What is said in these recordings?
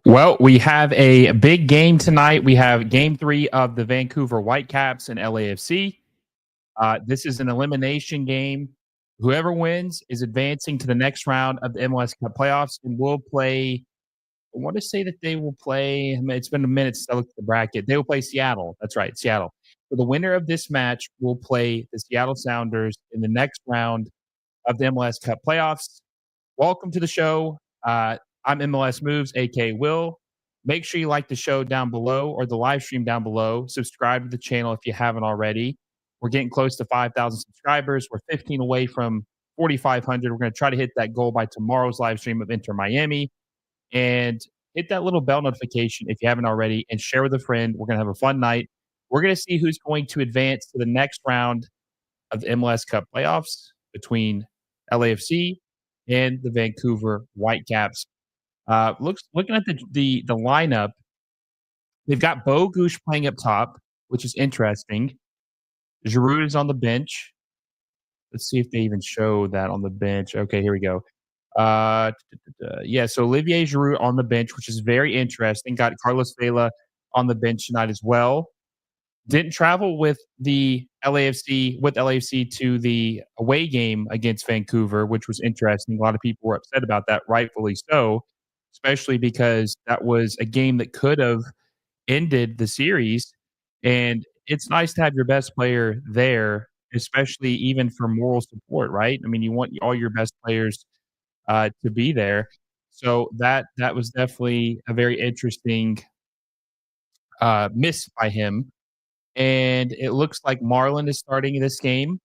Well, we have a big game tonight. We have game three of the Vancouver Whitecaps and LAFC. This is an elimination game. Whoever wins is advancing to the next round of the MLS Cup Playoffs and will play. I want to say that they will play. It's been a minute since I looked at the bracket. They will play Seattle. That's right, Seattle. So the winner of this match will play the Seattle Sounders in the next round of the MLS Cup Playoffs. Welcome to the show. I'm MLS Moves, aka Will. Make sure you like the show down below or the live stream down below. Subscribe to the channel if you haven't already. We're getting close to 5,000 subscribers. We're 15 away from 4,500. We're going to try to hit that goal by tomorrow's live stream of Inter Miami. And hit that little bell notification if you haven't already and share with a friend. We're going to have a fun night. We're going to see who's going to advance to the next round of the MLS Cup playoffs between LAFC and the Vancouver Whitecaps. Looking at the lineup, they've got Bo Goosh playing up top, which is interesting. Giroud is on the bench. Let's see if they even show that on the bench. Okay, here we go. Yeah, so Olivier Giroud on the bench, which is very interesting. Got Carlos Vela on the bench tonight as well. Didn't travel with LAFC to the away game against Vancouver, which was interesting. A lot of people were upset about that, rightfully so, especially because that was a game that could have ended the series. And it's nice to have your best player there, especially even for moral support, right? I mean, you want all your best players to be there. So that was definitely a very interesting miss by him. And it looks like Marlon is starting this game.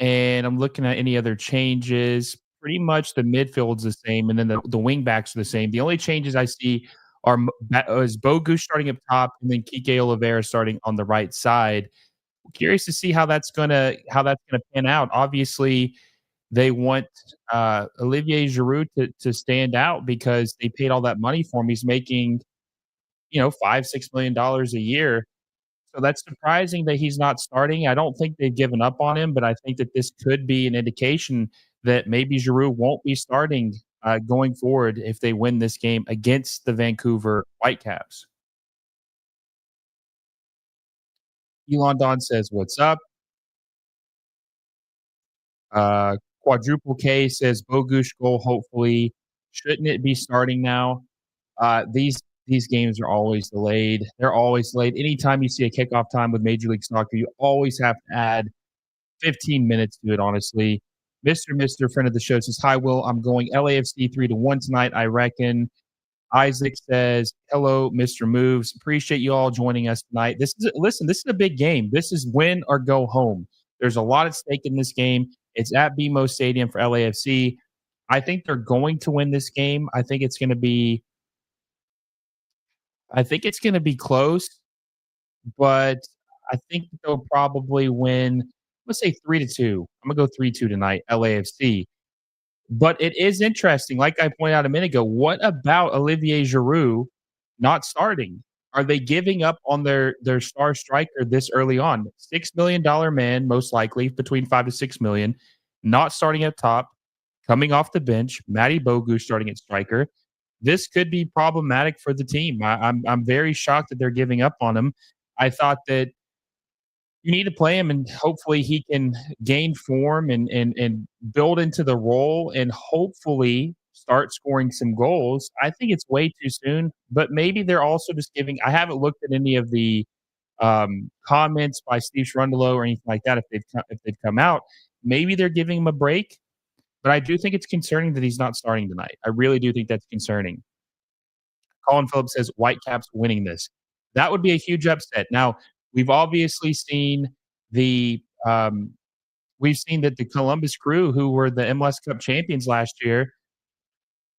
And I'm looking at any other changes. Pretty much the midfield's the same, and then the wing backs are the same. The only changes I see are is Bogusz starting up top, and then Kike Oliveira starting on the right side. Curious to see how that's gonna pan out. Obviously, they want Olivier Giroud to stand out because they paid all that money for him. He's making $5-6 million a year. So that's surprising that he's not starting. I don't think they've given up on him, but I think that this could be an indication that maybe Giroud won't be starting going forward if they win this game against the Vancouver Whitecaps. Elon Don says, "What's up?" Quadruple K says, "Bogush goal, hopefully. Shouldn't it be starting now?" These games are always delayed. They're always delayed. Anytime you see a kickoff time with Major League Soccer, you always have to add 15 minutes to it, honestly. Mr. Friend of the show says, "Hi, Will. I'm going LAFC 3-1 tonight, I reckon." Isaac says, "Hello, Mr. Moves. Appreciate you all joining us tonight. This is a big game. This is win or go home. There's a lot at stake in this game. It's at BMO Stadium for LAFC. I think they're going to win this game. I think it's going to be close, but I think they'll probably win. Let's say 3-2. I'm gonna go 3-2 tonight, LAFC. But it is interesting, like I pointed out a minute ago. What about Olivier Giroud not starting? Are they giving up on their star striker this early on? $6 million man, most likely between 5 to 6 million, not starting at top, coming off the bench. Matty Bogu starting at striker. This could be problematic for the team. I'm very shocked that they're giving up on him. I thought that you need to play him, and hopefully he can gain form and build into the role, and hopefully start scoring some goals. I think it's way too soon, but maybe they're also just giving. I haven't looked at any of the comments by Steve Shrundalo or anything like that. If they've come out, maybe they're giving him a break. But I do think it's concerning that he's not starting tonight. I really do think that's concerning. Colin Phillips says Whitecaps winning this. That would be a huge upset. Now, we've obviously seen the we've seen that the Columbus Crew, who were the MLS Cup champions last year,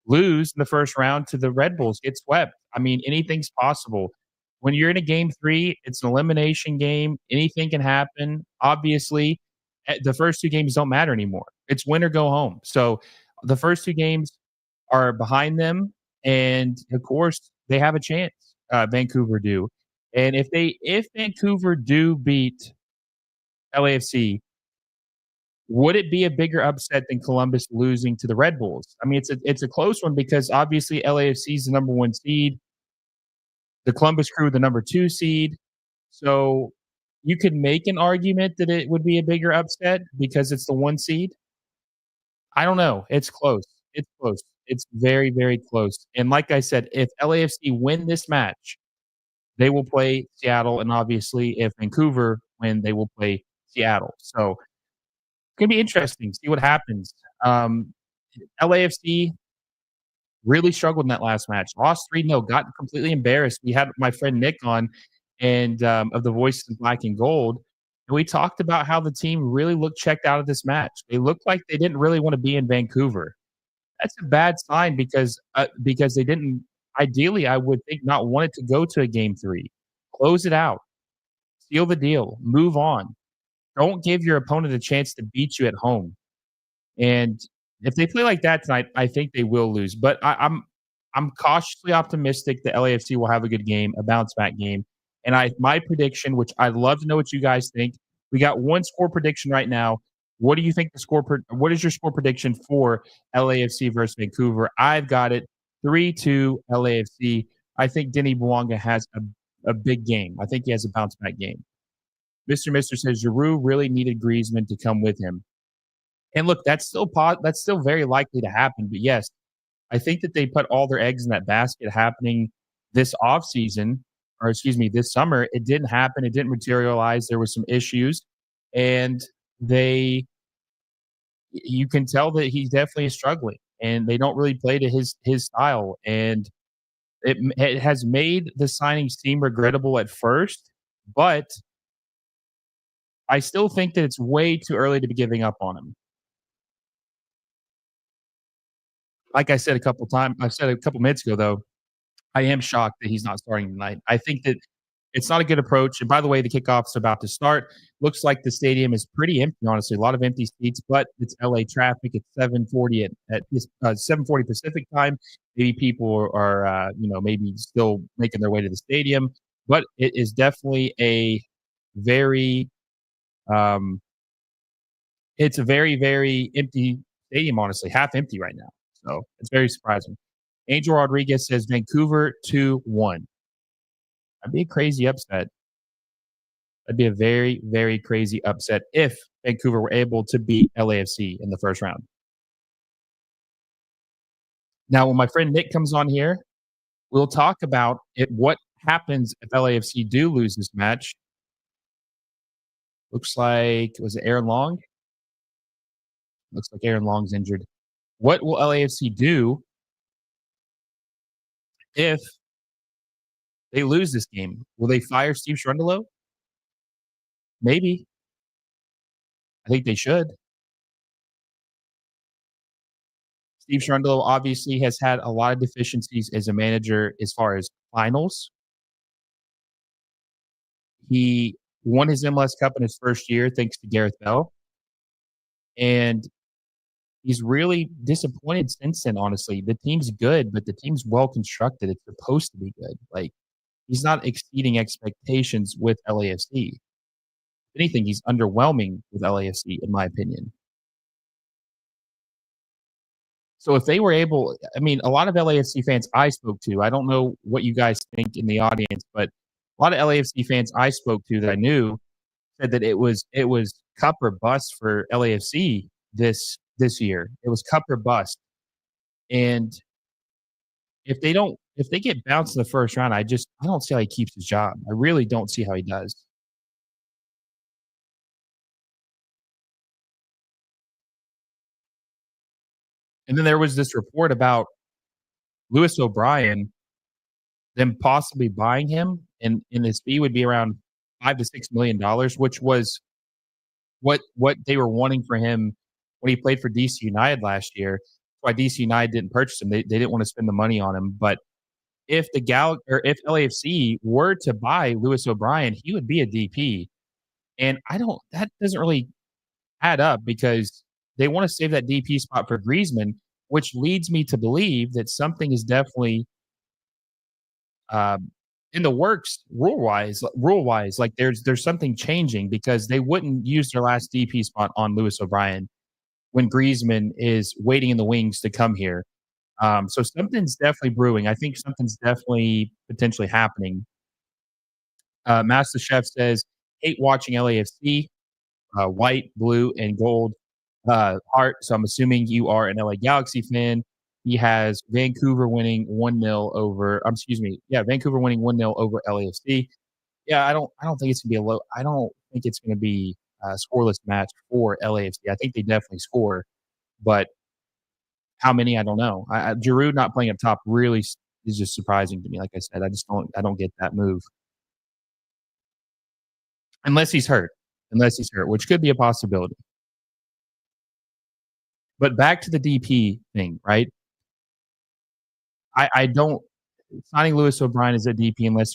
lose in the first round to the Red Bulls, get swept. I mean, anything's possible. When you're in a game three, it's an elimination game. Anything can happen. Obviously, the first two games don't matter anymore. It's win or go home. So the first two games are behind them, and of course, they have a chance. Vancouver do, and if Vancouver do beat LAFC, Would it be a bigger upset than Columbus losing to the Red Bulls? I mean, it's a close one because obviously LAFC is the number 1 seed, the Columbus Crew the number 2 seed. So you could make an argument that it would be a bigger upset because it's the 1 seed. I don't know. It's close. It's close. It's very, very close. And like I said, if LAFC win this match, they will play Seattle, and obviously if Vancouver win, they will play Seattle. So it's gonna be interesting, see what happens. LAFC really struggled in that last match. Lost 3-0, got completely embarrassed. We had my friend Nick on and of the Voices in Black and Gold, and we talked about how the team really looked checked out of this match. They looked like they didn't really want to be in Vancouver. That's a bad sign because they didn't ideally, I would think, not want it to go to a game 3. Close it out. Seal the deal. Move on. Don't give your opponent a chance to beat you at home. And if they play like that tonight, I think they will lose. But I'm cautiously optimistic that LAFC will have a good game, a bounce back game. And my prediction, which I'd love to know what you guys think. We got one score prediction right now. What do you think what is your score prediction for LAFC versus Vancouver? I've got it 3-2 LAFC. I think Denny Bouanga has a big game. I think he has a bounce back game. Mr. Mister says Giroux really needed Griezmann to come with him. And look, that's still very likely to happen. But yes, I think that they put all their eggs in that basket happening this offseason, or excuse me, this summer. It didn't happen. It didn't materialize. There were some issues. And you can tell that he's definitely struggling. And they don't really play to his style. And it has made the signing seem regrettable at first, but I still think that it's way too early to be giving up on him. Like I said I said a couple minutes ago, though, I am shocked that he's not starting tonight. I think that it's not a good approach. And by the way, the kickoff's about to start. Looks like the stadium is pretty empty, honestly. A lot of empty seats, but it's LA traffic. It's 7:40 at 7:40 Pacific time. Maybe people are maybe still making their way to the stadium, but it is definitely a very it's a very, very empty stadium, honestly, half empty right now. So it's very surprising. Angel Rodriguez says Vancouver 2-1. That'd be a crazy upset. That'd be a very, very crazy upset if Vancouver were able to beat LAFC in the first round. Now, when my friend Nick comes on here, we'll talk about what happens if LAFC do lose this match. Looks like, was it Aaron Long? Looks like Aaron Long's injured. What will LAFC do if they lose this game? Will they fire Steve Cherundolo? Maybe. I think they should. Steve Cherundolo obviously has had a lot of deficiencies as a manager as far as finals. He won his MLS Cup in his first year thanks to Gareth Bell. And he's really disappointed since then, honestly. The team's good, but the team's well constructed. It's supposed to be good. Like, he's not exceeding expectations with LAFC. If anything, he's underwhelming with LAFC, in my opinion. So if they were able, I mean, a lot of LAFC fans I spoke to, I don't know what you guys think in the audience, but a lot of LAFC fans I spoke to that I knew said that it was cup or bust for LAFC this year. It was cup or bust. And if they get bounced in the first round, I don't see how he keeps his job. I really don't see how he does. And then there was this report about Lewis O'Brien, them possibly buying him, and his fee would be around $5 to $6 million, which was what they were wanting for him when he played for DC United last year. That's why DC United didn't purchase him. They didn't want to spend the money on him. But if if LAFC were to buy Lewis O'Brien, he would be a DP. And that doesn't really add up because they want to save that DP spot for Griezmann, which leads me to believe that something is definitely in the works rule wise. Like there's something changing because they wouldn't use their last DP spot on Lewis O'Brien when Griezmann is waiting in the wings to come here. So something's definitely brewing. I think something's definitely potentially happening. Master Chef says, hate watching LAFC, white, blue, and gold heart. So I'm assuming you are an LA Galaxy fan. He has Vancouver winning 1-0 over, excuse me. Yeah, Vancouver winning 1-0 over LAFC. Yeah, I don't think it's gonna be a low. I don't think it's gonna be a scoreless match for LAFC. I think they definitely score, but how many? I don't know. Giroud not playing up top really is just surprising to me. Like I said, I don't get that move unless he's hurt. Unless he's hurt, which could be a possibility. But back to the DP thing, right? I don't signing Lewis O'Brien as a DP unless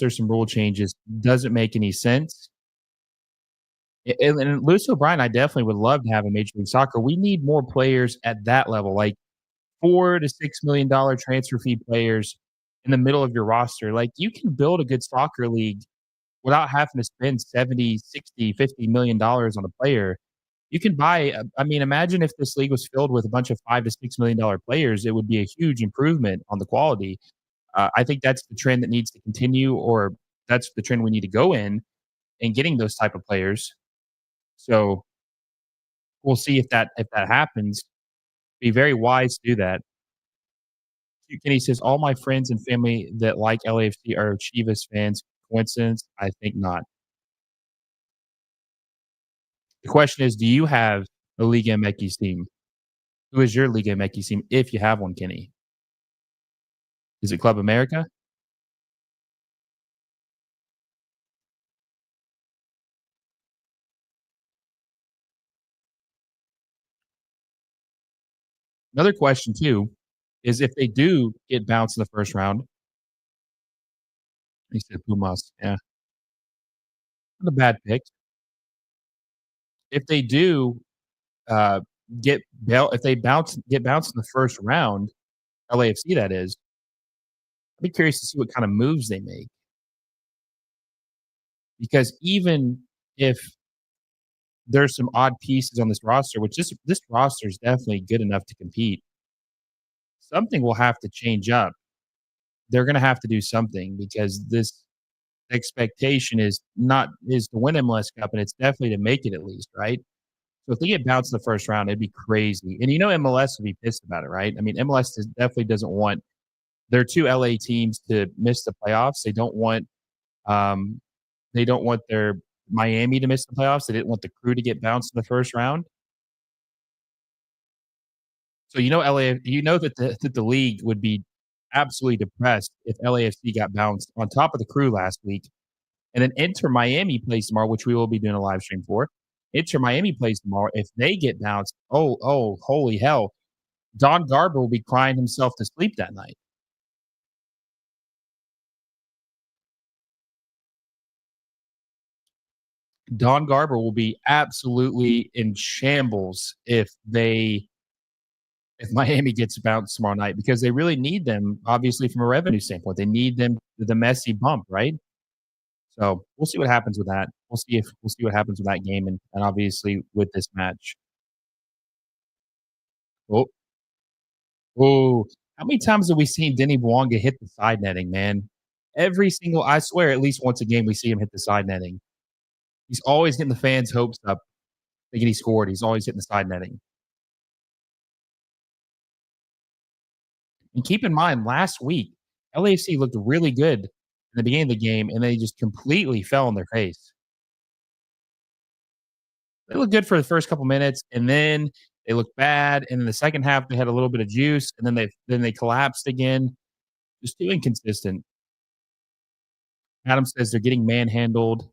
there's some rule changes doesn't make any sense. And Lewis O'Brien, I definitely would love to have in Major League Soccer. We need more players at that level, like $4 to $6 million transfer fee players in the middle of your roster. Like you can build a good soccer league without having to spend 70, 60, $50 million on a player. You can buy, I mean, imagine if this league was filled with a bunch of $5 to $6 million players, it would be a huge improvement on the quality. I think that's the trend that needs to continue, or that's the trend we need to go in getting those type of players. So we'll see if that happens. Be very wise to do that. Kenny says, all my friends and family that like LAFC are Chivas fans. Coincidence? I think not. The question is, do you have a Liga MX team? Who is your Liga MX team if you have one, Kenny? Is it Club America? Another question too is if they do get bounced in the first round. He said Pumas. Yeah, not a bad pick. If they do uh, if they get bounced in the first round, LAFC that is, I'd be curious to see what kind of moves they make because even if there's some odd pieces on this roster, which this roster is definitely good enough to compete, something will have to change up. They're going to have to do something because this expectation is to win MLS Cup, and it's definitely to make it at least, right? So if they get bounced in the first round, it'd be crazy. And MLS would be pissed about it, right? I mean, definitely doesn't want their two LA teams to miss the playoffs. Um they don't want their Miami to miss the playoffs. They didn't want the Crew to get bounced in the first round. So that the league would be absolutely depressed if LAFC got bounced on top of the Crew last week. And then Inter Miami plays tomorrow, which we will be doing a live stream for. Inter Miami plays tomorrow. If they get bounced, holy hell. Don Garber will be crying himself to sleep that night. Don Garber will be absolutely in shambles if Miami gets bounced tomorrow night because they really need them, obviously, from a revenue standpoint. They need them the messy bump, right? So we'll see what happens with that. We'll see what happens with that game and obviously with this match. Oh, oh, how many times have we seen Denny Bwanga hit the side netting, man? I swear, at least once a game we see him hit the side netting. He's always getting the fans' hopes up, thinking he scored. He's always hitting the side netting. And keep in mind, last week, LAFC looked really good in the beginning of the game, and they just completely fell on their face. They looked good for the first couple minutes, and then they looked bad. And in the second half, they had a little bit of juice, and then they collapsed again. Just too inconsistent. Adam says they're getting manhandled.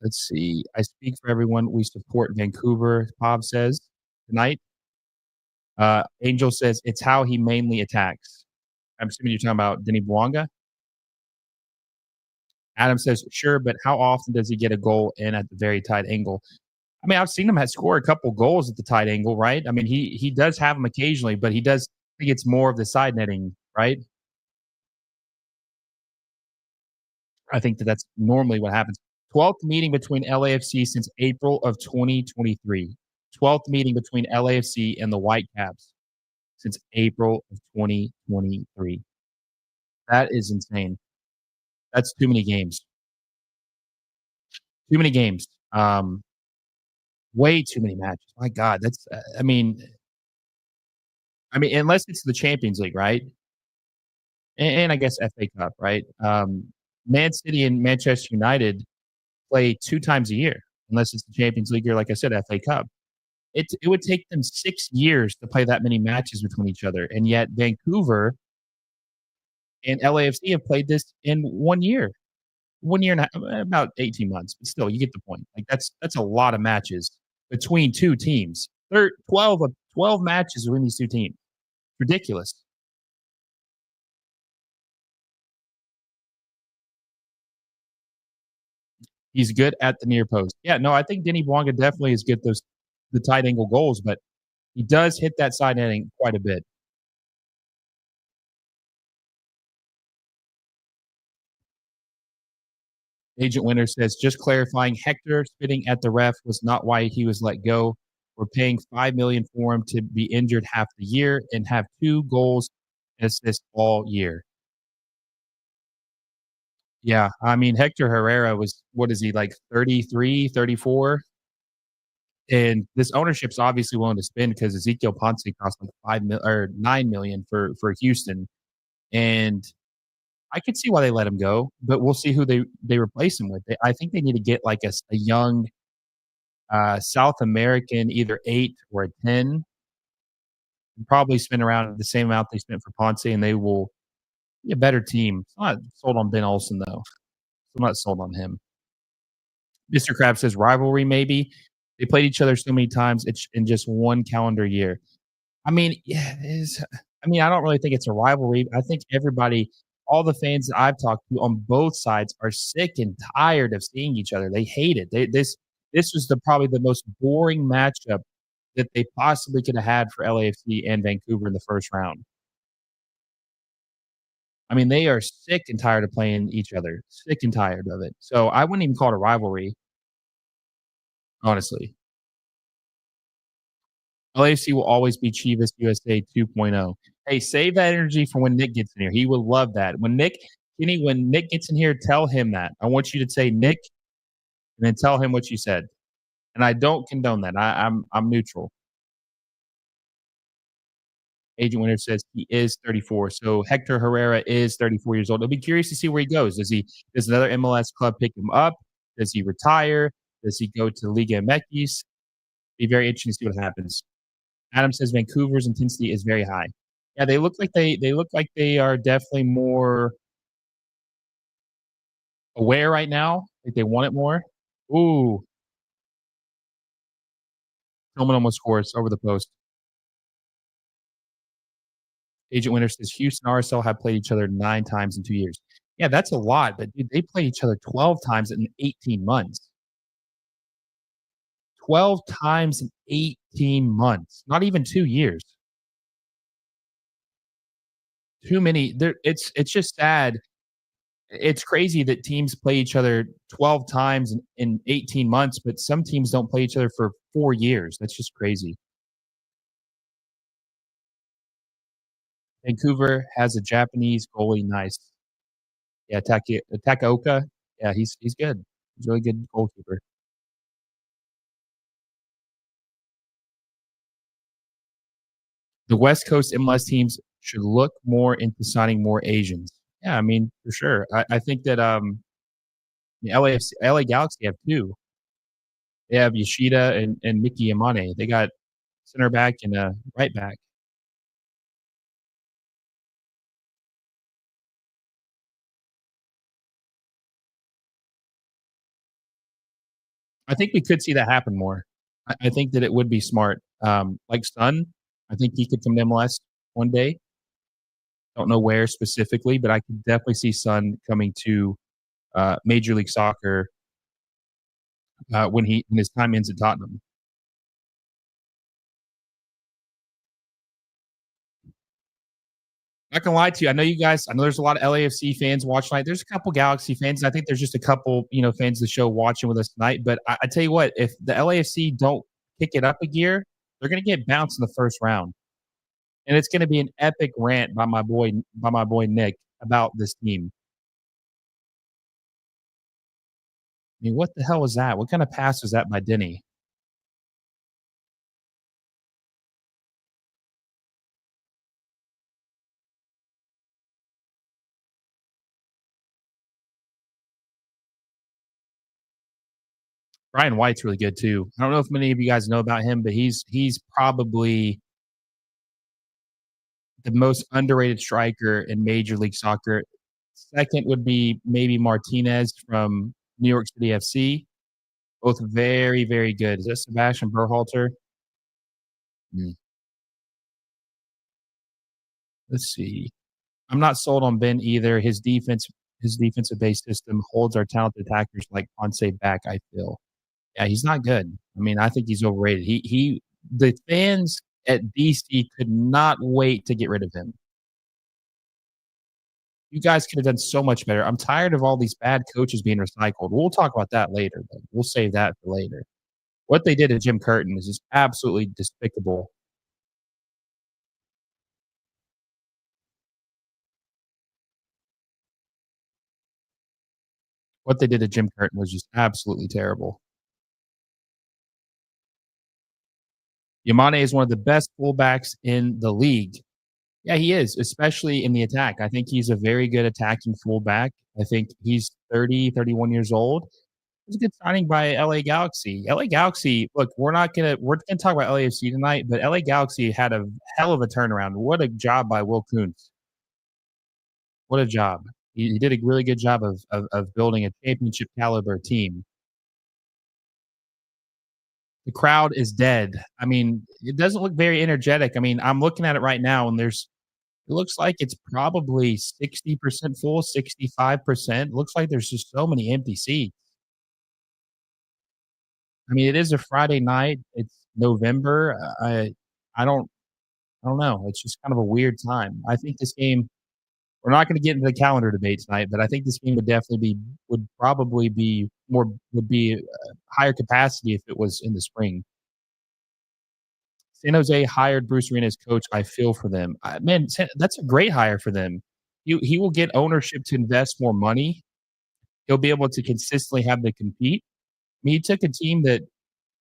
Let's see. I speak for everyone. We support Vancouver. Bob says tonight. Angel says it's how he mainly attacks. I'm assuming you're talking about Denny Bwanga. Adam says, sure, but how often does he get a goal in at the very tight angle? I mean, I've seen him score a couple goals at the tight angle, right? I mean, he does have them occasionally, but he does. I think it's more of the side netting, right? I think that that's normally what happens. 12th meeting between LAFC since April of 2023. 12th meeting between LAFC and the Whitecaps since April of 2023. That is insane. That's too many games. Too many games. Way too many matches. My God, that's. I mean, unless it's the Champions League, right? And I guess FA Cup, right? Man City and Manchester United play 2 times a year, unless it's the Champions League or, like I said, FA Cup. It would take them 6 years to play that many matches between each other, and yet Vancouver and LAFC have played this in 1 year. 1 year and a half, about 18 months, but still, you get the point. Like, that's a lot of matches between 2 teams. 12 matches between these 2 teams. Ridiculous. He's good at the near post. Yeah, no, I think Denny Bwanga definitely is good those the tight angle goals, but he does hit that side netting quite a bit. Agent Winter says, just clarifying, Hector spitting at the ref was not why he was let go. We're paying $5 million for him to be injured half the year and have 2 goals and assists all year. Yeah, I mean, Hector Herrera was what is he, like 33, 34? And this ownership's obviously willing to spend because Ezekiel Ponce cost like 5 mil or 9 million for Houston. And I could see why they let him go, but we'll see who they replace him with. I think they need to get like a young South American, either 8 or a 10, probably spend around the same amount they spent for Ponce, and they will be a better team. I'm not sold on Ben Olsen, though. I'm not sold on him. Mr. Krabs says rivalry, maybe. They played each other so many times it's in just 1 calendar year. I mean, yeah, it is. I mean, I don't really think it's a rivalry. I think everybody, all the fans that I've talked to on both sides, are sick and tired of seeing each other. They hate it. This was probably the most boring matchup that they possibly could have had for LAFC and Vancouver in the first round. I mean, they are sick and tired of playing each other. Sick and tired of it. So I wouldn't even call it a rivalry, honestly. LAFC will always be Chivas USA 2.0. Hey, save that energy for when Nick gets in here. He will love that. When Nick gets in here, tell him that. I want you to say Nick and then tell him what you said. And I don't condone that. I'm neutral. Agent Winter says he is 34. So Hector Herrera is 34 years old. I'll be curious to see where he goes. Does another MLS club pick him up? Does he retire? Does he go to Liga MX? Be very interesting to see what happens. Adam says Vancouver's intensity is very high. Yeah, they look like they are definitely more aware right now. Like they want it more. Ooh, Tillman almost scores over the post. Agent Winter says Houston RSL have played each other 9 times in 2 years. Yeah, that's a lot, but dude, they played each other 12 times in 18 months. 12 times in 18 months. Not even 2 years. Too many. It's just sad. It's crazy that teams play each other 12 times in 18 months, but some teams don't play each other for 4 years. That's just crazy. Vancouver has a Japanese goalie. Nice. Yeah, Takaoka. Yeah, he's good. He's a really good goalkeeper. The West Coast MLS teams should look more into signing more Asians. Yeah, I mean, for sure. I think that the LA Galaxy have 2. They have Yoshida and Mickey Yamane. They got center back and a right back. I think we could see that happen more. I think that it would be smart. Like Sun, I think he could come to MLS one day. Don't know where specifically, but I could definitely see Sun coming to Major League Soccer when his time ends at Tottenham. Not gonna lie to you. I know you guys. I know there's a lot of LAFC fans watching tonight. There's a couple Galaxy fans. I think there's just a couple, fans of the show watching with us tonight. But I tell you what, if the LAFC don't kick it up a gear, they're gonna get bounced in the first round, and it's gonna be an epic rant by my boy Nick about this team. I mean, what the hell was that? What kind of pass was that by Denny? Brian White's really good too. I don't know if many of you guys know about him, but he's probably the most underrated striker in Major League Soccer. Second would be maybe Martinez from New York City FC. Both very, very good. Is that Sebastian Berhalter? Mm, let's see. I'm not sold on Ben either. His defensive based system holds our talented attackers like Ponce back, I feel. Yeah, he's not good. I mean, I think he's overrated. The fans at DC could not wait to get rid of him. You guys could have done so much better. I'm tired of all these bad coaches being recycled. We'll talk about that later, though. We'll save that for later. What they did to Jim Curtin is just absolutely despicable. What they did to Jim Curtin was just absolutely terrible. Yamane is one of the best fullbacks in the league. Yeah, he is, especially in the attack. I think he's a very good attacking fullback. I think he's 30, 31 years old. It was a good signing by LA Galaxy. LA Galaxy, look, we're gonna talk about LAFC tonight, but LA Galaxy had a hell of a turnaround. What a job by Will Kuntz. What a job. He did a really good job of building a championship caliber team. The crowd is dead. I mean, it doesn't look very energetic. I mean, I'm looking at it right now, and it looks like it's probably 60% full, 65%. Looks like there's just so many empty seats. I mean, it is a Friday night. It's November. I don't I don't know. It's just kind of a weird time. I think this game we're not gonna get into the calendar debate tonight, but I think this game would probably be more would be higher capacity if it was in the spring. San Jose hired Bruce Arena as coach. I feel for them. Man, that's a great hire for them. He will get ownership to invest more money. He'll be able to consistently have them compete. I mean, he took a team that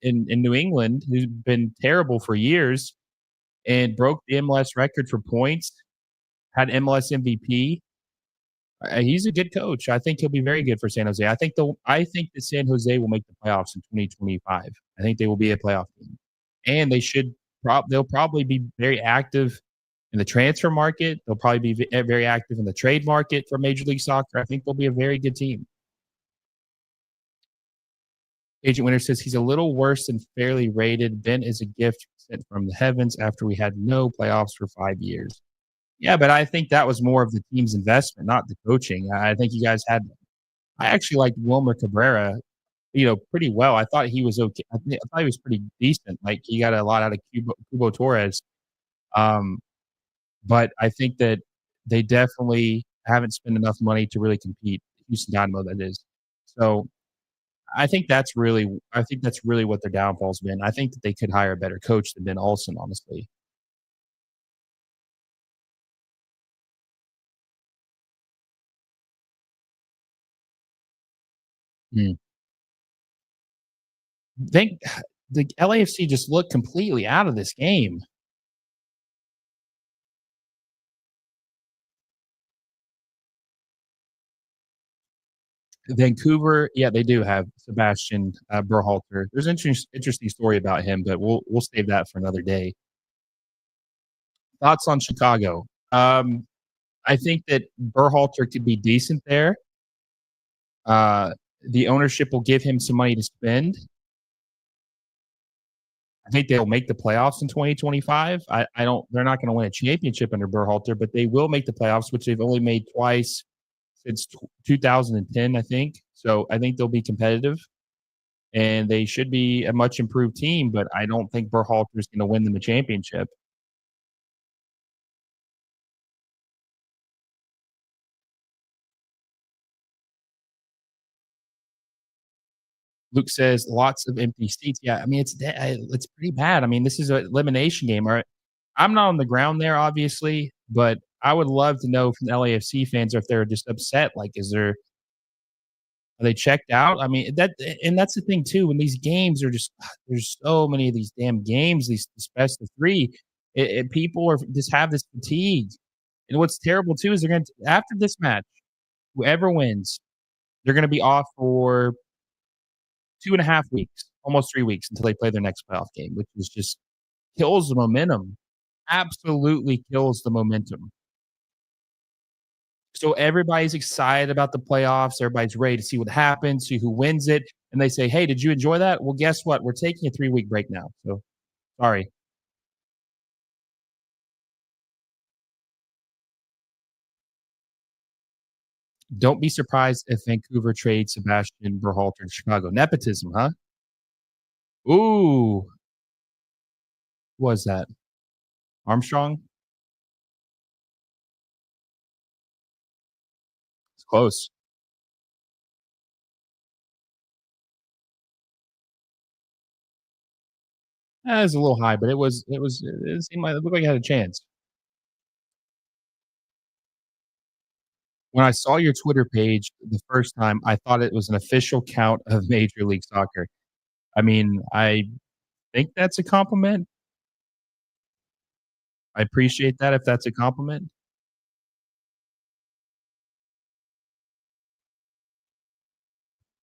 in New England who's been terrible for years and broke the MLS record for points, had MLS MVP. He's a good coach. I think he'll be very good for San Jose. I think that San Jose will make the playoffs in 2025. I think they will be a playoff team, and they'll probably be very active in the transfer market. They'll probably be very active in the trade market for Major League Soccer. I think they'll be a very good team. Agent Winter says he's a little worse than fairly rated. Ben is a gift sent from the heavens after we had no playoffs for 5 years. Yeah, but I think that was more of the team's investment, not the coaching. I think you guys had. I actually liked Wilmer Cabrera, pretty well. I thought he was okay. I thought he was pretty decent. Like he got a lot out of Cubo Torres. Um, but I think that they definitely haven't spent enough money to really compete. Houston Dynamo, that is. So I think that's really what their downfall's been. I think that they could hire a better coach than Ben Olsen, honestly. Mm. They the LAFC just looked completely out of this game. Vancouver, yeah, they do have Sebastian Berhalter. There's an interesting story about him, but we'll save that for another day. Thoughts on Chicago? I think that Berhalter could be decent there. Uh, the ownership will give him some money to spend. I think they'll make the playoffs in 2025. I don't. They're not going to win a championship under Berhalter, but they will make the playoffs, which they've only made twice since 2010, I think. So I think they'll be competitive, and they should be a much improved team. But I don't think Berhalter is going to win them a championship. Luke says lots of empty seats. Yeah, I mean it's pretty bad. I mean, this is an elimination game. All right, I'm not on the ground there, obviously, but I would love to know from the LAFC fans if they're just upset. Like, are they checked out? I mean, and that's the thing too. When these games are just there's so many of these damn games, these best of three, people are just have this fatigue. And what's terrible too is they're going to after this match, whoever wins, they're going to be off for 2.5 weeks, almost 3 weeks until they play their next playoff game, which is just kills the momentum. Absolutely kills the momentum. So everybody's excited about the playoffs. Everybody's ready to see what happens, see who wins it. And they say, "Hey, did you enjoy that?" Well, guess what? We're taking a 3-week break now. So sorry. Don't be surprised if Vancouver trades Sebastian Berhalter to Chicago. Nepotism, huh? Ooh, who was that? Armstrong? It's close. It was a little high, but it seemed like it looked like it had a chance. When I saw your Twitter page the first time, I thought it was an official count of Major League Soccer. I mean, I think that's a compliment. I appreciate that if that's a compliment.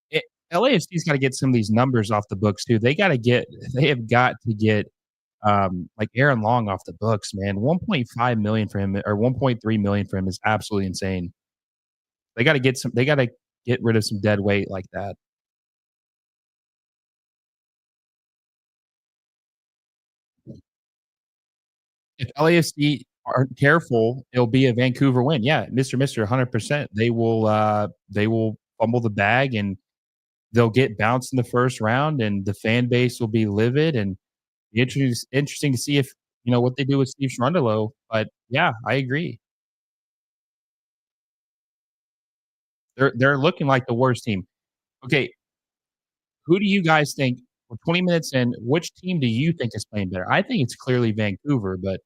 It LAFC's gotta get some of these numbers off the books too. They have got to get, like, Aaron Long off the books, man. 1.5 million for him or 1.3 million for him is absolutely insane. They gotta get rid of some dead weight like that. If LAFC aren't careful, it'll be a Vancouver win. Yeah, Mr. 100%. They will fumble the bag and they'll get bounced in the first round, and the fan base will be livid, and be interesting to see if what they do with Steve Cherundolo. But yeah, I agree. They're looking like the worst team. Okay, who do you guys think? We're 20 minutes in. Which team do you think is playing better? I think it's clearly Vancouver, but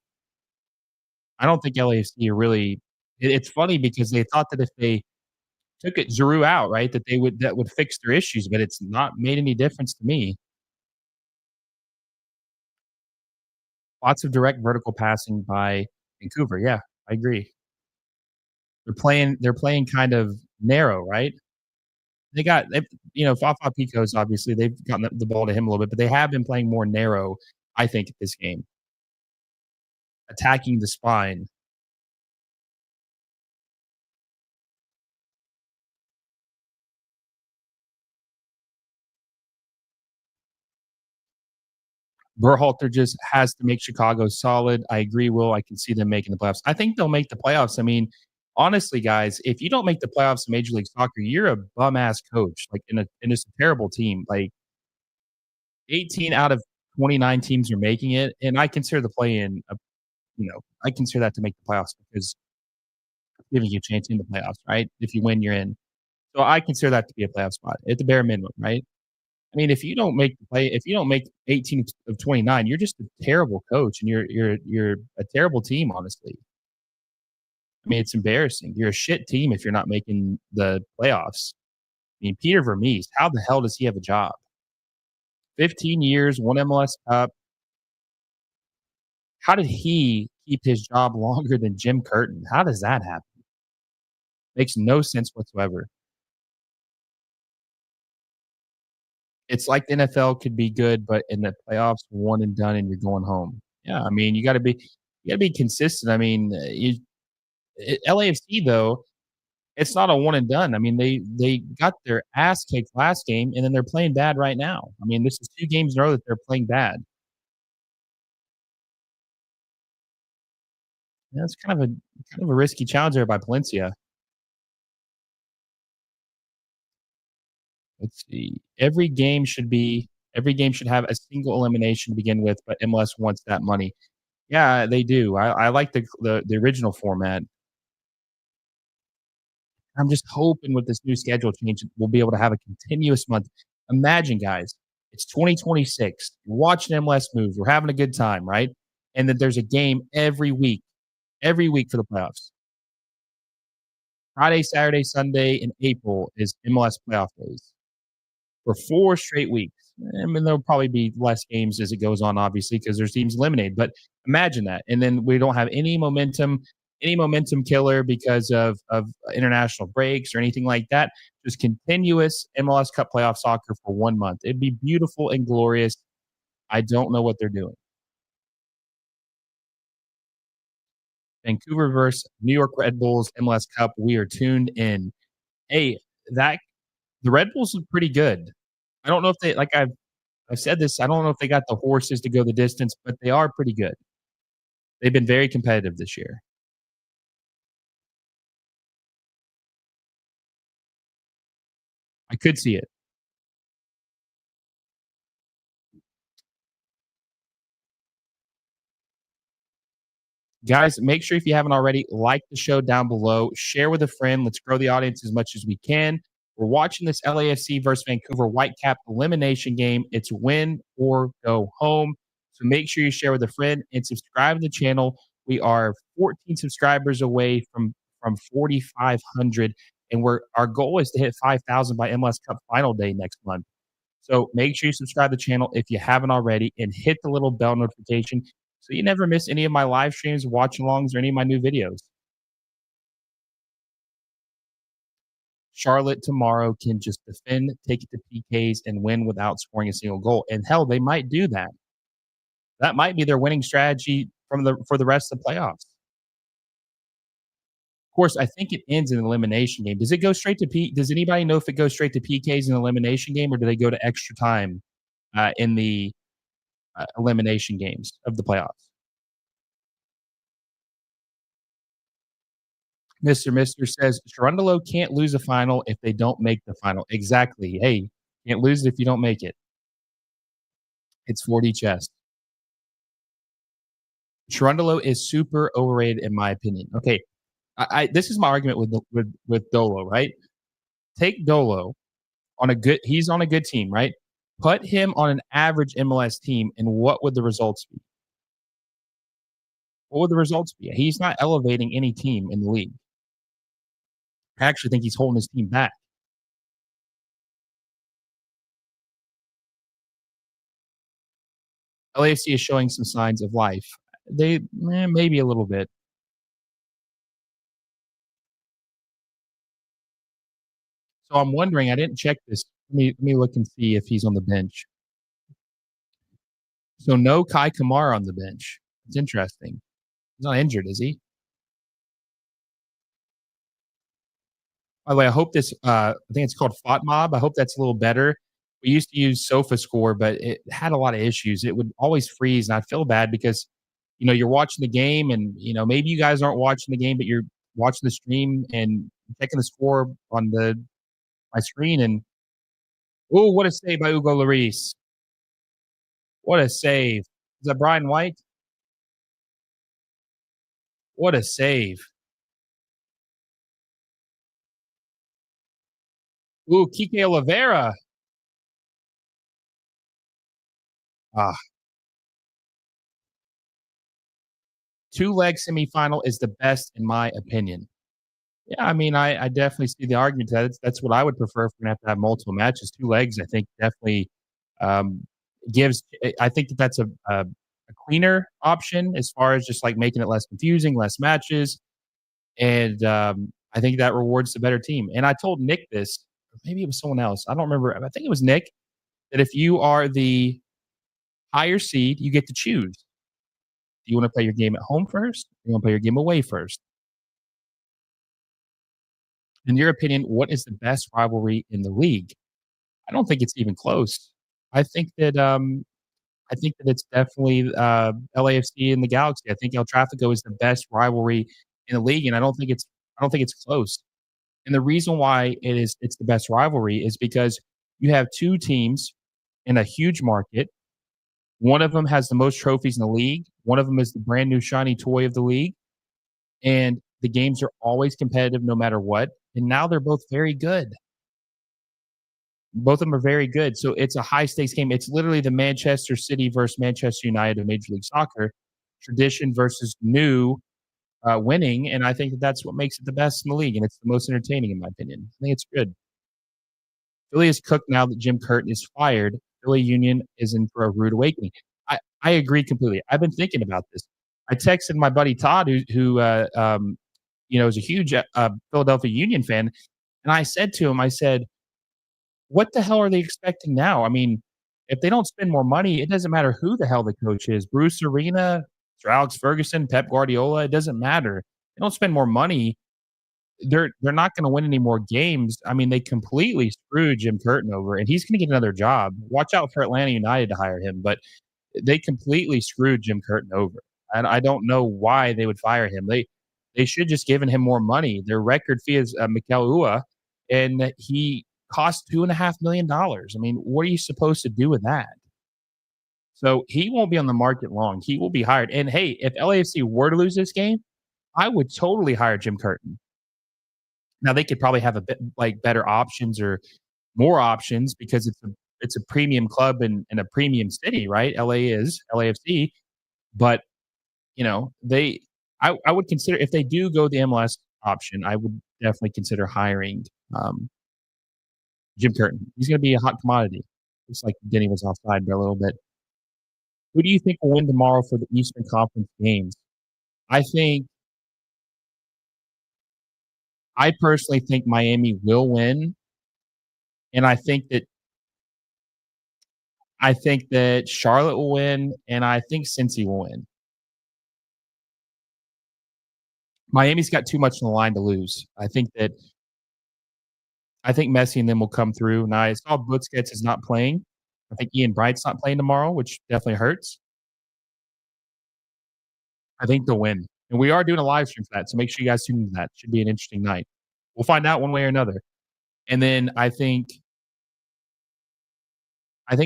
I don't think LAFC are really. It's funny because they thought that if they took it Giroux out, right, that would fix their issues, but it's not made any difference to me. Lots of direct vertical passing by Vancouver. Yeah, I agree. They're playing kind of narrow, right? Fafa Pico's obviously they've gotten the ball to him a little bit, but they have been playing more narrow, I think, this game, attacking the spine. Berhalter just has to make Chicago solid. I agree, Will. I can see them making the playoffs. I think they'll make the playoffs. I mean, honestly, guys, if you don't make the playoffs in Major League Soccer, you're a bum ass coach, like in just a terrible team. Like 18 out of 29 teams are making it, and I consider the play in I consider that to make the playoffs because giving you a chance in the playoffs, right? If you win, you're in. So I consider that to be a playoff spot at the bare minimum, right? I mean, if you don't make 18 of 29, you're just a terrible coach and you're a terrible team, honestly. I mean, it's embarrassing. You're a shit team if you're not making the playoffs. I mean, Peter Vermees, how the hell does he have a job? 15 years, one MLS Cup. How did he keep his job longer than Jim Curtin? How does that happen? Makes no sense whatsoever. It's like the NFL could be good, but in the playoffs, one and done, and you're going home. Yeah, I mean, you gotta be consistent. I mean, LAFC though, it's not a one and done. I mean, they got their ass kicked last game, and then they're playing bad right now. I mean, this is 2 games in a row that they're playing bad. Yeah, it's kind of a risky challenge there by Palencia. Let's see. Every game should have a single elimination to begin with, but MLS wants that money. Yeah, they do. I like the original format. I'm just hoping with this new schedule change, we'll be able to have a continuous month. Imagine, guys, it's 2026. You're watching MLS moves. We're having a good time, right? And then there's a game every week for the playoffs. Friday, Saturday, Sunday in April is MLS playoff days for 4 straight weeks. I mean, there'll probably be less games as it goes on, obviously, because there's teams eliminated. But imagine that, and then we don't have any momentum killer because of international breaks or anything like that. Just continuous MLS Cup playoff soccer for 1 month. It'd be beautiful and glorious. I don't know what they're doing. Vancouver versus New York Red Bulls MLS Cup. We are tuned in. Hey, that the Red Bulls look pretty good. I don't know if they like I've said this. I don't know if they got the horses to go the distance, but they are pretty good. They've been very competitive this year. I could see it. Guys, make sure if you haven't already, like the show down below, share with a friend. Let's grow the audience as much as we can. We're watching this LAFC versus Vancouver Whitecap elimination game. It's win or go home. So make sure you share with a friend and subscribe to the channel. We are 14 subscribers away from 4,500, and our goal is to hit 5,000 by MLS Cup Final Day next month. So make sure you subscribe to the channel if you haven't already and hit the little bell notification so you never miss any of my live streams, watch alongs, or any of my new videos. Charlotte tomorrow can just defend, take it to PKs, and win without scoring a single goal. And hell, they might do that. That might be their winning strategy for the rest of the playoffs. Of course, I think it ends in an elimination game. Does it go straight to P? Does anybody know if it goes straight to PKs in an elimination game, or do they go to extra time in the elimination games of the playoffs? Mister says Sharundalo can't lose a final if they don't make the final. Exactly. Hey, can't lose it if you don't make it. It's 4D chess. Sharundalo is super overrated in my opinion. Okay, this is my argument with Dolo. Right, take Dolo on a good. He's on a good team. Right, put him on an average MLS team, and what would the results be? What would the results be? He's not elevating any team in the league. I actually think he's holding his team back. LAFC is showing some signs of life. They maybe a little bit. So I'm wondering. I didn't check this. Let me look and see if he's on the bench. So no Kai Kamara on the bench. It's interesting. He's not injured, is he? By the way, I hope this. I think it's called FOTMob. I hope that's a little better. We used to use SofaScore, but it had a lot of issues. It would always freeze, and I feel bad because you're watching the game, and maybe you guys aren't watching the game, but you're watching the stream and checking the score on my screen, and oh, what a save by Hugo Lloris! What a save! Is that Brian White? What a save! Ooh, Kike Oliveira. Ah, two leg semifinal is the best in my opinion. Yeah, I mean, I definitely see the argument to that. That's what I would prefer if we're gonna have to have multiple matches. Two legs, I think, definitely um, gives. I think that's a cleaner option as far as just like making it less confusing, less matches, and I think that rewards the better team. And I told Nick this, or maybe it was someone else. I don't remember. I think it was Nick that if you are the higher seed, you get to choose. Do you want to play your game at home first? Or you want to play your game away first? In your opinion, what is the best rivalry in the league? I don't think it's even close. I think that it's definitely LAFC and the Galaxy. I think El Tráfico is the best rivalry in the league, and I don't think it's close. And the reason why it's the best rivalry is because you have two teams in a huge market. One of them has the most trophies in the league. One of them is the brand new shiny toy of the league, and the games are always competitive no matter what. And now they're both very good. Both of them are very good. So it's a high stakes game. It's literally the Manchester City versus Manchester United of Major League Soccer, tradition versus new winning. And I think that that's what makes it the best in the league. And it's the most entertaining, in my opinion. I think it's good. Philly is cooked now that Jim Curtin is fired. Philly Union is in for a rude awakening. I agree completely. I've been thinking about this. I texted my buddy Todd, who is a huge Philadelphia Union fan, and I said to him, I said, "What the hell are they expecting now? I mean, if they don't spend more money, it doesn't matter who the hell the coach is. Bruce Arena, Sir Alex Ferguson, Pep Guardiola. It doesn't matter. They don't spend more money. They're not going to win any more games. I mean, they completely screwed Jim Curtin over, and he's going to get another job. Watch out for Atlanta United to hire him, but they completely screwed Jim Curtin over, and I don't know why they would fire him. They should just given him more money. Their record fee is Mikel Ua, and he cost $2.5 million. I mean, what are you supposed to do with that? So he won't be on the market long. He will be hired. And hey, if LAFC were to lose this game, I would totally hire Jim Curtin. Now they could probably have a bit like better options or more options because it's a premium club in a premium city, right? LA is LAFC, but I would consider if they do go the MLS option, I would definitely consider hiring Jim Curtin. He's going to be a hot commodity. Looks like Denny was offside there a little bit. Who do you think will win tomorrow for the Eastern Conference games? I think I personally think Miami will win, and I think that Charlotte will win, and I think Cincy will win. Miami's got too much on the line to lose. I think Messi and them will come through. Now I saw Busquets is not playing. I think Ian Bright's not playing tomorrow, which definitely hurts. I think they'll win. And we are doing a live stream for that, so make sure you guys tune into that. Should be an interesting night. We'll find out one way or another. And then I think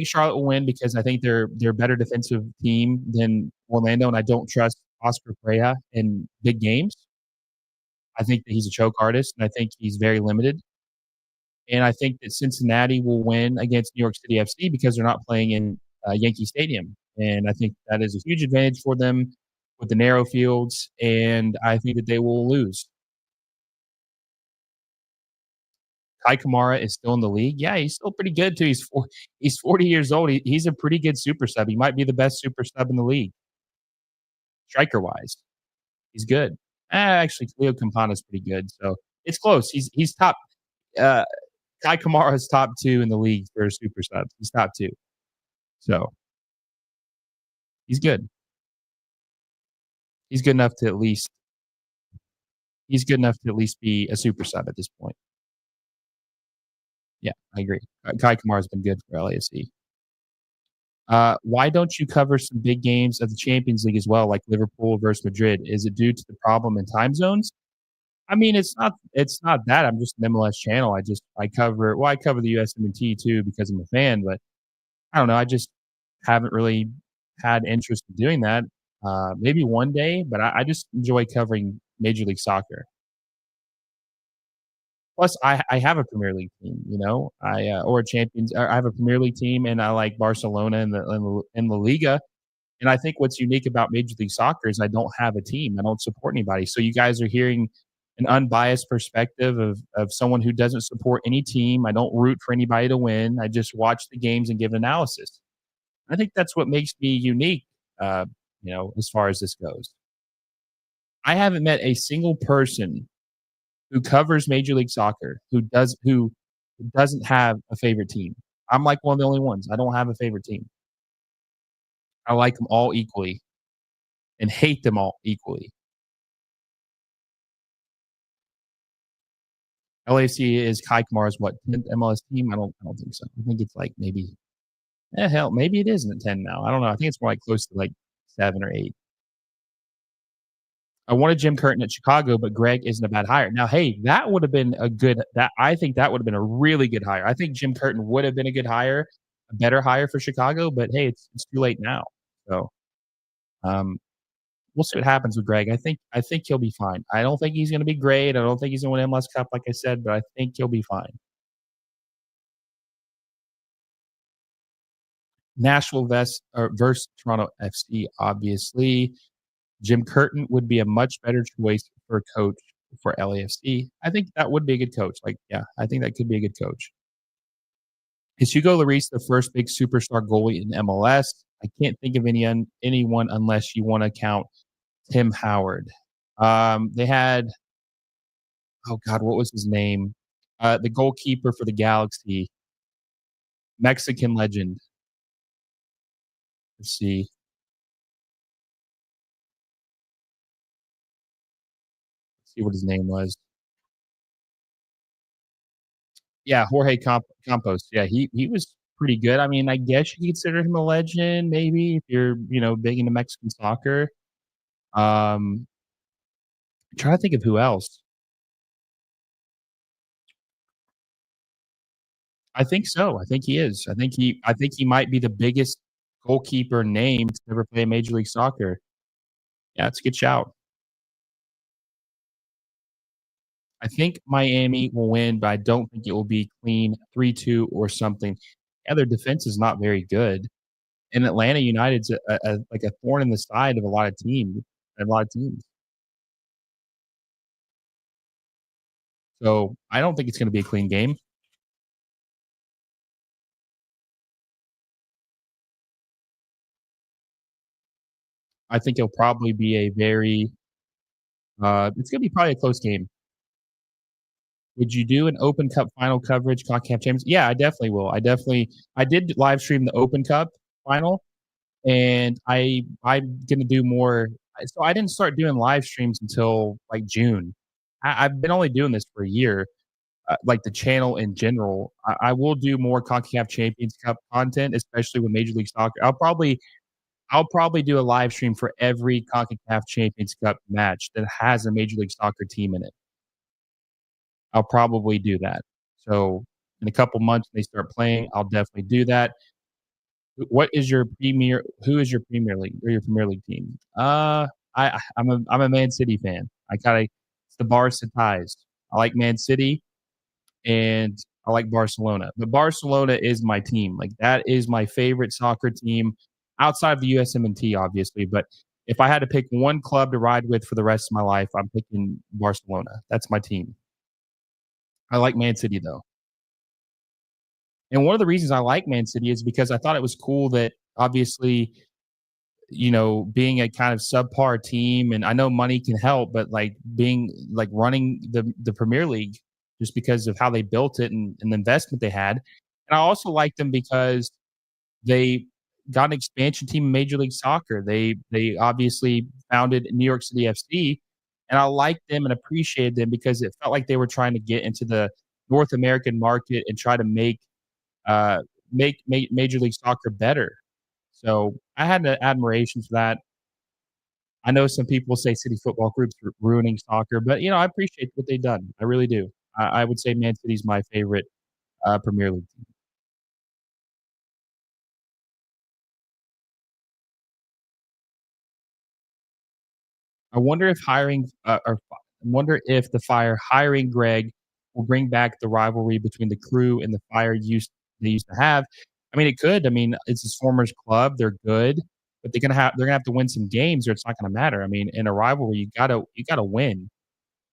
Charlotte will win because I think they're a better defensive team than Orlando, and I don't trust Oscar Pereira in big games. I think that he's a choke artist, and I think he's very limited. And I think that Cincinnati will win against New York City FC because they're not playing in Yankee Stadium, and I think that is a huge advantage for them with the narrow fields, and I think that they will lose. Kai Kamara is still in the league. Yeah, he's still pretty good too. He's 40 years old. He's a pretty good super sub. He might be the best super sub in the league, striker wise. He's good. Actually, Cleo Campana is pretty good. So it's close. He's top. Uh, Kai Kamara is top two in the league for super subs. He's top two. So he's good. He's good enough to at least be a super sub at this point. Yeah, I agree. Kai Kamara's been good for LAFC. Why don't you cover some big games of the Champions League as well, like Liverpool versus Madrid? Is it due to the problem in time zones? I mean, it's not that. I'm just an MLS channel. I cover the USMNT too because I'm a fan, but I don't know. I just haven't really had interest in doing that. Maybe one day, but I just enjoy covering Major League Soccer. Plus, I have a Premier League team, or a Champions. Or I have a Premier League team, and I like Barcelona in the Liga. And I think what's unique about Major League Soccer is I don't have a team. I don't support anybody. So you guys are hearing an unbiased perspective of someone who doesn't support any team. I don't root for anybody to win. I just watch the games and give analysis. I think that's what makes me unique, as far as this goes. I haven't met a single person who covers Major League Soccer who doesn't have a favorite team. I'm like one of the only ones. I don't have a favorite team. I like them all equally and hate them all equally. LAFC is Kai Kamara's what, 10th MLS team? I don't think so. I think it's like maybe hell, maybe it isn't 10 now. I don't know. I think it's more like close to like 7 or 8. I wanted Jim Curtin at Chicago, but Greg isn't a bad hire. Now, hey, that would have been I think that would have been a really good hire. I think Jim Curtin would have been a good hire, a better hire for Chicago, but hey, it's too late now. So, um, we'll see what happens with Greg. I think he'll be fine. I don't think he's gonna be great. I don't think he's gonna win MLS Cup, like I said, but I think he'll be fine. Nashville versus Toronto FC, obviously. Jim Curtin would be a much better choice for a coach for LAFC. I think that would be a good coach. Like, yeah, I think that could be a good coach. Is Hugo Lloris the first big superstar goalie in MLS? I can't think of anyone unless you want to count Tim Howard. They had oh god, what was his name? The goalkeeper for the Galaxy, Mexican legend. Let's see what his name was. Yeah, Jorge Campos. Yeah, he was pretty good. I mean, I guess you could consider him a legend, maybe if you're big into Mexican soccer. Um, I'm trying to think of who else. I think so. I think he is. I think he might be the biggest goalkeeper name to ever play Major League Soccer. Yeah, it's a good shout. I think Miami will win, but I don't think it will be clean 3-2 or something. Yeah, their defense is not very good. And Atlanta United's like a thorn in the side of a lot of teams. So, I don't think it's gonna be a clean game. I think it'll probably be a very it's gonna be probably a close game. Would you do an Open Cup final coverage, CONCACAF Champions? Yeah, I definitely will. I did live stream the Open Cup final, and I'm gonna do more. So I didn't start doing live streams until like June. I've been only doing this for a year, like the channel in general. I will do more CONCACAF Champions Cup content, especially with Major League Soccer. I'll probably do a live stream for every CONCACAF Champions Cup match that has a Major League Soccer team in it. I'll probably do that. So in a couple months when they start playing, I'll definitely do that. Who is your Premier League or your Premier League team? I'm a Man City fan. It's the Barca ties. I like Man City and I like Barcelona. But Barcelona is my team. Like that is my favorite soccer team outside of the USMNT, obviously. But if I had to pick one club to ride with for the rest of my life, I'm picking Barcelona. That's my team. I like Man City though. And one of the reasons I like Man City is because I thought it was cool that obviously, being a kind of subpar team, and I know money can help, but like being like running the Premier League just because of how they built it and the investment they had. And I also like them because they got an expansion team in Major League Soccer. They obviously founded New York City FC, and I liked them and appreciated them because it felt like they were trying to get into the North American market and try to uh, make Major League Soccer better. So I had an admiration for that. I know some people say City Football Group's ruining soccer, but I appreciate what they've done. I really do. I would say Man City's my favorite Premier League team. I wonder if the Fire hiring Greg will bring back the rivalry between the Crew and the Fire they used to have. I mean, it could. I mean, it's a Stormers club. They're good, but they're gonna have to win some games, or it's not gonna matter. I mean, in a rivalry, you gotta win,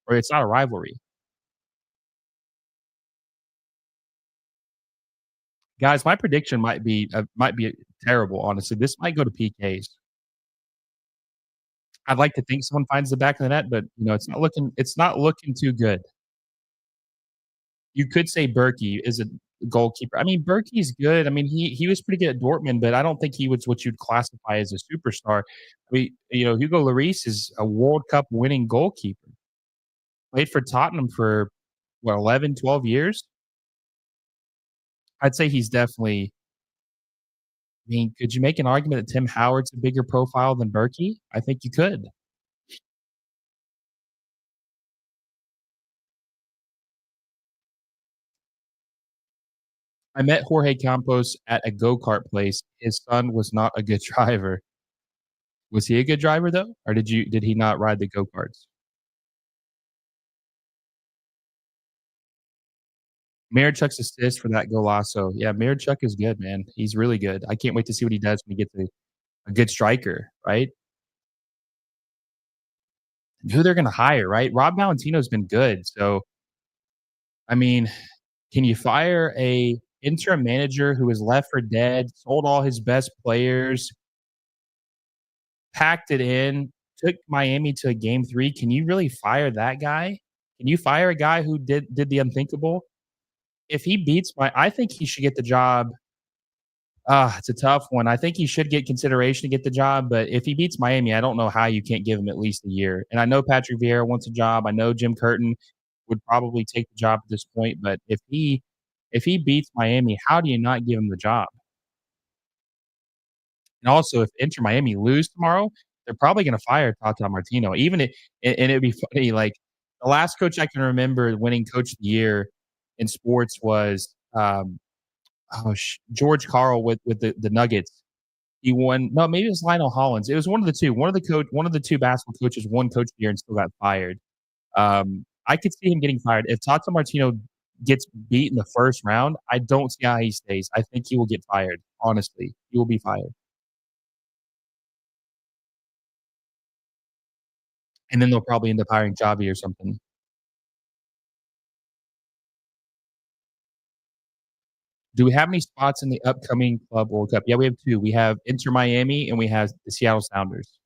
or it's not a rivalry. Guys, my prediction might be terrible. Honestly, this might go to PKs. I'd like to think someone finds the back of the net, but it's not looking too good. You could say Berkey is a goalkeeper. I mean, Berkey's good. I mean, he was pretty good at Dortmund, but I don't think he was what you'd classify as a superstar. Hugo Lloris is a World Cup winning goalkeeper. Played for Tottenham for what, 11, 12 years? I'd say he's definitely. I mean, could you make an argument that Tim Howard's a bigger profile than Berkey? I think you could. I met Jorge Campos at a go-kart place. His son was not a good driver. Was he a good driver though? Or did he not ride the go-karts? Marichuk's assist for that golazo. Yeah, Marichuk is good, man. He's really good. I can't wait to see what he does when he gets a good striker, right? And who they're gonna hire, right? Rob Valentino's been good. So, I mean, can you fire a interim manager who was left for dead, sold all his best players, packed it in, took Miami to a game 3? Can you really fire that guy? Can you fire a guy who did the unthinkable? If he beats my I think he should get the job. It's a tough one. I think he should get consideration to get the job, but if he beats Miami, I don't know how you can't give him at least a year. And I know Patrick Vieira wants a job. I know Jim Curtin would probably take the job at this point, but if he beats Miami, how do you not give him the job? And also, if Inter Miami lose tomorrow, they're probably gonna fire Tata Martino. Even it and it'd be funny, like, the last coach I can remember winning coach of the year in sports was, George Karl with the Nuggets. He won no, maybe it was Lionel Hollins. It was one of the 2. One of the 2 basketball coaches won coach of the year and still got fired. I could see him getting fired. If Tata Martino gets beat in the first round, I don't see how he stays. I think he will get fired, honestly. He will be fired. And then they'll probably end up hiring Xavi or something. Do we have any spots in the upcoming Club World Cup? Yeah, we have 2. We have Inter Miami and we have the Seattle Sounders.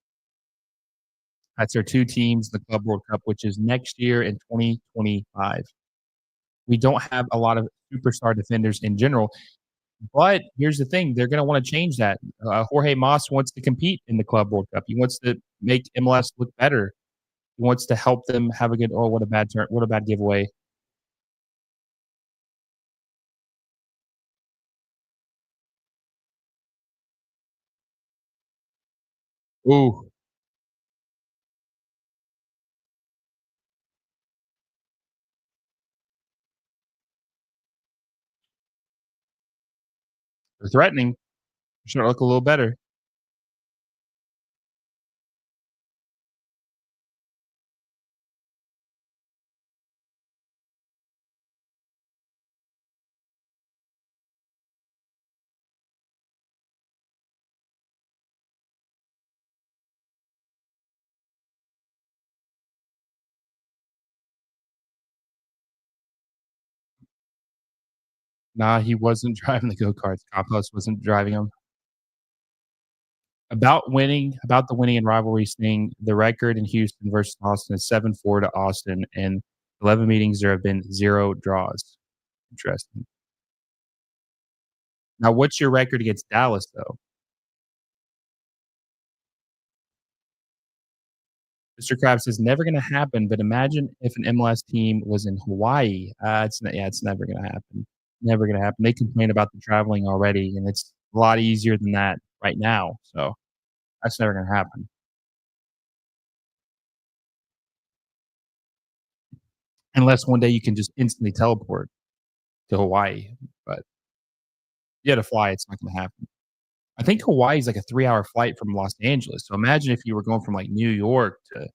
That's our 2 teams in the Club World Cup, which is next year in 2025. We don't have a lot of superstar defenders in general, but here's the thing, they're gonna wanna change that. Jorge Mas wants to compete in the Club World Cup. He wants to make MLS look better. He wants to help them have a good oh, what a bad turn what a bad giveaway. Ooh, they're threatening. Should look a little better. Nah, he wasn't driving the go-karts. Campos wasn't driving them. About the winning and rivalries thing, the record in Houston versus Austin is 7-4 to Austin, and 11 meetings, there have been 0 draws. Interesting. Now, what's your record against Dallas, though? Mr. Krabs says, "Never gonna happen, but imagine if an MLS team was in Hawaii." It's never gonna happen. Never gonna happen. They complain about the traveling already, and it's a lot easier than that right now, so that's never gonna happen. Unless one day you can just instantly teleport to Hawaii, but you had to fly, it's not gonna happen. I think Hawaii is like a 3-hour flight from Los Angeles, so imagine if you were going from, like, New York to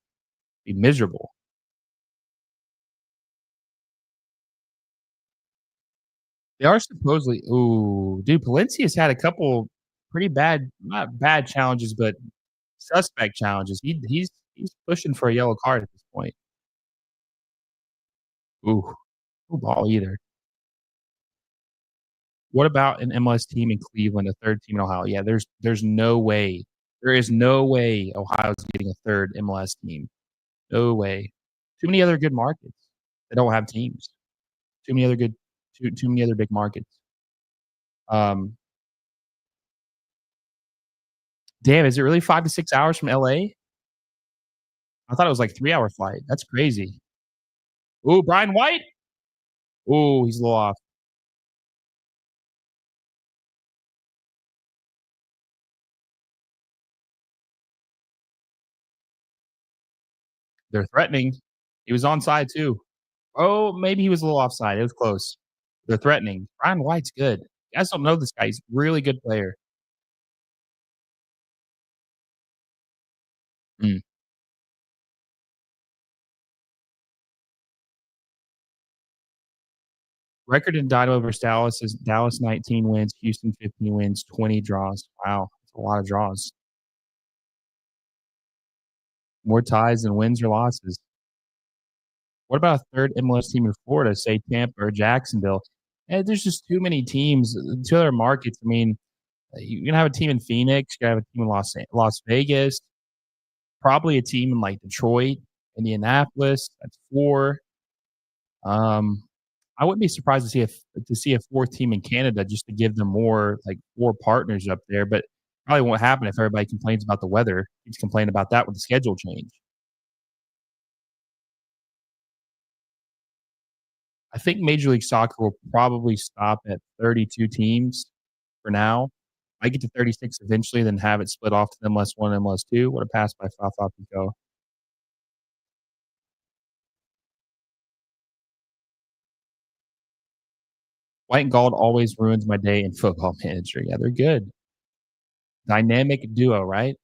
be miserable. They are supposedly ooh, dude, Palencia's had a couple pretty bad not bad challenges, but suspect challenges. He's pushing for a yellow card at this point. Ooh, no ball either. What about an MLS team in Cleveland, a 3rd team in Ohio? Yeah, there's no way. There is no way Ohio's getting a 3rd MLS team. No way. Too many other good markets that don't have teams. Too many other good too many other big markets. Um, damn, is it really 5 to 6 hours from LA? I thought it was like 3-hour flight. That's crazy. Ooh, Brian White? Ooh, he's a little off. They're threatening. He was onside too. Oh, maybe he was a little offside. It was close. They're threatening. Brian White's good. You guys don't know this guy. He's a really good player. Mm. Record in Dynamo versus Dallas is Dallas 19 wins, Houston 15 wins, 20 draws. Wow, that's a lot of draws. More ties than wins or losses. What about a third MLS team in Florida, say Tampa or Jacksonville? There's just too many teams, two other markets. I mean, you're gonna have a team in Phoenix, you're gonna have a team in Las Vegas, probably a team in like Detroit, Indianapolis. That's four. Um, I wouldn't be surprised to see a fourth team in Canada just to give them more like four partners up there, but probably won't happen if everybody complains about the weather. Keeps complaining about that with the schedule change. I think Major League Soccer will probably stop at 32 teams for now. I get to 36 eventually, then have it split off to MLS 1, MLS 2. What a pass by Fafa Pico. White and gold always ruins my day in Football Manager. Yeah, they're good. Dynamic duo, right?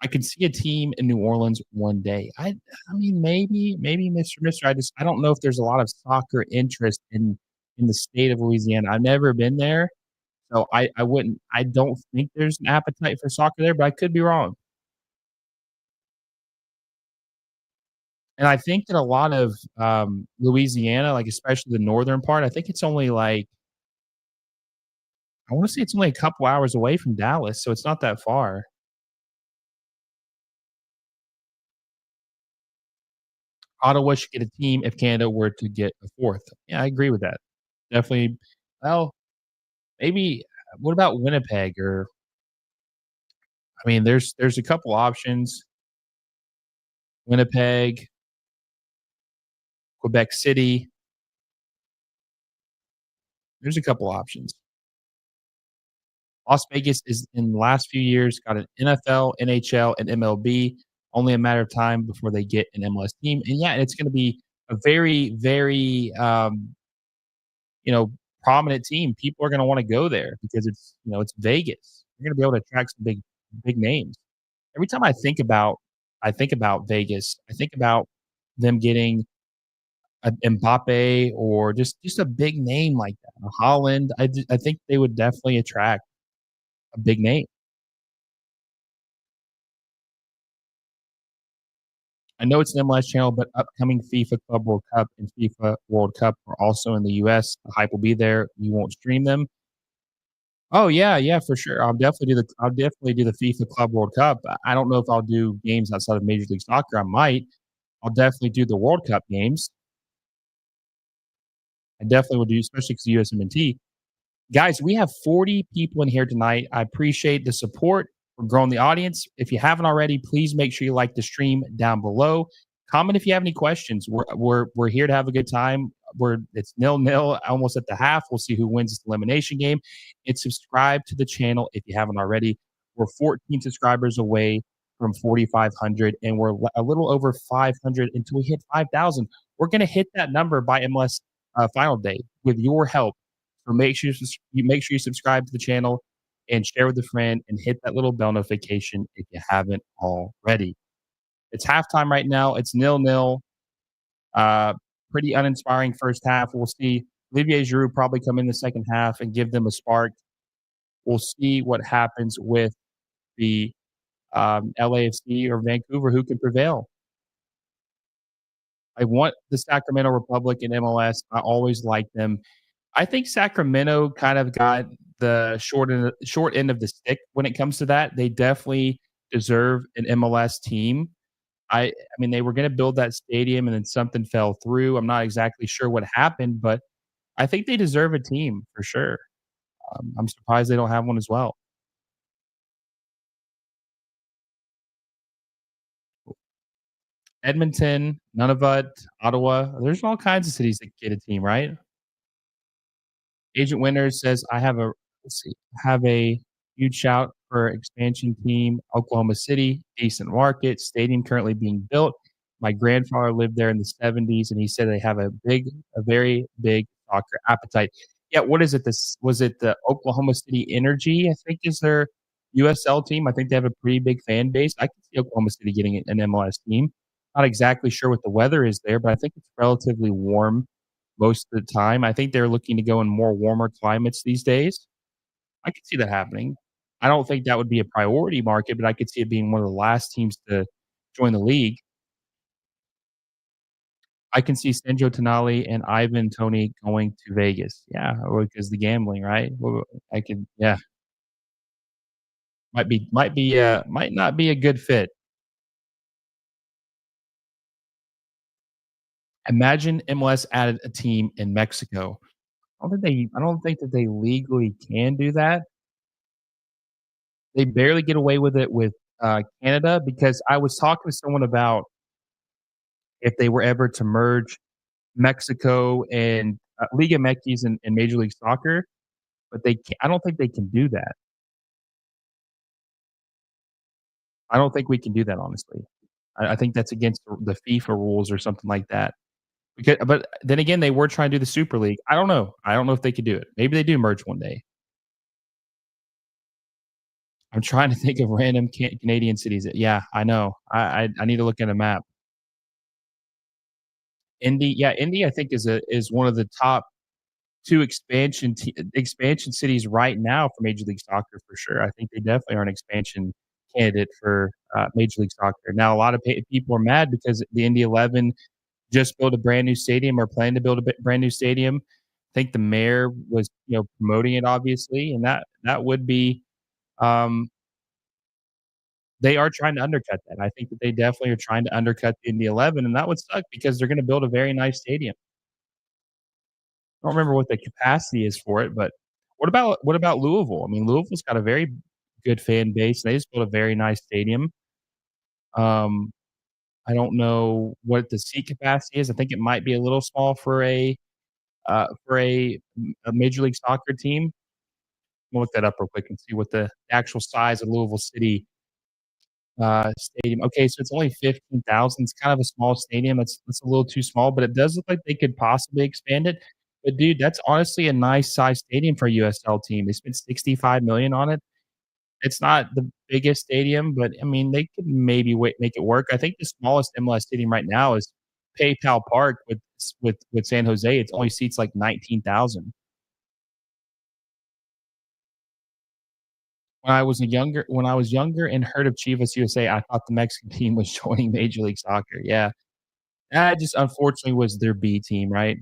I could see a team in New Orleans one day. I mean, maybe Mr. I don't know if there's a lot of soccer interest in the state of Louisiana. I've never been there, so I don't think there's an appetite for soccer there, but I could be wrong. And I think that a lot of, Louisiana, like, especially the northern part, I think it's only, like I wanna say it's only a couple hours away from Dallas, so it's not that far. Ottawa should get a team if Canada were to get a 4th. Yeah, I agree with that. Definitely well, maybe what about Winnipeg or I mean, there's a couple options. Winnipeg, Quebec City, there's a couple options. Las Vegas is in the last few years got an NFL, NHL, and MLB. Only a matter of time before they get an MLS team. And yeah, it's going to be a very, very, you know, prominent team. People are going to want to go there because it's Vegas. You're going to be able to attract some big names. Every time I think about Vegas, I think about them getting a Mbappe or just a big name like that. A Holland. I think they would definitely attract a big name. I know it's an MLS channel, but upcoming FIFA Club World Cup and FIFA World Cup are also in the US. The hype will be there. You won't stream them. Oh yeah, yeah, for sure. I'll definitely do the FIFA Club World Cup. I don't know if I'll do games outside of Major League Soccer. I might. I'll definitely do the World Cup games. I definitely will do, especially because USMNT. Guys, we have 40 people in here tonight. I appreciate the support. We're growing the audience. If you haven't already, please make sure you like the stream down below. Comment if you have any questions. We're here to have a good time. It's 0-0, almost at the half. We'll see who wins this elimination game. And subscribe to the channel if you haven't already. We're 14 subscribers away from 4,500, and we're a little over 500 until we hit 5,000. We're going to hit that number by MLS final day with your help. So make sure you subscribe to the channel and share with a friend and hit that little bell notification if you haven't already. It's halftime right now. It's 0-0. Uh, Pretty uninspiring first half. We'll see. Olivier Giroud probably come in the second half and give them a spark. We'll see what happens with the LAFC or Vancouver, who can prevail. I want the Sacramento Republic in MLS. I always like them. I think Sacramento kind of got the short end of the stick when it comes to that. They definitely deserve an MLS team. I mean, they were going to build that stadium and then something fell through. I'm not exactly sure what happened, but I think they deserve a team for sure. I'm surprised they don't have one as well. Edmonton, Nunavut, Ottawa. There's all kinds of cities that get a team, right? Agent Winters says, "I have a let's see, have a huge shout for expansion team, Oklahoma City, decent market, stadium currently being built. My grandfather lived there in the '70s, and he said they have a very big soccer appetite." Yeah, what is it? This was it the Oklahoma City Energy, I think is their USL team. I think they have a pretty big fan base. I can see Oklahoma City getting an MLS team. Not exactly sure what the weather is there, but I think it's relatively warm most of the time. I think they're looking to go in more warmer climates these days. I could see that happening. I don't think that would be a priority market, but I could see it being one of the last teams to join the league. I can see Senjo Tonali and Ivan Toney going to Vegas. Yeah, because the gambling, right? I could, yeah, might not be a good fit. Imagine MLS added a team in Mexico. I don't think that they legally can do that. They barely get away with it with, Canada because I was talking to someone about if they were ever to merge Mexico and, Liga MX and Major League Soccer, but I don't think they can do that. I don't think we can do that, honestly. I think that's against the FIFA rules or something like that. But then again, they were trying to do the Super League. I don't know. I don't know if they could do it. Maybe they do merge one day. I'm trying to think of random Canadian cities. Yeah, I know. I need to look at a map. Indy, yeah, Indy, I think is one of the top 2 expansion cities right now for Major League Soccer for sure. I think they definitely are an expansion candidate for, Major League Soccer. Now a lot of people are mad because the Indy 11 just built a brand new stadium or plan to build a brand new stadium. I think the mayor was, promoting it obviously, and that would be, um they are trying to undercut that. I think that they definitely are trying to undercut the Indy 11, and that would suck because they're gonna build a very nice stadium. I don't remember what the capacity is for it, but what about Louisville? I mean, Louisville's got a very good fan base, and they just built a very nice stadium. Um, I don't know what the seat capacity is. I think it might be a little small for a Major League Soccer team. I'm gonna look that up real quick and see what the actual size of Louisville City, stadium. Okay, so it's only 15,000. It's kind of a small stadium. It's a little too small, but it does look like they could possibly expand it. But dude, that's honestly a nice size stadium for a USL team. They spent 65 million on it. It's not the biggest stadium, but I mean, they could maybe make it work. I think the smallest MLS stadium right now is PayPal Park with San Jose. It only seats like 19,000. When I was younger and heard of Chivas USA, I thought the Mexican team was joining Major League Soccer. Yeah. That just unfortunately was their B team, right?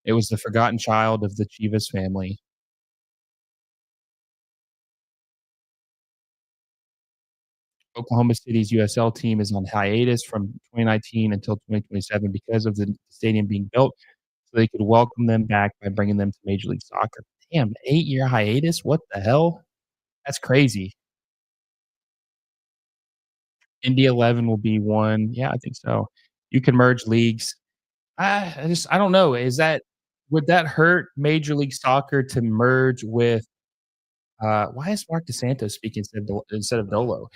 It was the forgotten child of the Chivas family. Oklahoma City's USL team is on hiatus from 2019 until 2027 because of the stadium being built, so they could welcome them back by bringing them to Major League Soccer. Damn, 8-year hiatus? What the hell? That's crazy. Indy 11 will be one. Yeah, I think so. You can merge leagues. I don't know. Would that hurt Major League Soccer to merge with, why is Mark DeSanto speaking instead of Dolo?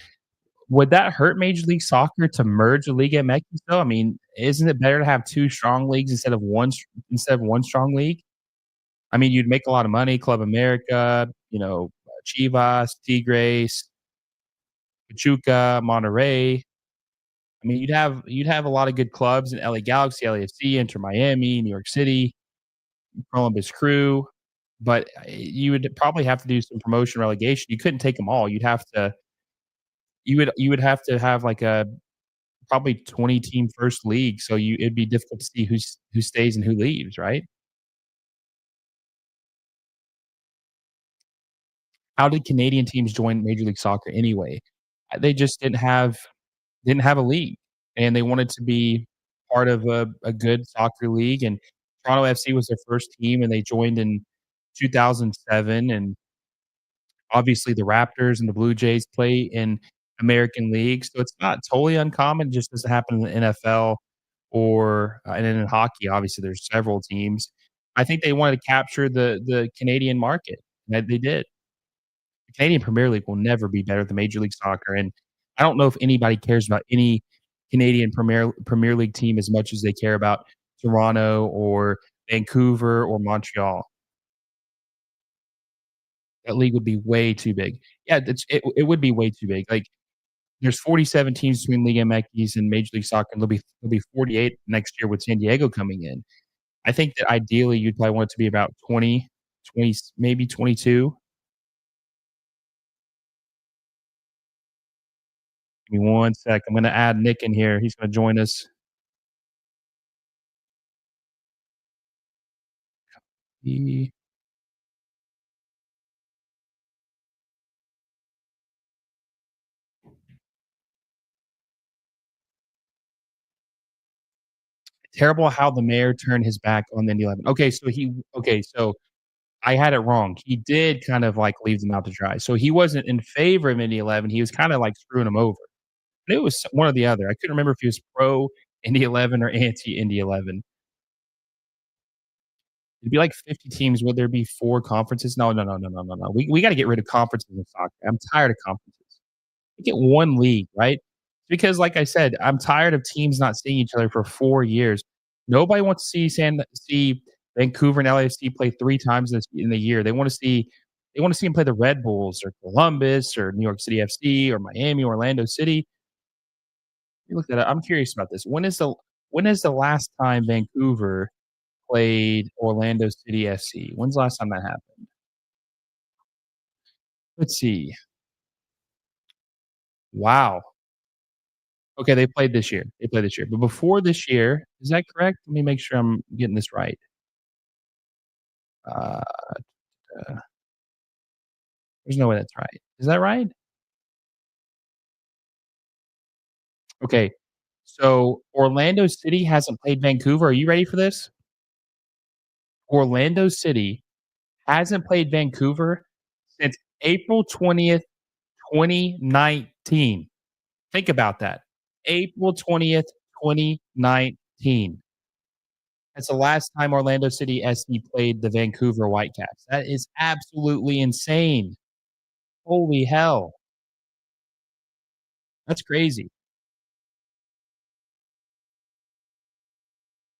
Would that hurt Major League Soccer to merge the Liga MX though? I mean, isn't it better to have 2 strong leagues instead of 1 strong league? I mean, you'd make a lot of money, Club America, Chivas, Tigres, Pachuca, Monterrey. I mean, you'd have a lot of good clubs in LA Galaxy, LAFC, Inter Miami, New York City, Columbus Crew, but you would probably have to do some promotion relegation. You couldn't take them all. You would have to have like a probably 20 team first league, so it'd be difficult to see who stays and who leaves, right? How did Canadian teams join Major League Soccer anyway? They just didn't have a league, and they wanted to be part of a good soccer league, and Toronto FC was their first team, and they joined in 2007, and obviously the Raptors and the Blue Jays play in American leagues, so it's not totally uncommon. It just doesn't happen in the NFL or and then in hockey, obviously, there's several teams. I think they wanted to capture the Canadian market, and they did. The Canadian Premier League will never be better than Major League Soccer, and I don't know if anybody cares about any Canadian Premier League team as much as they care about Toronto or Vancouver or Montreal. That league would be way too big. Yeah, it would be way too big. Like there's 47 teams between Liga MX and Major League Soccer, and there'll be 48 next year with San Diego coming in. I think that ideally you'd probably want it to be about 20, 20, maybe 22. Give me one sec. I'm gonna add Nick in here. He's gonna join us. He Terrible how the mayor turned his back on the Indy 11. So I had it wrong. He did kind of, like, leave them out to dry. So he wasn't in favor of Indy 11, he was kinda, like, screwing them over. But it was one or the other. I couldn't remember if he was pro Indy 11 or anti Indy 11. It'd be like 50 teams. Would there be 4 conferences? No, no, no, no, no, no, no. We gotta get rid of conferences in soccer. I'm tired of conferences. We get 1 league, right? Because like I said, I'm tired of teams not seeing each other for 4 years. Nobody wants to see Vancouver and LAFC play 3 times in a year. They wanna see them play the Red Bulls or Columbus or New York City FC or Miami, Orlando City. You look that up. I'm curious about this. When is the last time Vancouver played Orlando City FC? When's the last time that happened? Let's see. Wow. Okay, they played this year. They played this year. But before this year, is that correct? Let me make sure I'm getting this right. Uh, uh, there's no way that's right. Is that right? Okay. So Orlando City hasn't played Vancouver. Are you ready for this? Orlando City hasn't played Vancouver since April 20th, 2019. Think about that. April 20th, 2019. That's the last time Orlando City SC played the Vancouver Whitecaps. That is absolutely insane. Holy hell. That's crazy.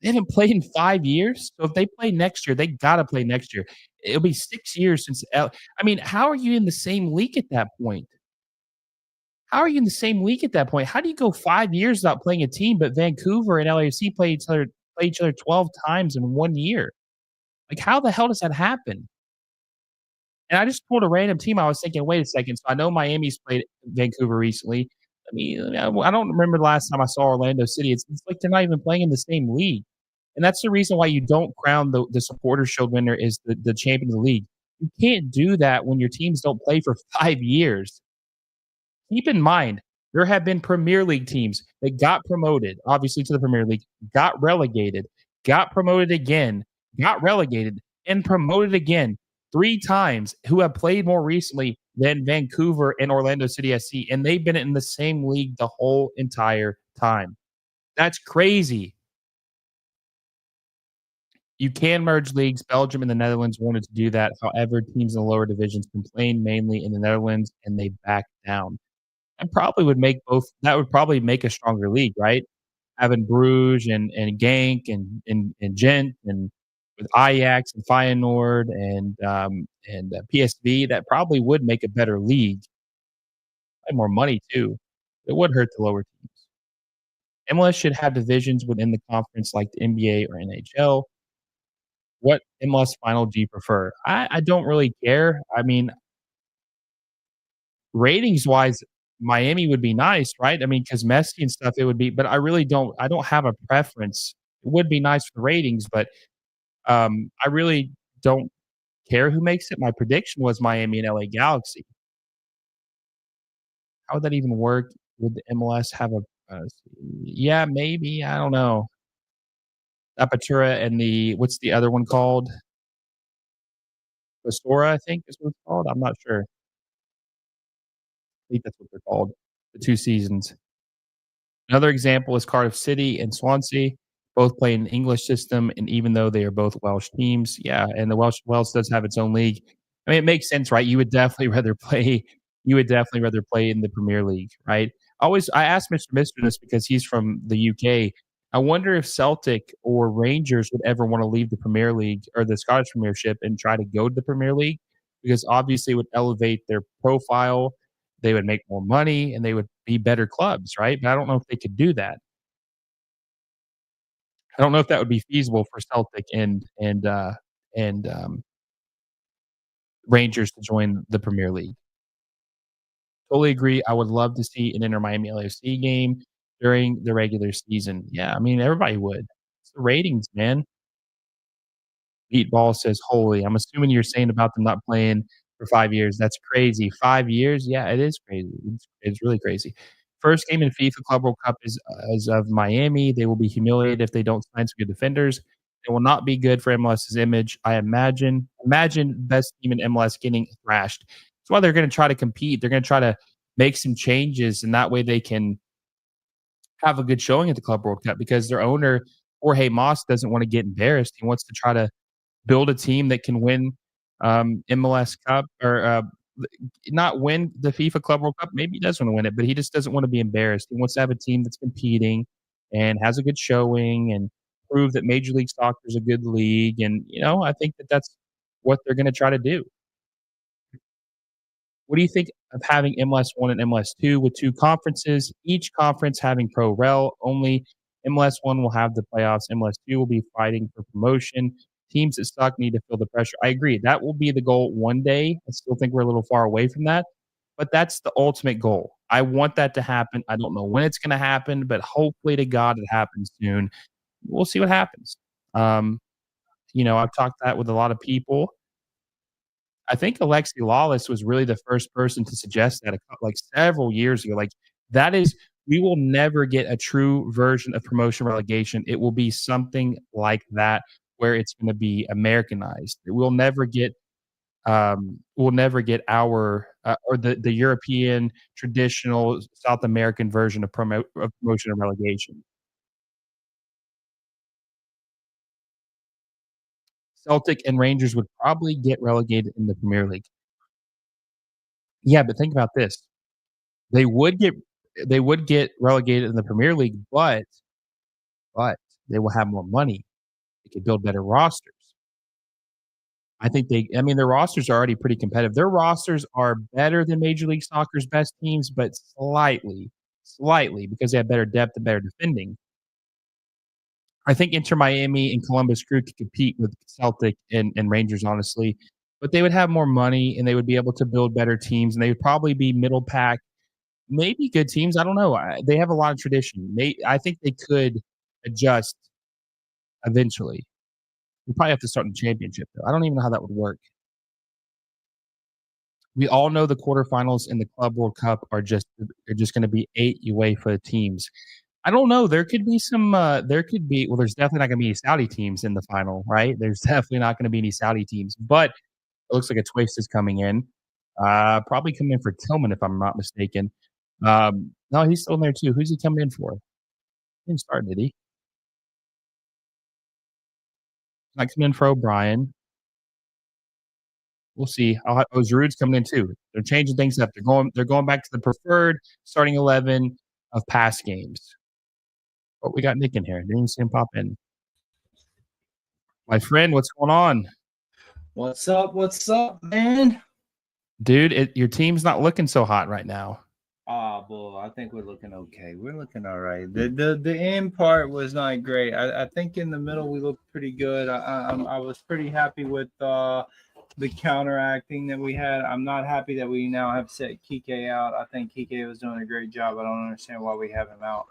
They haven't played in 5 years, so if they play next year, they gotta play next year. It'll be 6 years since L I mean, how are you in the same league at that point? How are you in the same league at that point? How do you go 5 years without playing a team, but Vancouver and LAFC play each other 12 times in 1 year? Like, how the hell does that happen? And I just pulled a random team. I was thinking, wait a second. So I know Miami's played Vancouver recently. I don't remember the last time I saw Orlando City. It's like they're not even playing in the same league. And that's the reason why you don't crown the supporter shield winner is the champion of the league. You can't do that when your teams don't play for 5 years. Keep in mind, there have been Premier League teams that got promoted, obviously to the Premier League, got relegated, got promoted again, got relegated, and promoted again 3 times who have played more recently than Vancouver and Orlando City SC, and they've been in the same league the whole entire time. That's crazy. You can merge leagues. Belgium and the Netherlands wanted to do that. However, teams in the lower divisions complained mainly in the Netherlands, and they backed down. That would probably make a stronger league, right? Having Bruges and Genk and Gent and with Ajax and Feyenoord and PSV, that probably would make a better league and more money too. It would hurt the lower teams. MLS should have divisions within the conference like the NBA or NHL. What MLS final do you prefer? I don't really care. I mean, ratings wise, Miami would be nice, right? I mean, because Messi and stuff, it would be, but I don't have a preference. It would be nice for ratings, but I really don't care who makes it. My prediction was Miami and LA Galaxy. How would that even work? Would the MLS have yeah, maybe. I don't know. Apertura and what's the other one called? Pastora, I think is what it's called. I'm not sure. I think that's what they're called. The 2 seasons. Another example is Cardiff City and Swansea, both play an English system, and even though they are both Welsh teams, yeah, and the Wales does have its own league. I mean, it makes sense, right? You would definitely rather play in the Premier League, right? I asked Mr. this because he's from the UK. I wonder if Celtic or Rangers would ever want to leave the Premier League or the Scottish Premiership and try to go to the Premier League because obviously it would elevate their profile. They would make more money and they would be better clubs, right? But I don't know if they could do that. I don't know if that would be feasible for Celtic and Rangers to join the Premier League. Totally agree. I would love to see an Inter Miami LAFC game during the regular season. Yeah, I mean, everybody would. It's the ratings, man. Meatball says, "Holy." I'm assuming you're saying about them not playing for 5 years. That's crazy. 5 years? Yeah, it is crazy. It's really crazy. First game in FIFA Club World Cup is of Miami. They will be humiliated if they don't sign some good defenders. It will not be good for MLS's image. I imagine best team in MLS getting thrashed. That's why they're gonna try to compete. They're gonna try to make some changes, and that way they can have a good showing at the Club World Cup because their owner, Jorge Mas, doesn't wanna get embarrassed. He wants to try to build a team that can win MLS Cup or not win the FIFA Club World Cup. Maybe he does want to win it, but he just doesn't want to be embarrassed. He wants to have a team that's competing and has a good showing and prove that Major League Soccer is a good league. And I think that that's what they're going to try to do. What do you think of having MLS 1 and MLS 2 with two conferences, each conference having pro rel only? MLS 1 will have the playoffs. MLS 2 will be fighting for promotion. Teams that suck need to feel the pressure. I agree. That will be the goal one day. I still think we're a little far away from that, but that's the ultimate goal. I want that to happen. I don't know when it's going to happen, but hopefully to God it happens soon. We'll see what happens. Um, I've talked that with a lot of people. I think Alexi Lawless was really the first person to suggest that like several years ago. Like that is, we will never get a true version of promotion relegation. It will be something like that where it's going to be Americanized. We'll never get our or the European traditional South American version of promotion and relegation. Celtic and Rangers would probably get relegated in the Premier League. Yeah, but think about this. They would get they would get relegated in the Premier League, but they will have more money. They could build better rosters. I mean, their rosters are already pretty competitive. Their rosters are better than Major League Soccer's best teams, but slightly because they have better depth and better defending. I think Inter Miami and Columbus Crew could compete with Celtic and Rangers, honestly, but they would have more money and they would be able to build better teams, and they would probably be middle pack. Maybe good teams. I don't know. They have a lot of tradition. I think they could adjust eventually. We probably have to start in the championship, though. I don't even know how that would work. We all know the quarterfinals in the Club World Cup are just going to be 8 UEFA teams. I don't know. There could be some. There could be. Well, there's definitely not going to be any Saudi teams in the final, right? There's definitely not going to be any Saudi teams. But it looks like a twist is coming in. Probably coming in for Tillman, if I'm not mistaken. No, he's still in there too. Who's he coming in for? He didn't start, did he? Not coming in for O'Brien. We'll see. Giroud's coming in too. They're changing things up. They're going back to the preferred starting 11 of past games. Oh, we got Nick in here. Didn't even see him pop in. My friend, what's going on? What's up? What's up, man? Dude, your team's not looking so hot right now. Oh, boy, I think we're looking okay. We're looking all right. The end part was not great. I think in the middle we looked pretty good. I was pretty happy with the counteracting that we had. I'm not happy that we now have set Kike out. I think Kike was doing a great job. I don't understand why we have him out.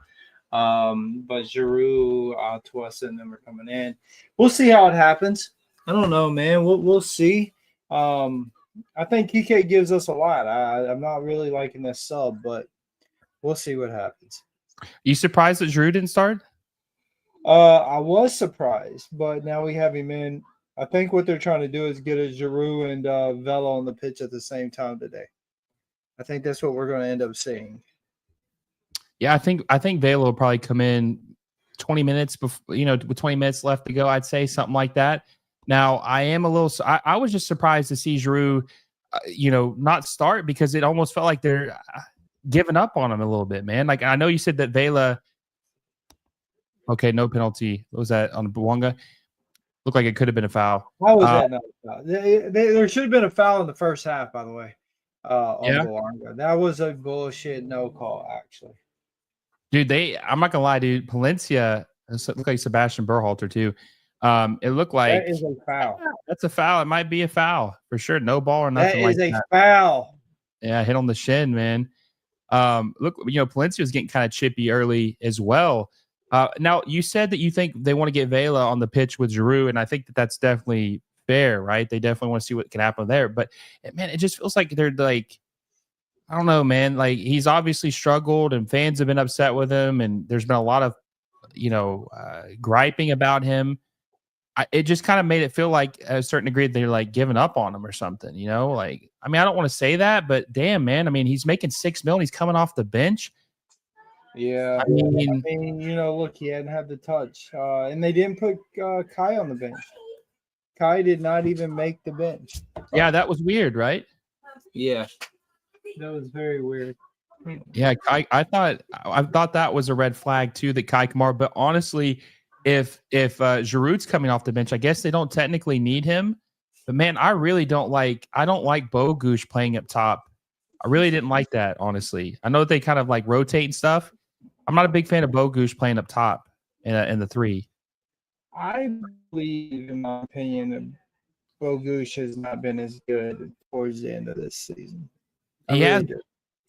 But Giroud, Tuasa, and them are coming in. We'll see how it happens. I don't know, man. We'll see. I think Kike gives us a lot. I'm not really liking this sub, but we'll see what happens. You surprised that Giroud didn't start? I was surprised, but now we have him in. I think what they're trying to do is get a Giroud and Vela on the pitch at the same time today. I think that's what we're going to end up seeing. Yeah, I think Vela will probably come in 20 minutes before, with 20 minutes left to go. I'd say something like that. Now, I am a little. I was just surprised to see Giroud, not start because it almost felt like they're giving up on him a little bit, man. Like I know you said that Vela. Okay, no penalty. What was that on Bouanga? Looked like it could have been a foul. How was that not a foul? There should have been a foul in the first half, by the way. on Yeah, Bouanga. That was a bullshit no call, actually. dude. I'm not gonna lie, dude. Palencia looked like Sebastian Berhalter too. It looked That like is a foul. that's a foul. It might be a foul for sure. No ball or That nothing like is a that. foul. Yeah, hit on the shin, man. Look, Palencia was getting kind of chippy early as well. Now, you said that you think they want to get Vela on the pitch with Giroud, and I think that that's definitely fair, right? They definitely want to see what can happen there. But man, it just feels like they're like, I don't know, man. Like he's obviously struggled, and fans have been upset with him, and there's been a lot of griping about him. It just kind of made it feel like at a certain degree they're like giving up on him or something, Like, I mean, I don't want to say that, but damn, man. I mean, he's making 6 million. He's coming off the bench. Yeah. I mean, Look, he hadn't had the touch. And they didn't put Kai on the bench. Kai did not even make the bench. yeah, that was weird, right? Yeah. That was very weird. Yeah, I thought that was a red flag too, that Kai Kamara. But honestly, if Giroud's coming off the bench, I guess they don't technically need him. But man, I don't like Bogusz playing up top. I really didn't like that, honestly. I know that they kind of like rotate and stuff. I'm not a big fan of Bogusz playing up top in the three. I believe, in my opinion, that Bogusz has not been as good towards the end of this season. I He really has do.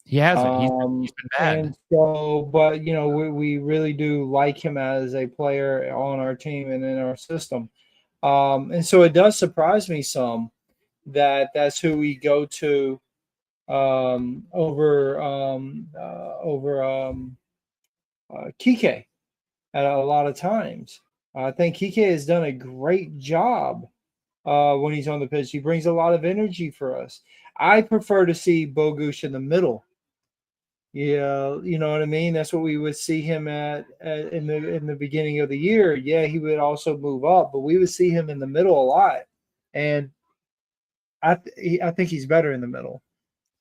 he hasn't. He's been bad. And so, but we really do like him as a player on our team and in our system. And so it does surprise me some that that's who we go to over Kike at a lot of times. I think Kike has done a great job when he's on the pitch. He brings a lot of energy for us. I prefer to see Bogusz in the middle. Yeah, you know what I mean. That's what we would see him at in the beginning of the year. Yeah, he would also move up, but we would see him in the middle a lot. And I think he's better in the middle.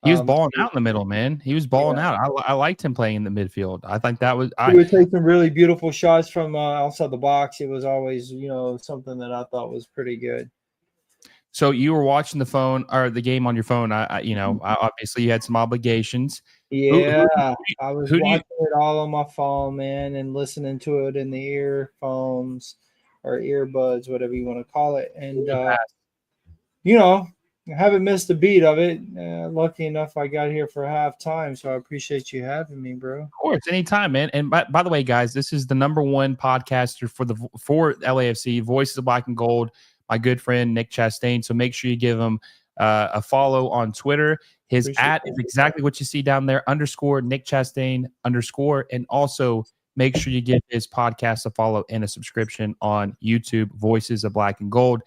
He was balling out in the middle, man. He was balling Yeah. out. I liked him playing in the midfield. I think that was He would take some really beautiful shots from outside the box. It was always, something that I thought was pretty good. So you were watching the phone or the game on your phone. Obviously you had some obligations. Yeah, I was who do you? watching it all on my phone, man, and listening to it in the earphones or earbuds, whatever you want to call it. And I haven't missed a beat of it. Lucky enough, I got here for halftime, so I appreciate you having me, bro. Of course, anytime, man. And by the way, guys, this is the #1 podcaster for LAFC, Voices of Black and Gold, my good friend Nick Chastain. So make sure you give him a follow on Twitter. His @ is exactly what you see down there, _Nick Chastain _. And also make sure you give his podcast a follow and a subscription on YouTube, Voices of Black and Gold.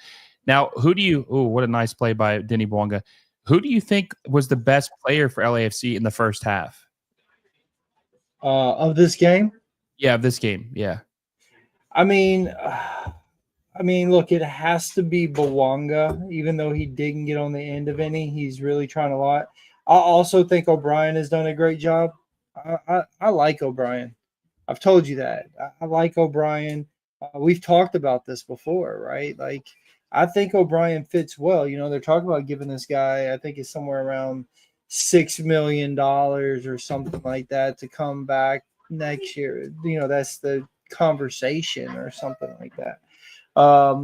Now, what a nice play by Denny Bouanga. Who do you think was the best player for LAFC in the first half? Of this game? Yeah, of this game. Yeah. I mean, look, it has to be Bouanga, even though he didn't get on the end of any. He's really trying a lot. I also think O'Brien has done a great job. I like O'Brien. I've told you that. I like O'Brien. We've talked about this before, right? Like, I think O'Brien fits well. They're talking about giving this guy, I think it's somewhere around $6 million or something like that to come back next year. That's the conversation or something like that.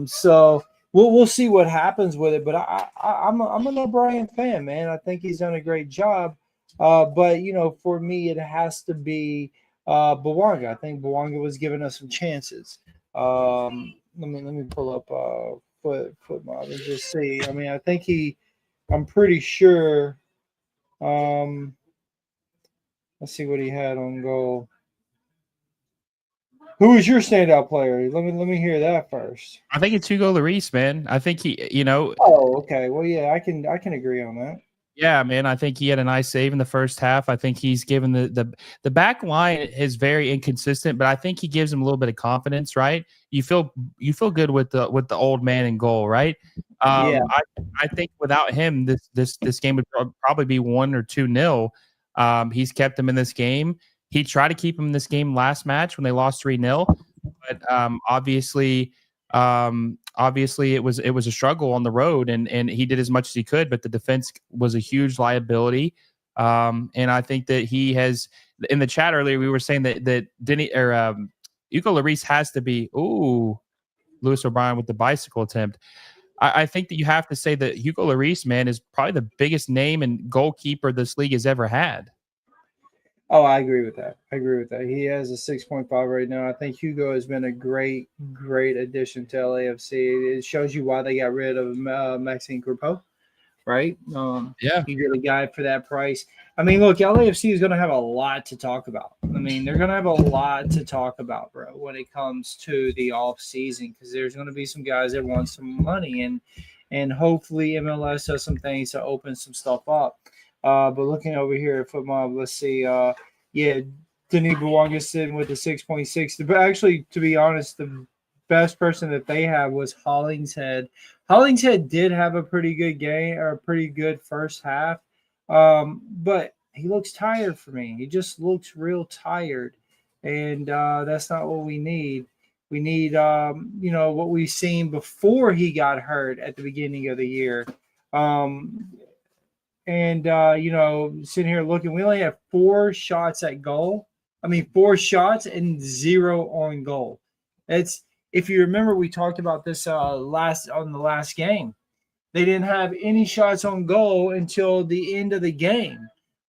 So we'll see what happens with it. But I'm an O'Brien fan, man. I think he's done a great job. But for me, it has to be Bouanga. I think Bouanga was giving us some chances. Let me pull up foot mob and just see. I mean, I'm pretty sure. Let's see what he had on goal. Who is your standout player? Let me hear that first. I think it's Hugo Lloris, man. I think he. Oh, okay. Well, yeah, I can agree on that. Yeah, man. I think he had a nice save in the first half. I think he's given the back line is very inconsistent, but I think he gives him a little bit of confidence, right? You feel good with the old man in goal, right? Yeah. I think without him, this game would probably be 1 or 2-0. He's kept them in this game. He tried to keep him in this game last match when they lost 3-0, but obviously obviously it was a struggle on the road, and he did as much as he could, but the defense was a huge liability. And I think that he has, in the chat earlier, we were saying that Denny or Hugo Lloris has to be. Ooh, Lewis O'Brien with the bicycle attempt. I think that you have to say that Hugo Lloris, man, is probably the biggest name and goalkeeper this league has ever had. Oh, I agree with that. I agree with that. He has a 6.5 right now. I think Hugo has been a great addition to LAFC. It shows you why they got rid of Maxime Crepeau, right? Yeah. You get a guy for that price. I mean, look, LAFC is going to have a lot to talk about. I mean, they're going to have a lot to talk about, bro, when it comes to the off season, because there's going to be some guys that want some money, and hopefully MLS does some things to open some stuff up. But looking over here at FootMob, let's see. Yeah, Denis Bouanga sitting with the 6.6. But actually, to be honest, the best person that they have was Hollingshead. Hollingshead did have a pretty good game, or a pretty good first half. But he looks tired for me. He just looks real tired. And that's not what we need. We need, what we've seen before he got hurt at the beginning of the year. Sitting here looking, we only have 4 shots at goal. 4 shots and 0 on goal. It's, if you remember, we talked about this on the last game. They didn't have any shots on goal until the end of the game.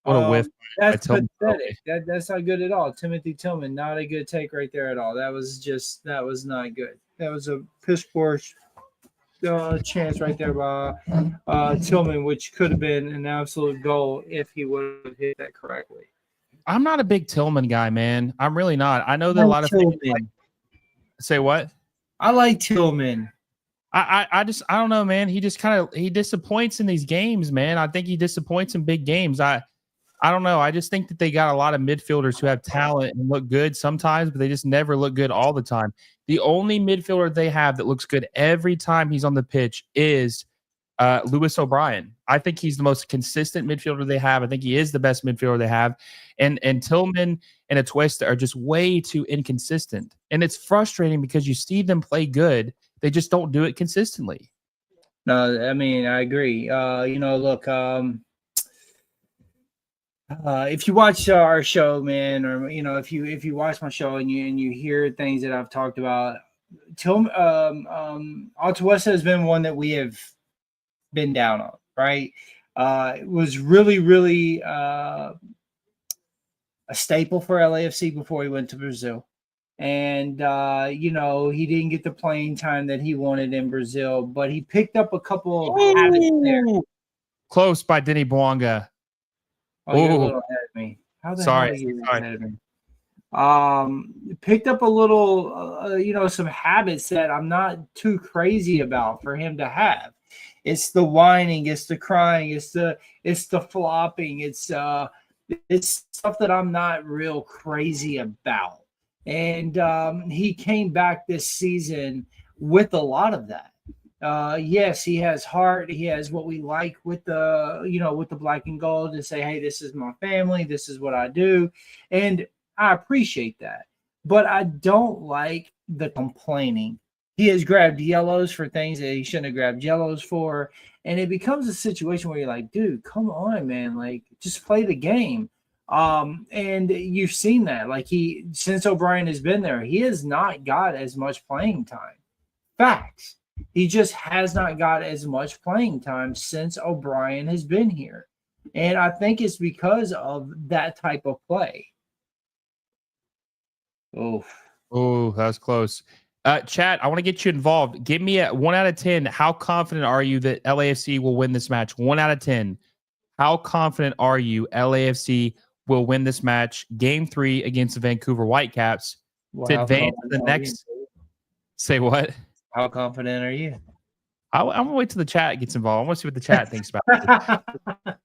What a whiff. That's pathetic. That's not good at all. Timothy Tillman, not a good take right there at all. That was not good. That was a piss poor chance right there by Tillman, which could have been an absolute goal if he would have hit that correctly. I'm not a big Tillman guy, man. I'm really not. I know that a lot of Tillman. things say what? I like Tillman. I don't know, man. He just he disappoints in these games, man. I think he disappoints in big games. I don't know. I just think that they got a lot of midfielders who have talent and look good sometimes, but they just never look good all the time. The only midfielder they have that looks good every time he's on the pitch is Lewis O'Brien. I think he's the most consistent midfielder they have. I think he is the best midfielder they have. And Tillman and Atuesta are just way too inconsistent. And it's frustrating because you see them play good. They just don't do it consistently. No, I mean, I agree. Look, if you watch our show, man, or if you watch my show and you hear things that I've talked about, Atuesta has been one that we have been down on, right? It was really a staple for LAFC before he went to Brazil. And, he didn't get the playing time that he wanted in Brazil, but he picked up a couple of habits there. Close by Denis Bouanga. Oh, you're a little ahead of me. How the hell are you ahead of me? Picked up a little, some habits that I'm not too crazy about for him to have. It's the whining, it's the crying, it's the flopping, it's stuff that I'm not real crazy about. And he came back this season with a lot of that. Yes, he has heart. He has what we like with the black and gold to say, hey, this is my family. This is what I do. And I appreciate that. But I don't like the complaining. He has grabbed yellows for things that he shouldn't have grabbed yellows for. And it becomes a situation where you're like, dude, come on, man. Like, just play the game. And you've seen that. Like, since O'Brien has been there, he has not got as much playing time. Facts. He just has not got as much playing time since O'Brien has been here. And I think it's because of that type of play. Oh, that was close. Chat, I want to get you involved. Give me a 1 out of 10. How confident are you that LAFC will win this match? 1 out of 10. How confident are you LAFC will win this match, Game 3 against the Vancouver Whitecaps, to advance to the next? Say what? How confident are you? I'm gonna wait till the chat gets involved. I want to see what the chat thinks about it.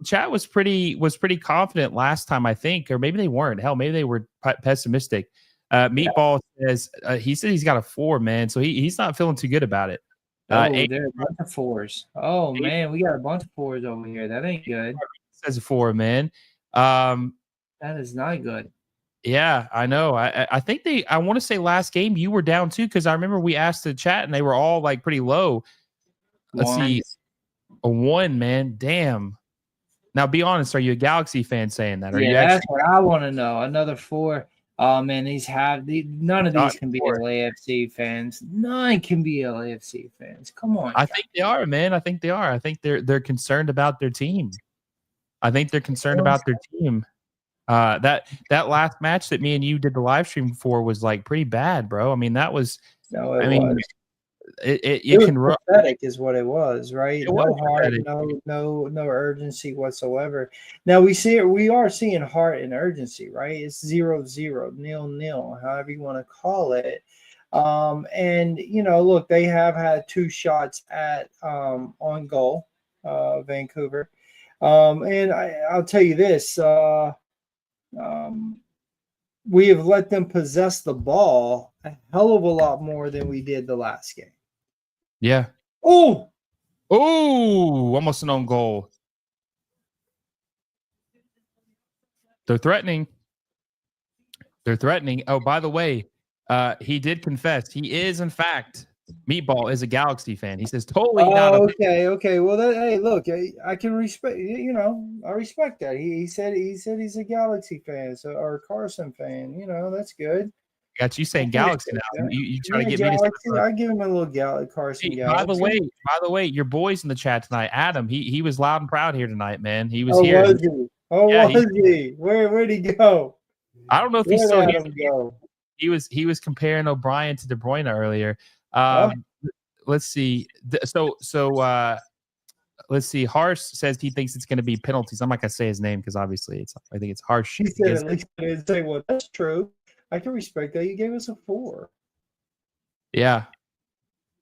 Chat was pretty confident last time, I think, or maybe they weren't. Hell, maybe they were pessimistic. Meatball says he said he's got a 4, man, so he's not feeling too good about it. There are a bunch of 4s. Oh man, we got a bunch of 4s over here. That ain't good. Says a 4, man. That is not good. Yeah, I know. I think I want to say last game you were down too, because I remember we asked the chat and they were all like pretty low. Let's One. see, a 1, man. Damn. Now, be honest. Are you a Galaxy fan saying that? Are Yeah, you that's actually what I want to know. Another 4. Oh man, none of not these can be for it? LAFC fans. None can be LAFC fans. Come on, I guys. think they are, man. I think they are. I think they're concerned about their team. I think they're concerned about their team. That last match that me and you did the live stream for was like pretty bad, bro. I mean, that was. No, it I mean, was. it It was can. pathetic, is what it was, right? It was No heart, pathetic. no urgency whatsoever. Now we are seeing heart and urgency, right? It's 0-0, 0-0, however you want to call it. And look, they have had 2 shots at on goal, Vancouver. And I'll tell you this, we have let them possess the ball a hell of a lot more than we did the last game. Yeah. Oh, Almost an own goal. They're threatening. Oh, by the way, he did confess. He is, in fact, Meatball is a Galaxy fan. He says totally not a. okay. Well, hey, look, I can respect. I respect that. He said he's a Galaxy fan, or a Carson fan. That's good. Got you saying Galaxy now. You try to get me to Galaxy. I give him a little Carson Hey, Galaxy. by the way, your boy's in the chat tonight. Adam, he was loud and proud here tonight, man. He was Oh, here. was he? Oh, Yeah, was he? Where'd he go? I don't know if he's Where'd still Adam go? He was comparing O'Brien to De Bruyne earlier. Huh? Let's see. Let's see. Harsh says he thinks it's going to be penalties. I'm not going to say his name because obviously I think it's Harsh. He said at least I didn't say, well, that's true. I can respect that. You gave us a 4. Yeah.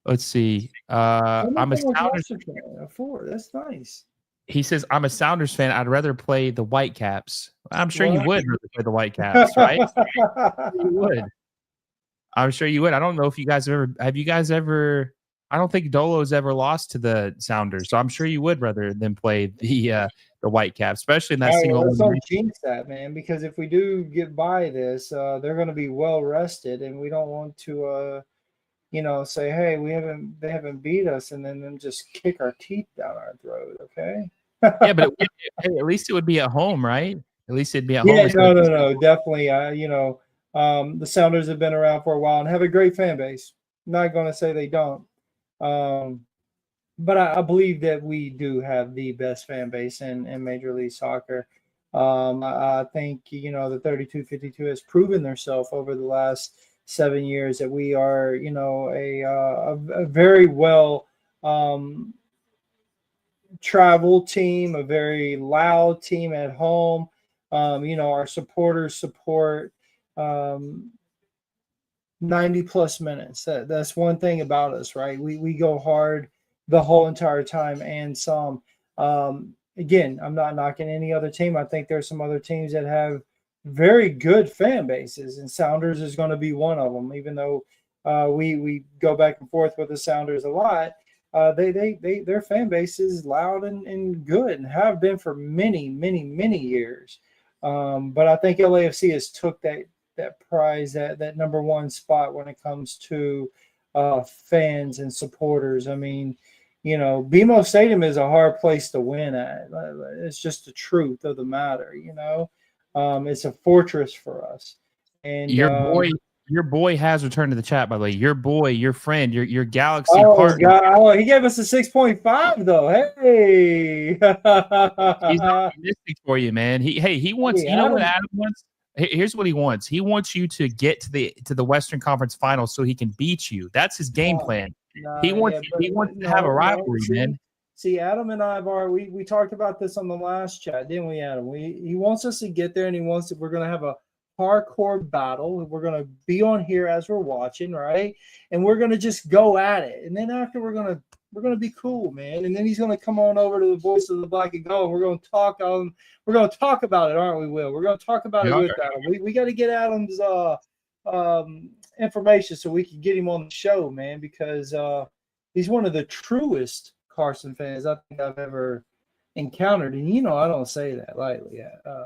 Let's see. I'm a Sounders fan. A 4. That's nice. He says, I'm a Sounders fan. I'd rather play the Whitecaps. I'm sure you would rather play the Whitecaps, right? You would. I'm sure you would. I don't know if you guys have you guys ever I don't think Dolo's ever lost to the Sounders, so I'm sure you would rather than play the Whitecaps, especially in that single. Let's not jinx that, man, because if we do get by this, they're going to be well rested, and we don't want to say, hey, they haven't beat us, and then them just kick our teeth down our throat. Okay. Yeah, but at least it would be at home, right? At least it'd be at home. Yeah, no, definitely. The Sounders have been around for a while and have a great fan base. I'm not going to say they don't, but I believe that we do have the best fan base in Major League Soccer. I think the 32-52 has proven themselves over the last 7 years that we are a very well traveled team, a very loud team at home. Our supporters support 90 plus minutes. That's one thing about us, right? We go hard the whole entire time and some. Again, I'm not knocking any other team. I think there's some other teams that have very good fan bases, and Sounders is going to be one of them. Even though we go back and forth with the Sounders a lot, their fan base is loud and good and have been for many, many, many years. But I think LAFC has took that prize, that number one spot when it comes to fans and supporters. I mean, BMO Stadium is a hard place to win at. It's just the truth of the matter. It's a fortress for us. And your boy has returned to the chat, by the way. Your boy, your friend, your Galaxy partner. God, he gave us a 6.5 though. Hey, He's optimistic for you, man. He wants. You know what Adam wants? Here's what he wants. He wants you to get to the Western Conference Finals so he can beat you. That's his game plan. He wants to have a rivalry, man. See, Adam and I we talked about this on the last chat, didn't we, Adam? He wants us to get there, and we're going to have a hardcore battle. We're going to be on here as we're watching, right? And we're going to just go at it. And then after we're going to be cool, man. And then he's going to come on over to the Voice of the Black and Gold. We're going to talk about it, aren't we, Will? We're going to talk about it with Adam. We got to get Adam's information so we can get him on the show, man, because he's one of the truest Carson fans I think I've ever encountered. And I don't say that lightly,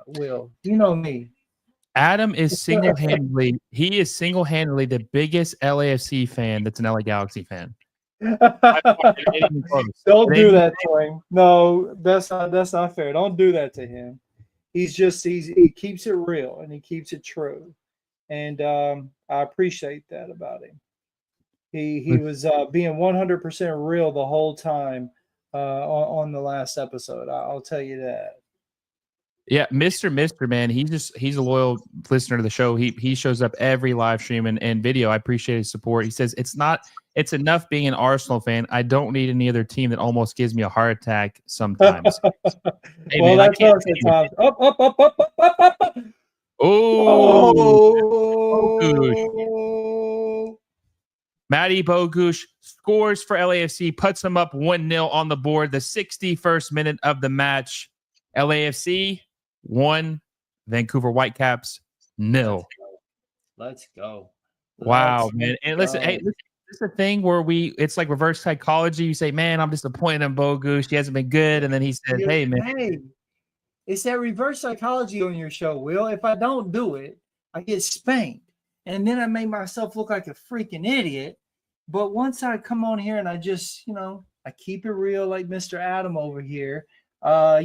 Will. You know me. Adam is single-handedly the biggest LAFC fan that's an LA Galaxy fan. It ain't even close. Don't It do ain't that to him. No, that's not fair. Don't do that to him. He keeps it real and he keeps it true. And I appreciate that about him. He was being 100% real the whole time on the last episode. I'll tell you that. Yeah, Mr. Man, he's a loyal listener to the show. He shows up every live stream and video. I appreciate his support. He says it's enough being an Arsenal fan. I don't need any other team that almost gives me a heart attack sometimes. Hey, Well, man, that's us at times. Up. Oh, Matty Bogusz scores for LAFC, puts them up 1-0 on the board. The 61st minute of the match. LAFC 1, Vancouver Whitecaps 0. Let's go. Wow, man. And listen, hey, this is the thing where it's like reverse psychology. You say, man, I'm disappointed in Bogusz. He hasn't been good. And then he said, hey, man. Hey, it's that reverse psychology on your show, Will. If I don't do it, I get spanked. And then I make myself look like a freaking idiot. But once I come on here and I just, I keep it real like Mr. Adam over here, I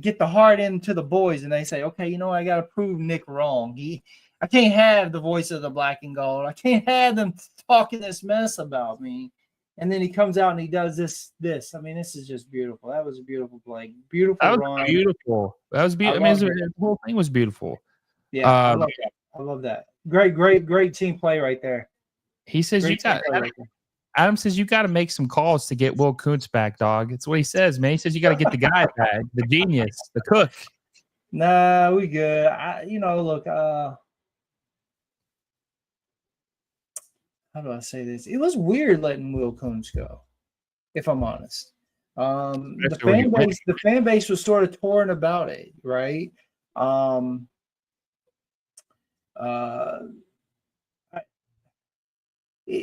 get the heart into the boys and they say, okay, I got to prove Nick wrong. I can't have the voice of the black and gold. I can't have them talking this mess about me. And then he comes out and he does this. I mean, this is just beautiful. That was a beautiful play. Beautiful run. Beautiful. That was beautiful. I mean, the whole thing was beautiful. Yeah, I love that. I love that. Great team play right there. He says Adam says you got to make some calls to get Will Kuntz back, dog. That's what he says, man. He says you got to get the guy back, the genius, the cook. Nah, we good. Look, how do I say this? It was weird letting Will Kuntz go, if I'm honest. The fan base was sort of torn about it, right?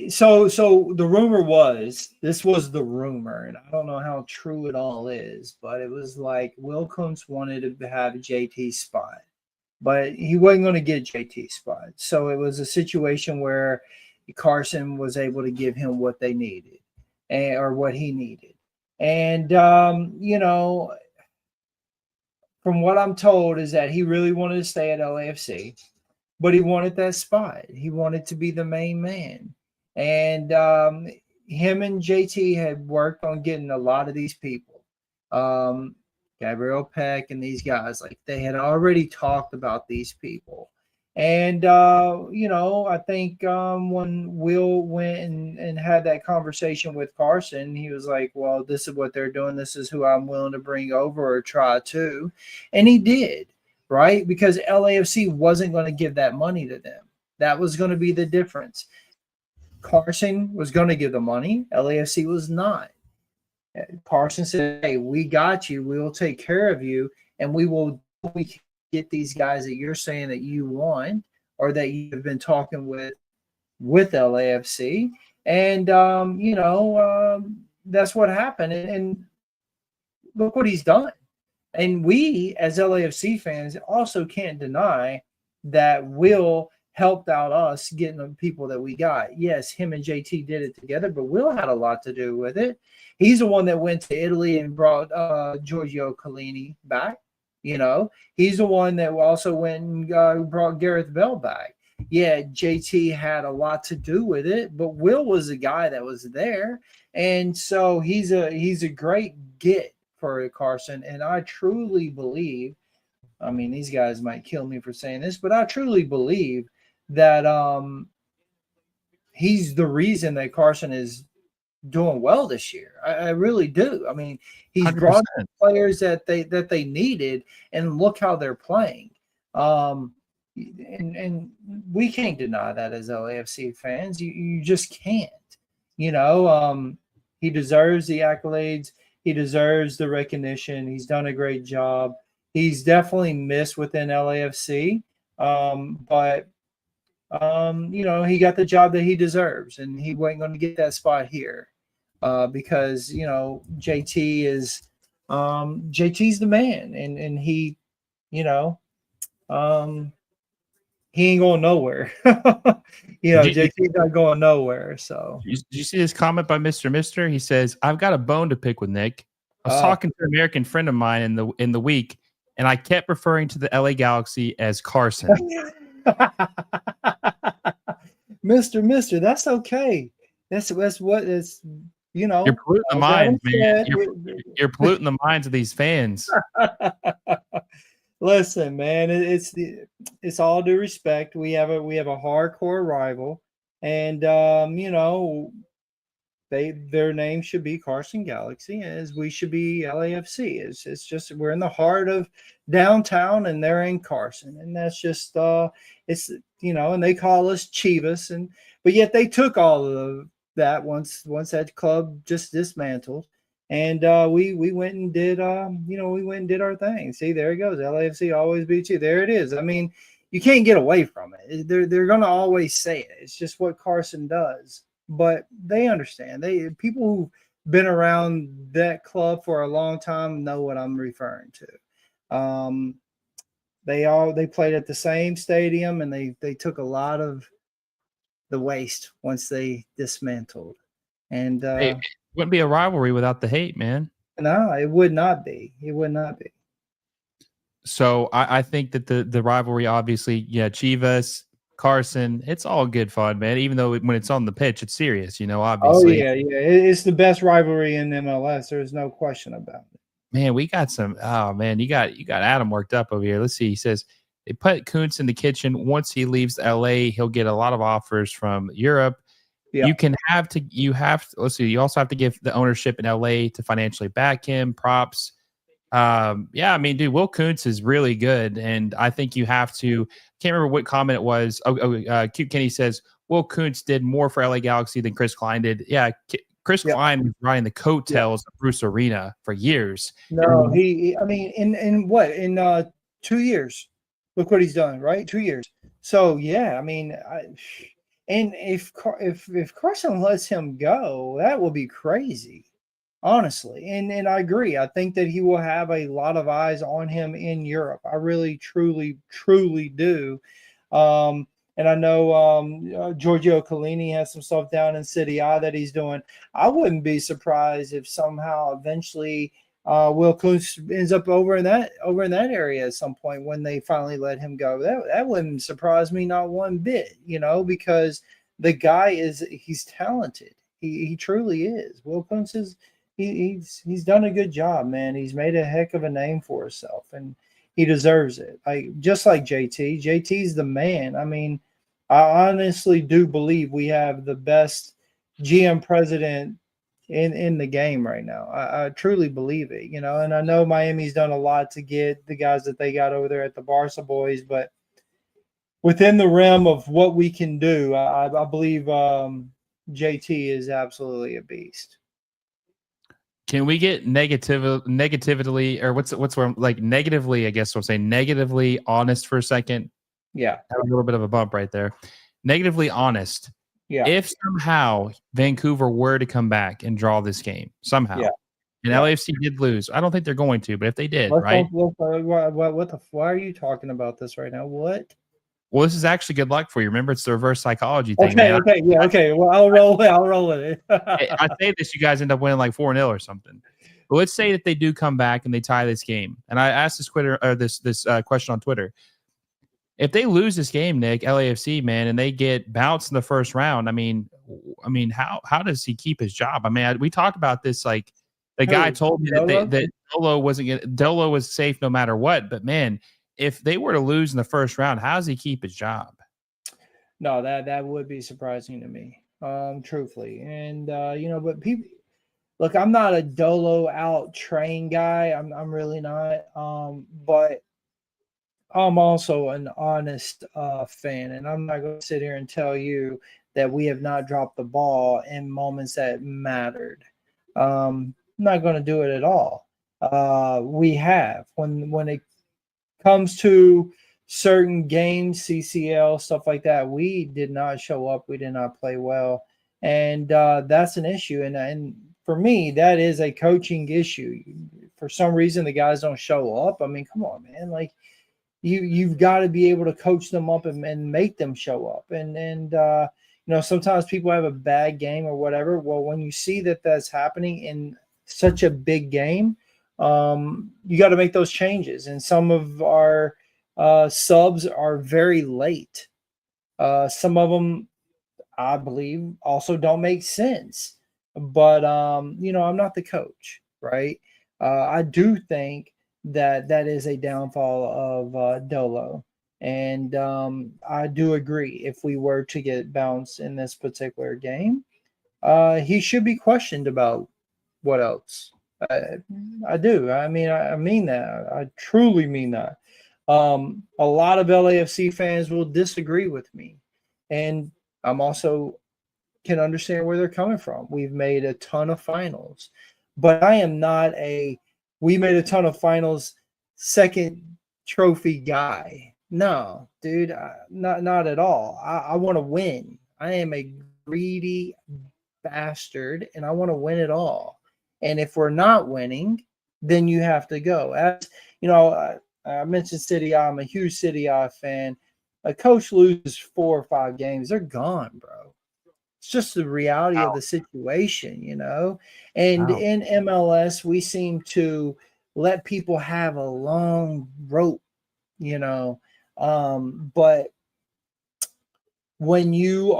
So the rumor was, this was the rumor, and I don't know how true it all is, but it was like Will Kuntz wanted to have JT's spot, but he wasn't going to get JT's spot. So it was a situation where Carson was able to give him what they needed or what he needed. And, from what I'm told is that he really wanted to stay at LAFC, but he wanted that spot. He wanted to be the main man. And him and JT had worked on getting a lot of these people. Gabriel Peck and these guys, like they had already talked about these people. And, I think when Will went and had that conversation with Carson, he was like, well, this is what they're doing. This is who I'm willing to bring over or try to. And he did, right? Because LAFC wasn't going to give that money to them. That was going to be the difference. Carson was going to give the money. LAFC was not. Carson said, hey, we got you. We will take care of you. And we get these guys that you're saying that you want or that you've been talking with LAFC. And, that's what happened. And look what he's done. And we, as LAFC fans, also can't deny that Will helped out us getting the people that we got. Yes, him and JT did it together, but Will had a lot to do with it. He's the one that went to Italy and brought Giorgio Chiellini back. He's the one that also went and brought Gareth Bale back. Yeah, JT had a lot to do with it, but Will was the guy that was there. And so he's a great get for Carson. And I truly believe, I mean, these guys might kill me for saying this, but I truly believe that he's the reason that Carson is doing well this year. I really do. I mean, he's 100%. Brought players that they needed, and look how they're playing. And we can't deny that as LAFC fans. You just can't. He deserves the accolades. He deserves the recognition. He's done a great job. He's definitely missed within LAFC, but he got the job that he deserves, and he wasn't going to get that spot here because JT is JT's the man, and he you know, um, he ain't going nowhere. Did you, JT's not going nowhere. So, did you see this comment by Mr. Mister? He says, "I've got a bone to pick with Nick. I was oh. talking to an American friend of mine in the week, and I kept referring to the LA Galaxy as Carson." Mister, that's okay. That's what it's. You're polluting the I've got him minds, man. said. You're polluting the minds of these fans. Listen, man, it's all due respect. We have a hardcore rival, and their name should be Carson Galaxy, as we should be LAFC. It's just we're in the heart of downtown, and they're in Carson, and that's just it's and they call us Chivas, but yet they took all of that once that club just dismantled, and we went and did we went and did our thing. See, there it goes. LAFC always beats you. There it is. I mean, you can't get away from it. They're gonna always say it. It's just what Carson does. But they understand. People who've been around that club for a long time know what I'm referring to. They played at the same stadium, and they took a lot of the waste once they dismantled. And Hey, it wouldn't be a rivalry without the hate, man. no, it would not be. It would not be. So I think that the rivalry, obviously, yeah, Chivas, Carson, it's all good fun, man. Even though when it's on the pitch, it's serious, Oh obviously. yeah. It's the best rivalry in MLS. There's no question about it. Man, we got some. Oh man, you got Adam worked up over here. Let's see. He says they put Kuntz in the kitchen. Once he leaves LA, he'll get a lot of offers from Europe. Yeah. Let's see. You also have to give the ownership in LA to financially back him. Props. Yeah, I mean, dude, Will Kuntz is really good, and I think you have to. Can't remember what comment it was. Cute Kenny says Will Kuntz did more for LA Galaxy than Chris Klein did. Yeah, Chris Klein was riding the coattails of Bruce Arena for years. No, I mean, in what? In 2 years. Look what he's done, right? 2 years. So yeah, I mean, and if Carson lets him go, that will be crazy, honestly. And I agree. I think that he will have a lot of eyes on him in Europe. I really, truly do. And I know Giorgio Chiellini has some stuff down in City I that he's doing. I wouldn't be surprised if somehow eventually Will Kuntz ends up over in that area at some point when they finally let him go. That wouldn't surprise me not one bit, because the guy he's talented. He truly is. Will Kuntz is he's done a good job, man. He's made a heck of a name for himself, and he deserves it. Just like JT. JT's the man. I mean, I honestly do believe we have the best GM president in the game right now. I truly believe it, and I know Miami's done a lot to get the guys that they got over there at the Barca boys, but within the realm of what we can do, I believe JT is absolutely a beast. Can we get negatively, or what's like negatively? I guess we'll say negatively honest for a second. Yeah, have a little bit of a bump right there. Negatively honest. Yeah. If somehow Vancouver were to come back and draw this game somehow, and LAFC did lose, I don't think they're going to, but if they did, right? Why are you talking about this right now? What? Well, this is actually good luck for you. Remember, it's the reverse psychology thing. Okay. Well, I'll roll with it. I say this, you guys end up winning like 4-0 or something. But let's say that they do come back and they tie this game. And I asked this question on Twitter. If they lose this game, Nick, LAFC, man, and they get bounced in the first round, I mean, how does he keep his job? I mean, we talked about this. Like the guy told me that Dolo was safe no matter what. But man, if they were to lose in the first round, how does he keep his job? No, that would be surprising to me, truthfully. And but people, look, I'm not a Dolo out train guy. I'm really not. But I'm also an honest fan, and I'm not going to sit here and tell you that we have not dropped the ball in moments that mattered. I'm not going to do it at all. We have when it comes to certain games, CCL, stuff like that, we did not show up. We did not play well. And that's an issue. And for me, that is a coaching issue. For some reason, the guys don't show up. I mean, come on, man. Like, you've got to be able to coach them up and make them show up. And sometimes people have a bad game or whatever. Well, when you see that that's happening in such a big game, you got to make those changes. And some of our subs are very late. Some of them, I believe, also don't make sense. But I'm not the coach, right? I do think that is a downfall of Dolo, and I do agree. If we were to get bounced in this particular game, he should be questioned about what else. I do. I mean that. I truly mean that. A lot of LAFC fans will disagree with me, and I'm also can understand where they're coming from. We've made a ton of finals, but I am not we made a ton of finals second trophy guy. No, dude, not at all. I want to win. I am a greedy bastard, and I want to win it all. And if we're not winning, then you have to go. As you know, I mentioned City I. I'm a huge City I fan. A coach loses 4 or 5 games, they're gone, bro. It's just the reality of the situation, And Wow. in MLS, we seem to let people have a long rope, But when you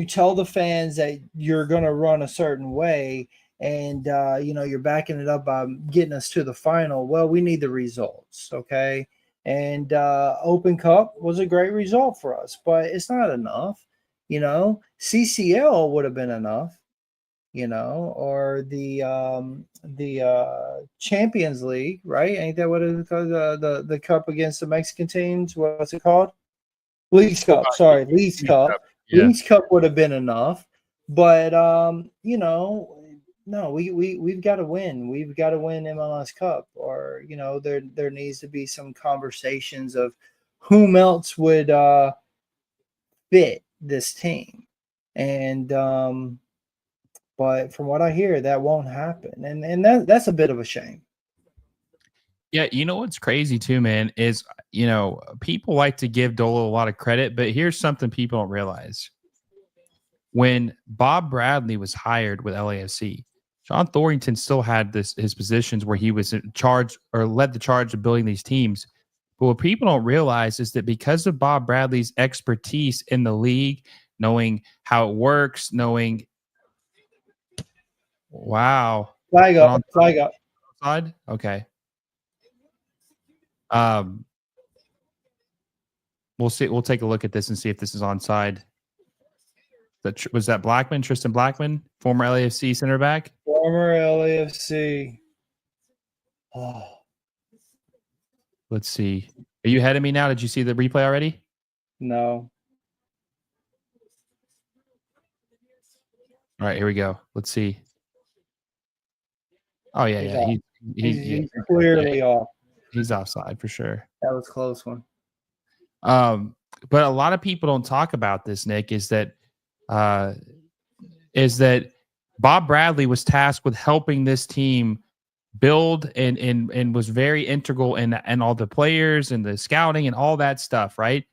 tell the fans that you're going to run a certain way and you're backing it up by getting us to the final, well, we need the results, okay? And Open Cup was a great result for us, but it's not enough. CCL would have been enough, or the Champions League, right? Ain't that what it's called? The cup against the Mexican teams? What's it called? Leagues Cup. Sorry, Leagues Cup. Yeah. Leagues Cup would have been enough, but no, we've got to win. We've got to win MLS Cup, or there needs to be some conversations of whom else would fit this team. And but from what I hear, that won't happen, and that's a bit of a shame. Yeah, you know what's crazy too, man, is people like to give Dolo a lot of credit, but here's something people don't realize. When Bob Bradley was hired with LAFC, John Thornton still had his positions where he was in charge or led the charge of building these teams. But what people don't realize is that because of Bob Bradley's expertise in the league, knowing how it works, knowing wow. Flag Is it up, on flag up. side? Okay. Um we'll see. We'll take a look at this and see if this is onside. Was that Blackman, Tristan Blackman, former LAFC center back? Former LAFC. Oh. Let's see. Are you ahead of me now? Did you see the replay already? No. All right, here we go. Let's see. Oh yeah. He's clearly off. He's offside for sure. That was a close one. But a lot of people don't talk about this, Nick, is that Bob Bradley was tasked with helping this team build and was very integral in all the players and the scouting and all that stuff, right?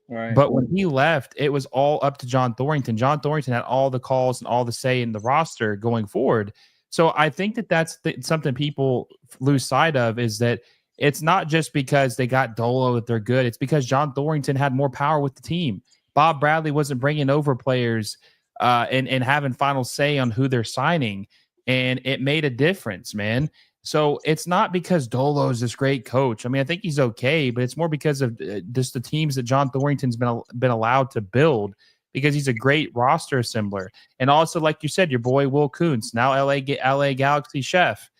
Right. But when he left, it was all up to John Thornton. John Thornton had all the calls and all the say in the roster going forward. So I think that's something people lose sight of, is that it's not just because they got Dolo that they're good. It's because John Thornton had more power with the team. Bob Bradley wasn't bringing over players and having final say on who they're signing. And it made a difference, man. So it's not because Dolo is this great coach. I mean, I think he's okay, but it's more because of just the teams that John Thornton's been allowed to build, because he's a great roster assembler. And also, like you said, your boy Will Kuntz, now LA Galaxy chef.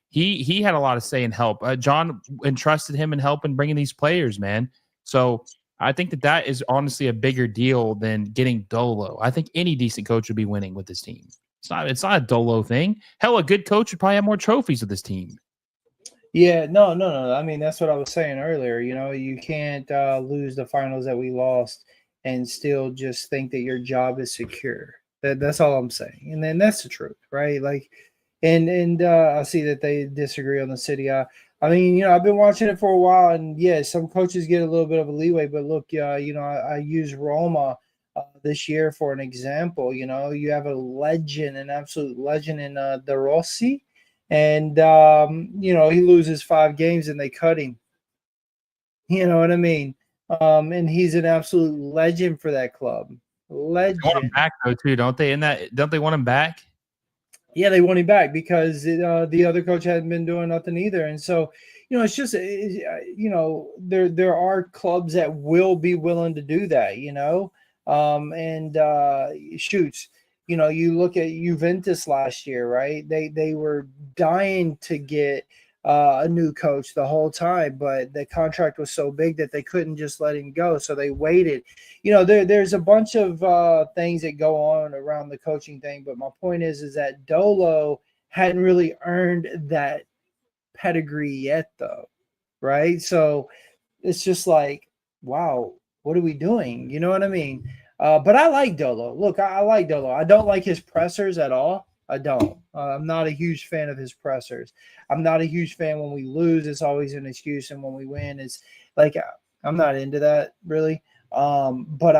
He had a lot of say and help. John entrusted him in helping bringing these players, man. So I think that is honestly a bigger deal than getting Dolo. I think any decent coach would be winning with this team. It's not a Dolo thing. Hell, a good coach would probably have more trophies with this team. Yeah, no. I mean, that's what I was saying earlier. You can't lose the finals that we lost and still just think that your job is secure. That's all I'm saying. And then that's the truth, right? Like, and I see that they disagree on the city. I I mean, I've been watching it for a while, and yeah, some coaches get a little bit of a leeway. But look, I use Roma this year for an example. You have a legend, an absolute legend in De Rossi, and he loses 5 games and they cut him. You know what I mean? And he's an absolute legend for that club. They want him Legend. back though too, don't they? Don't they want him back? Yeah, they want him back because the other coach hadn't been doing nothing either, and so it's just there are clubs that will be willing to do that, and shoots. You look at Juventus last year, right? They were dying to get a new coach the whole time, but the contract was so big that they couldn't just let him go, so they waited. There's a bunch of things that go on around the coaching thing, but my point is that Dolo hadn't really earned that pedigree yet, though, right? So it's just like, wow, what are we doing? You know what I mean? But I like Dolo. Look, I like Dolo. I don't like his pressers at all. I don't. I'm not a huge fan of his pressers. I'm not a huge fan when we lose. It's always an excuse, and when we win, it's like I'm not into that really. But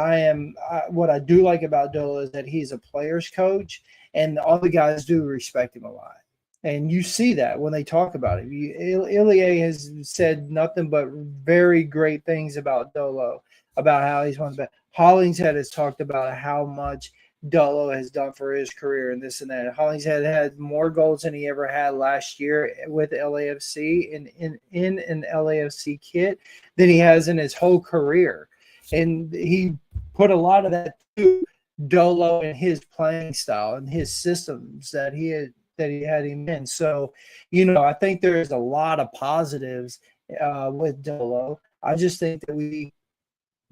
what I do like about Dolo is that he's a player's coach, and all the guys do respect him a lot. And you see that when they talk about it. Ilie has said nothing but very great things about Dolo, about how he's one of the best. Hollingshead has talked about how much Dolo has done for his career and this and that. Hollingshead had more goals than he ever had last year with LAFC in an LAFC kit than he has in his whole career. And he put a lot of that to Dolo and his playing style and his systems that he had him in. So, I think there is a lot of positives with Dolo. I just think that we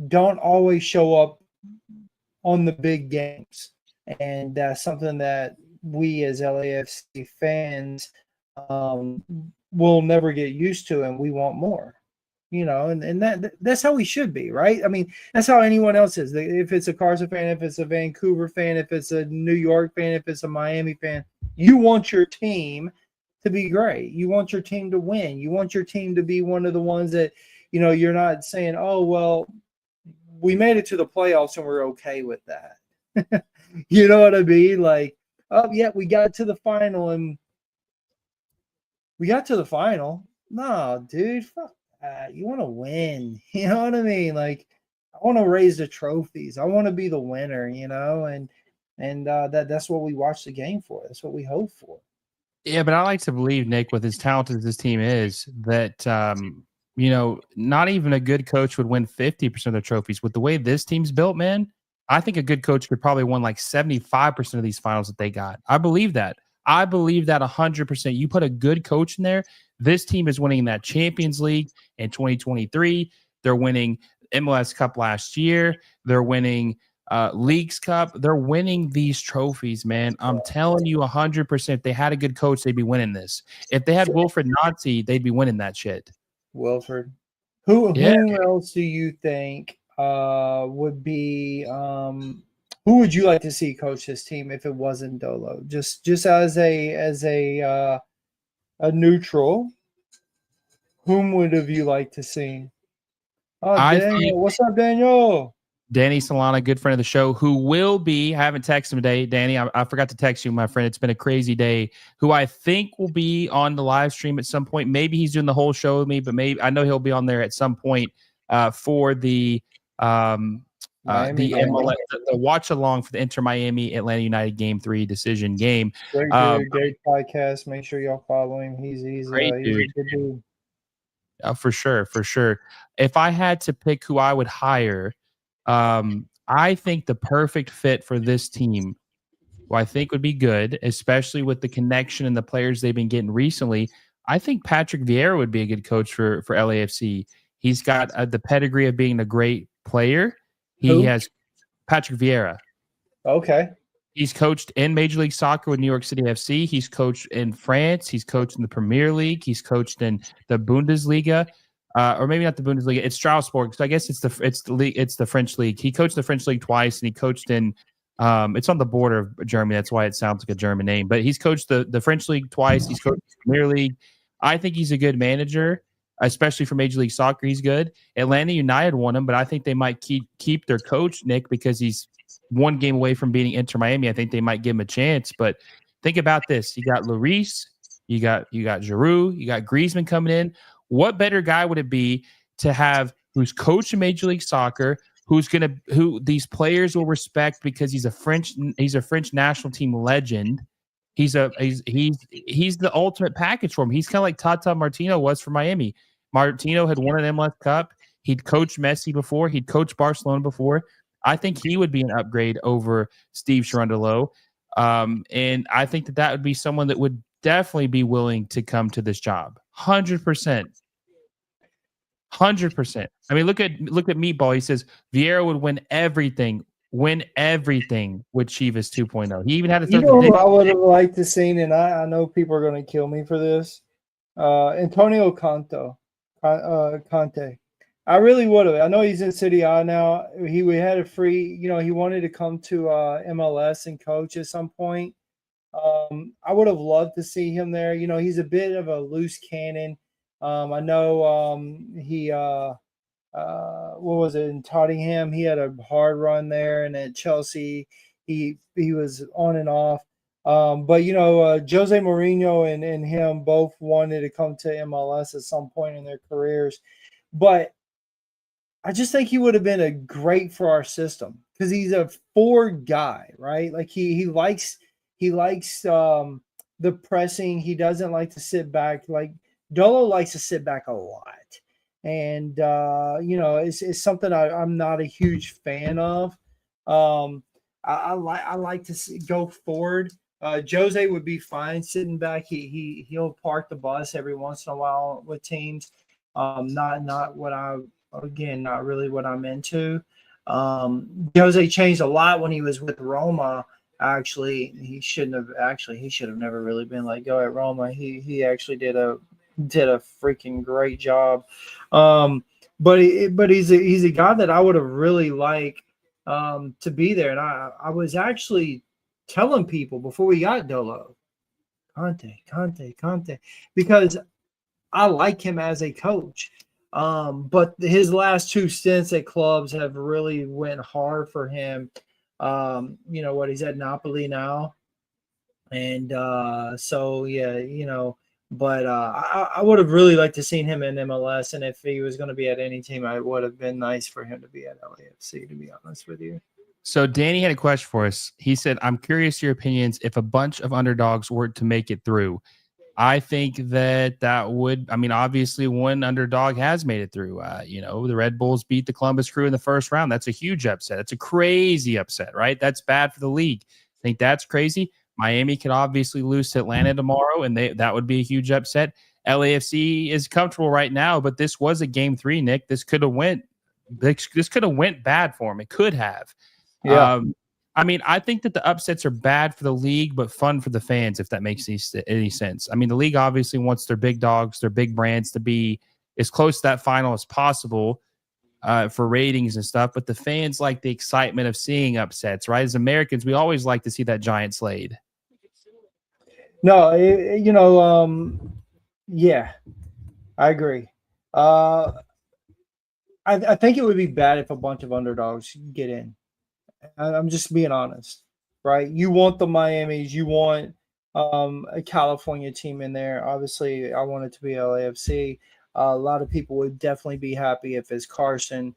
don't always show up on the big games, and that's something that we as LAFC fans will never get used to, and we want more. And that's how we should be, right? I mean, that's how anyone else is. If it's a Carson fan, if it's a Vancouver fan, if it's a New York fan, if it's a Miami fan, you want your team to be great. You want your team to win. You want your team to be one of the ones that, you're not saying, oh, well, we made it to the playoffs and we're okay with that. You know what I mean? Like, oh, yeah, we got to the final and we got to the final. No, dude, fuck that. You want to win. You know what I mean? Like, I want to raise the trophies. I want to be the winner, and that's what we watch the game for. That's what we hope for. Yeah, but I like to believe, Nick, with as talented as this team is, that not even a good coach would win 50% of the trophies. With the way this team's built, man, I think a good coach could probably win like 75% of these finals that they got. I believe that. I believe that 100%. You put a good coach in there, this team is winning that Champions League in 2023. They're winning MLS Cup last year. They're winning Leagues Cup. They're winning these trophies, man. I'm telling you 100%. If they had a good coach, they'd be winning this. If they had Wilfred Nazi, they'd be winning that shit. Wilfred. Who else do you think would be who would you like to see coach this team if it wasn't Dolo? Just as a neutral, whom would have you liked to see? Oh, Daniel. What's up, Daniel? Danny Solana, good friend of the show, who will be, I haven't texted him today. Danny, I forgot to text you, my friend. It's been a crazy day. Who I think will be on the live stream at some point. Maybe he's doing the whole show with me, but maybe I know he'll be on there at some point for the MLS, the watch along for the Inter Miami Atlanta United Game 3 decision game. Great dude, great podcast. Make sure y'all follow him. He's great he's a good dude. For sure. If I had to pick who I would hire, I think the perfect fit for this team, who I think would be good, especially with the connection and the players they've been getting recently, I think Patrick Vieira would be a good coach for LAFC. He's got the pedigree of being a great player. He has Patrick Vieira. Okay. He's coached in Major League Soccer with New York City FC. He's coached in France. He's coached in the Premier League. He's coached in the Bundesliga. Or maybe not the Bundesliga. It's Strasbourg. So I guess it's the French league. He coached the French league twice, and he coached in. It's on the border of Germany. That's why it sounds like a German name. But he's coached the French league twice. He's coached the Premier League. I think he's a good manager, especially for Major League Soccer. He's good. Atlanta United won him, but I think they might keep their coach, Nick, because he's one game away from beating Inter Miami. I think they might give him a chance. But think about this. You got Lloris, you got Giroud, you got Griezmann coming in. What better guy would it be to have who's coaching Major League Soccer, who these players will respect because he's a French national team legend. He's the ultimate package for him. He's kind of like Tata Martino was for Miami. Martino had won an MLS Cup. He'd coached Messi before. He'd coached Barcelona before. I think he would be an upgrade over Steve Cherundolo. And I think that would be someone that would definitely be willing to come to this job. 100%. 100%. I mean, look at Meatball. He says Vieira would win everything with Chivas 2.0. He even had a third. Who I would have liked to seen, and I know people are going to kill me for this. Antonio Conte. I really would have. I know he's in City A now. We had a free. He wanted to come to MLS and coach at some point. I would have loved to see him there. He's a bit of a loose cannon. I know he what was it in Tottenham? He had a hard run there, and at Chelsea he was on and off. But Jose Mourinho and him both wanted to come to MLS at some point in their careers. But I just think he would have been a great for our system because he's a forward guy, right? Like he likes the pressing. He doesn't like to sit back. Like Dolo likes to sit back a lot. And, it's something I'm not a huge fan of. I like to go forward. Jose would be fine sitting back. He'll park the bus every once in a while with teams. Not really what I'm into. Jose changed a lot when he was with Roma. Actually, he should have never really been let go at Roma. He actually did a freaking great job. But he's a guy that I would have really liked to be there. And I was actually telling people before we got Dolo, Conte, because I like him as a coach. But his last two stints at clubs have really went hard for him. He's at Napoli now. And but I would have really liked to seen him in MLS, and if he was going to be at any team, it would have been nice for him to be at LAFC, to be honest with you. So Danny had a question for us. He said, I'm curious your opinions if a bunch of underdogs were to make it through. I think that would, obviously one underdog has made it through. The Red Bulls beat the Columbus Crew in the first round. That's a huge upset. That's a crazy upset, right? That's bad for the league. I think that's crazy. Miami could obviously lose to Atlanta tomorrow, and that would be a huge upset. LAFC is comfortable right now, but this was a game 3, Nick. This could have went bad for him. It could have. Yeah. I think that the upsets are bad for the league, but fun for the fans, if that makes any sense. The league obviously wants their big dogs, their big brands to be as close to that final as possible for ratings and stuff. But the fans like the excitement of seeing upsets, right? As Americans, we always like to see that giant Slade. No, yeah, I agree. I think it would be bad if a bunch of underdogs get in. I'm just being honest, right? You want the Miamis, you want a California team in there. Obviously, I want it to be LAFC. A lot of people would definitely be happy if it's Carson.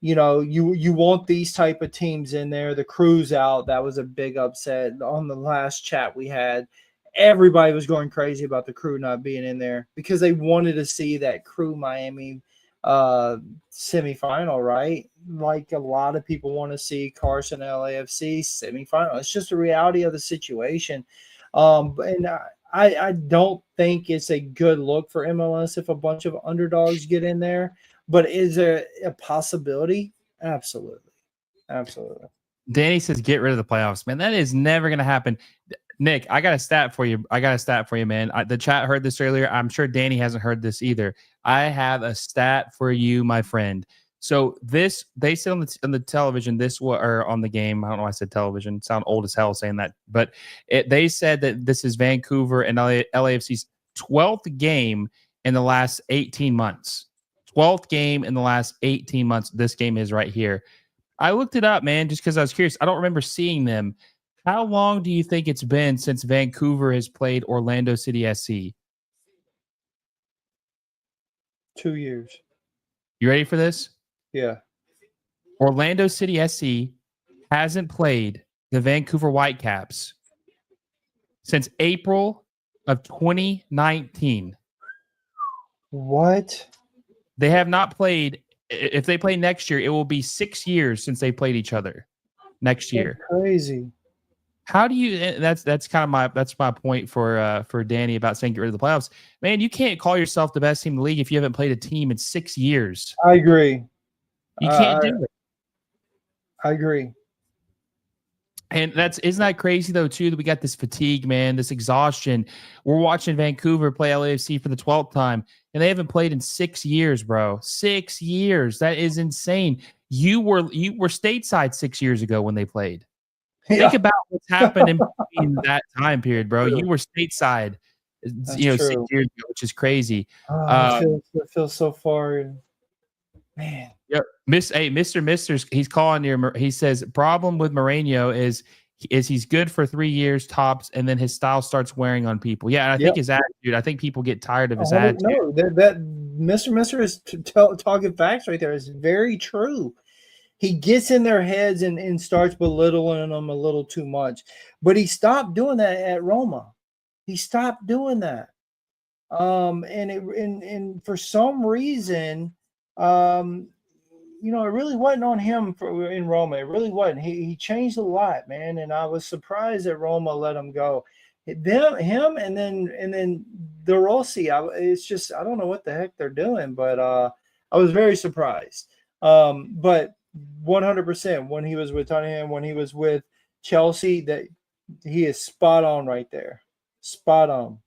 You want these type of teams in there. The Crew's out. That was a big upset. On the last chat we had, everybody was going crazy about the Crew not being in there because they wanted to see that Crew Miami semifinal, right? Like a lot of people want to see Carson LAFC semifinal. It's just the reality of the situation. And I don't think it's a good look for MLS if a bunch of underdogs get in there. But is there a possibility? Absolutely. Danny says, get rid of the playoffs, man. That is never going to happen. Nick, I got a stat for you. Man. The chat heard this earlier. I'm sure Danny hasn't heard this either. I have a stat for you, my friend. So they said on the television, or on the game. I don't know why I said television. Sound old as hell saying that. But they said that this is Vancouver and LAFC's 12th game in the last 18 months. 12th game in the last 18 months. This game is right here. I looked it up, man, just because I was curious. I don't remember seeing them. How long do you think it's been since Vancouver has played Orlando City SC? 2 years. You ready for this? Yeah. Orlando City SC hasn't played the Vancouver Whitecaps since April of 2019. What? They have not played. If they play next year, it will be 6 years since they played each other next year. That's crazy. How do you? That's kind of my point for Danny about saying get rid of the playoffs. Man, you can't call yourself the best team in the league if you haven't played a team in 6 years. I agree. You can't do it. I agree. And isn't that crazy though too that we got this fatigue, man, this exhaustion. We're watching Vancouver play LAFC for the 12th time, and they haven't played in 6 years, bro. 6 years. That is insane. You were stateside 6 years ago when they played. Yeah. Think about what's happened in that time period, bro. You were stateside, That's 6 true. years ago, which is crazy. It feels so far, man. Yep. Mr. He's calling here. He says problem with Mourinho is he's good for 3 years tops, and then his style starts wearing on people. Yeah, and I think his attitude. I think people get tired of his attitude. No, that Mr. is talking facts right there. It's very true. He gets in their heads and starts belittling them a little too much. But he stopped doing that at Roma. He stopped doing that. And for some reason, it really wasn't on him in Roma. It really wasn't. He changed a lot, man. And I was surprised that Roma let him go. Him, and then De Rossi. It's just I don't know what the heck they're doing, but I was very surprised. But 100% when he was with Tottenham, when he was with Chelsea, that he is spot on right there. Spot on.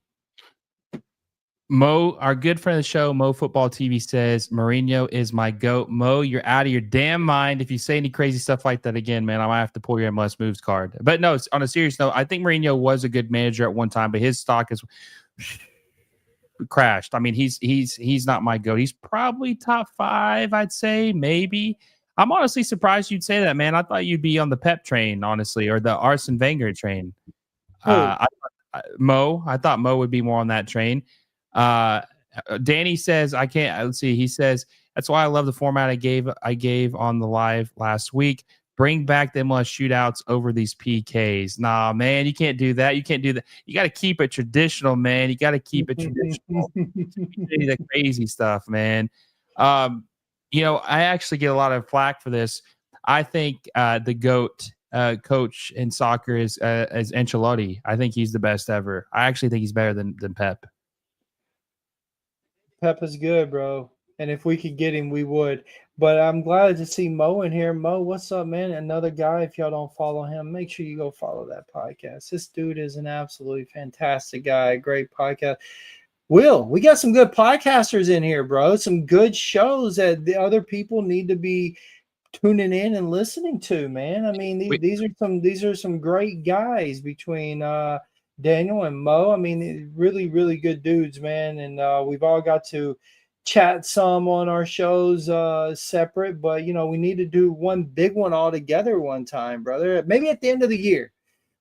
Mo, our good friend of the show, Mo Football TV says, Mourinho is my GOAT. Mo, you're out of your damn mind. If you say any crazy stuff like that again, man, I might have to pull your MLS moves card. But no, on a serious note, I think Mourinho was a good manager at one time, but his stock has crashed. I mean, he's not my GOAT. He's probably top 5, I'd say, maybe. I'm honestly surprised you'd say that, man. I thought you'd be on the Pep train, honestly, or the Arsene Wenger train. I thought Mo would be more on that train. Danny says I can't. Let's see. He says that's why I love the format I gave on the live last week. Bring back the MLS shootouts over these PKs. Nah, man, you can't do that. You can't do that. You got to keep it traditional, man. You got to keep it traditional. The crazy stuff, man. I actually get a lot of flack for this. I think the GOAT coach in soccer is Ancelotti. I think he's the best ever. I actually think he's better than Pep. Pep is good, bro. And if we could get him, we would. But I'm glad to see Mo in here. Mo, what's up, man? Another guy. If y'all don't follow him, make sure you go follow that podcast. This dude is an absolutely fantastic guy. Great podcast. Will, we got some good podcasters in here, bro. Some good shows that the other people need to be tuning in and listening to, man. I mean, these are some great guys between Daniel and Mo. I mean, really, really good dudes, man. And we've all got to chat some on our shows separate, but we need to do one big one all together one time, brother. Maybe at the end of the year.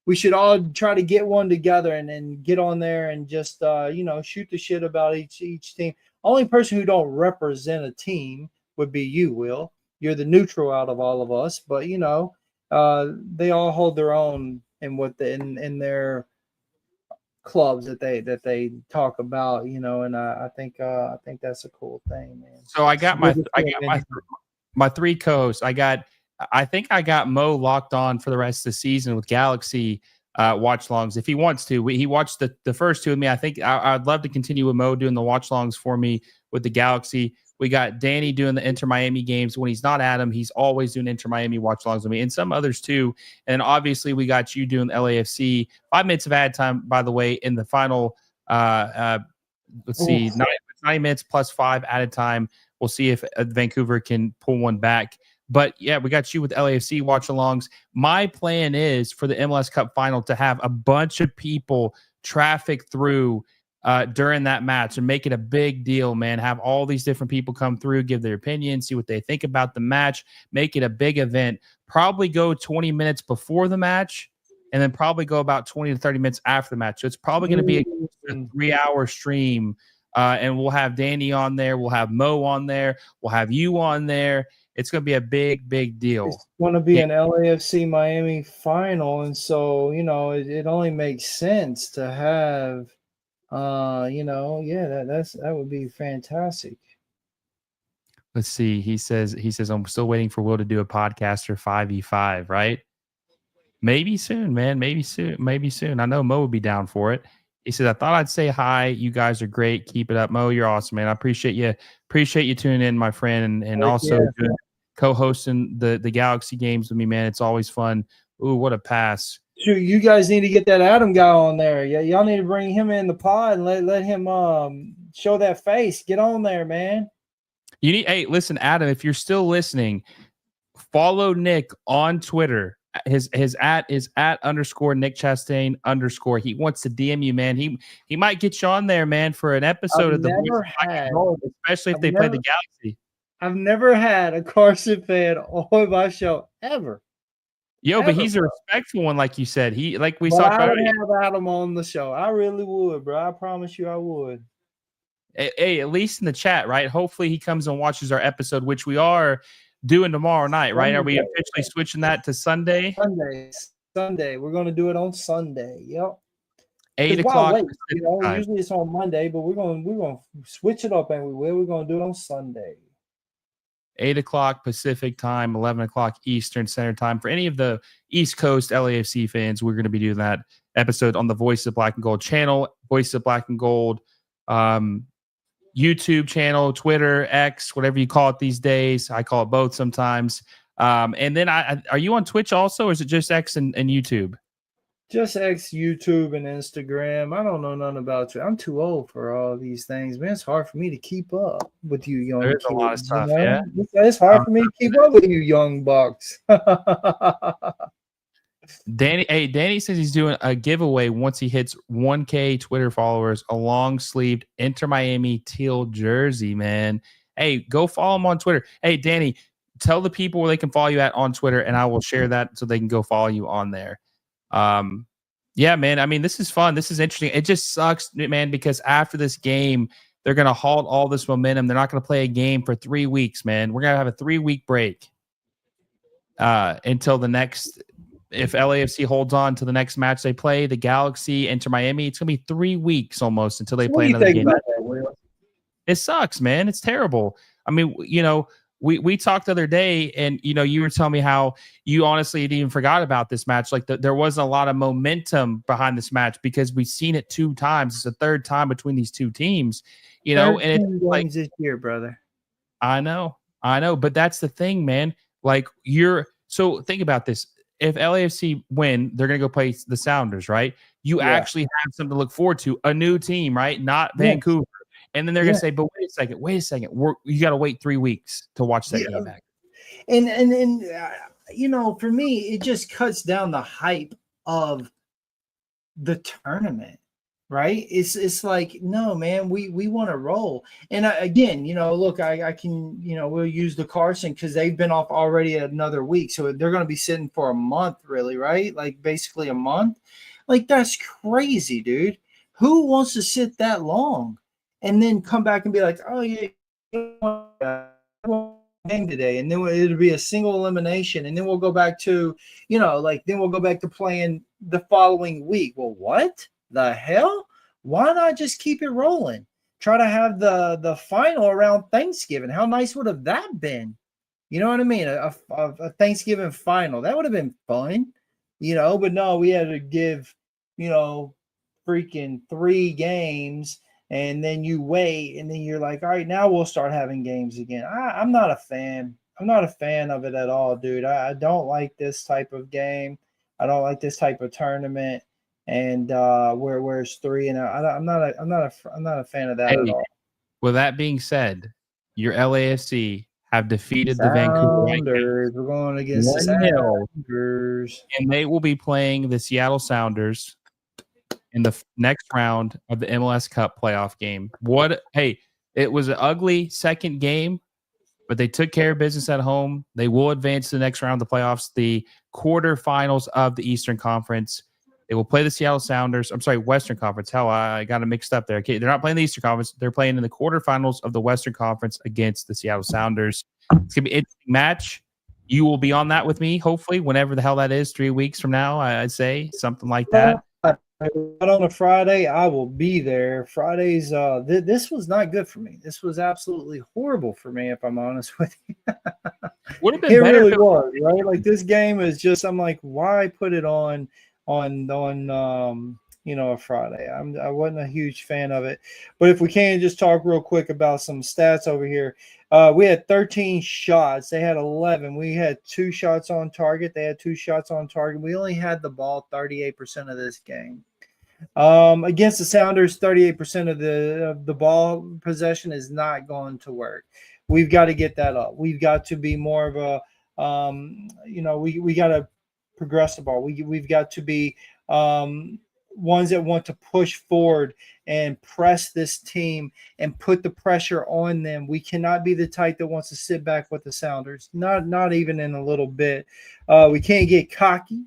We should all try to get one together and then get on there and just shoot the shit about each team. Only person who don't represent a team would be you, Will. You're the neutral out of all of us, but they all hold their own in what in their clubs that they talk about, and I think that's a cool thing, man. So I got my 3 co-hosts. I think I got Mo locked on for the rest of the season with Galaxy watch longs. If he wants to, he watched the first 2 with me. I think I'd love to continue with Mo doing the watch longs for me with the Galaxy. We got Danny doing the Inter Miami games. When he's not at him, he's always doing Inter Miami watch longs with me and some others too. And obviously we got you doing LAFC. 5 minutes of ad time, by the way, in the final, let's see, 90 minutes plus 5 added time. We'll see if Vancouver can pull one back. But yeah, we got you with LAFC watch alongs. My plan is for the MLS Cup final to have a bunch of people traffic through during that match and make it a big deal, man. Have all these different people come through, give their opinion, see what they think about the match, make it a big event. Probably go 20 minutes before the match, and then probably go about 20 to 30 minutes after the match. So it's probably going to be a 3-hour stream. And we'll have Danny on there. We'll have Mo on there. We'll have you on there. It's going to be a big, big deal. It's going to be an LAFC Miami final. And so, it only makes sense to have, that would be fantastic. Let's see. He says, I'm still waiting for Will to do a podcast for 5v5, right? Maybe soon, man. Maybe soon. I know Mo would be down for it. He says, I thought I'd say hi. You guys are great. Keep it up. Mo, you're awesome, man. I appreciate you. Appreciate you tuning in, my friend, and also co-hosting the Galaxy games with me, man. It's always fun. Ooh, what a pass. Shoot, you guys need to get that Adam guy on there. Yeah, y'all need to bring him in the pod and let him show that face. Get on there, man. Hey, listen, Adam, if you're still listening, follow Nick on Twitter. His at is @_ Nick Chastain _ He wants to DM you, man. He might get you on there, man, for an episode of the Gold, especially if they play the Galaxy. I've never had a Carson fan on my show ever. But he's a respectful one, like you said. I would have Adam on the show. I really would, bro. I promise you, I would. Hey, at least in the chat, right? Hopefully, he comes and watches our episode, which we are doing tomorrow night, right? Are we officially switching that to Sunday? Sunday. We're going to do it on Sunday. Yep. 8 o'clock. Usually it's on Monday, but we're going to switch it up, and we're going to do it on Sunday. 8 o'clock Pacific time, 11 o'clock Eastern Standard Time. For any of the East Coast LAFC fans, we're going to be doing that episode on the Voice of Black and Gold channel, Voice of Black and Gold YouTube channel, Twitter, X, whatever you call it these days. I call it both sometimes. And then are you on Twitch also, or is it just X and YouTube? Just X, YouTube, and Instagram. I don't know nothing about you. I'm too old for all these things, man. It's hard for me to keep up with you young There's kids. A lot of stuff, yeah. It's hard for me to keep up with you young bucks. Danny says he's doing a giveaway once he hits 1K Twitter followers, a long-sleeved Inter Miami teal jersey, man. Hey, go follow him on Twitter. Hey, Danny, tell the people where they can follow you at on Twitter, and I will share that so they can go follow you on there. Yeah, man. I mean, this is fun. This is interesting. It just sucks, man, because after this game, they're going to halt all this momentum. They're not going to play a game for 3 weeks, man. We're going to have a 3-week break until the next. If LAFC holds on to the next match they play, the Galaxy, Inter Miami, it's going to be 3 weeks almost until they play another game. It sucks, man. It's terrible. I mean, we talked the other day, and you were telling me how you honestly had even forgot about this match. Like there wasn't a lot of momentum behind this match because we've seen it 2 times. It's the 3rd time between these 2 teams. And it's like this year, brother. I know, but that's the thing, man. Like so think about this. If LAFC win, they're going to go play the Sounders, right? You actually have something to look forward to, a new team, right? Not Vancouver. And then they're going to say, but wait a second. You got to wait 3 weeks to watch that game back. And for me, it just cuts down the hype of the tournament, right? It's like, no, man, we want to roll. And again, look, I can, we'll use the Carson because they've been off already another week. So they're going to be sitting for a month, really, right? Like basically a month. Like that's crazy, dude. Who wants to sit that long? And then come back and be like, oh, yeah, game today. And then it'll be a single elimination. And then we'll go back to, then we'll go back to playing the following week. Well, what the hell? Why not just keep it rolling? Try to have the final around Thanksgiving. How nice would have that been? You know what I mean? A Thanksgiving final. That would have been fun, but no, we had to give, freaking 3 games. And then you wait, and then you're like, all right, now we'll start having games again. I'm not a fan. I'm not a fan of it at all, dude. I don't like this type of game. I don't like this type of tournament. And where it's 3, and I'm not a fan of that at all. With that being said, your LAFC have defeated the Vancouver Whitecaps. We're going against the Sounders, and they will be playing the Seattle Sounders in the next round of the MLS Cup playoff game. Hey, it was an ugly second game, but they took care of business at home. They will advance to the next round of the playoffs, the quarterfinals of the Eastern Conference. They will play the Seattle Sounders. I'm sorry, Western Conference. Hell, I got it mixed up there. Okay, they're not playing the Eastern Conference. They're playing in the quarterfinals of the Western Conference against the Seattle Sounders. It's going to be an interesting match. You will be on that with me, hopefully, whenever the hell that is, 3 weeks from now, I'd say, something like that. Not on a Friday, I will be there. Fridays, this was not good for me. This was absolutely horrible for me, if I'm honest with you. Would have been It better really if was, right? Like this game is just, I'm like, why put it on a Friday? I wasn't a huge fan of it. But if we can just talk real quick about some stats over here. We had 13 shots. They had 11. We had 2 shots on target. They had 2 shots on target. We only had the ball 38% of this game. Against the Sounders, 38% of the ball possession is not going to work. We've got to get that up. We've got to be more of a, we got to progress the ball. We've got to be ones that want to push forward and press this team and put the pressure on them. We cannot be the type that wants to sit back with the Sounders, not even in a little bit. We can't get cocky.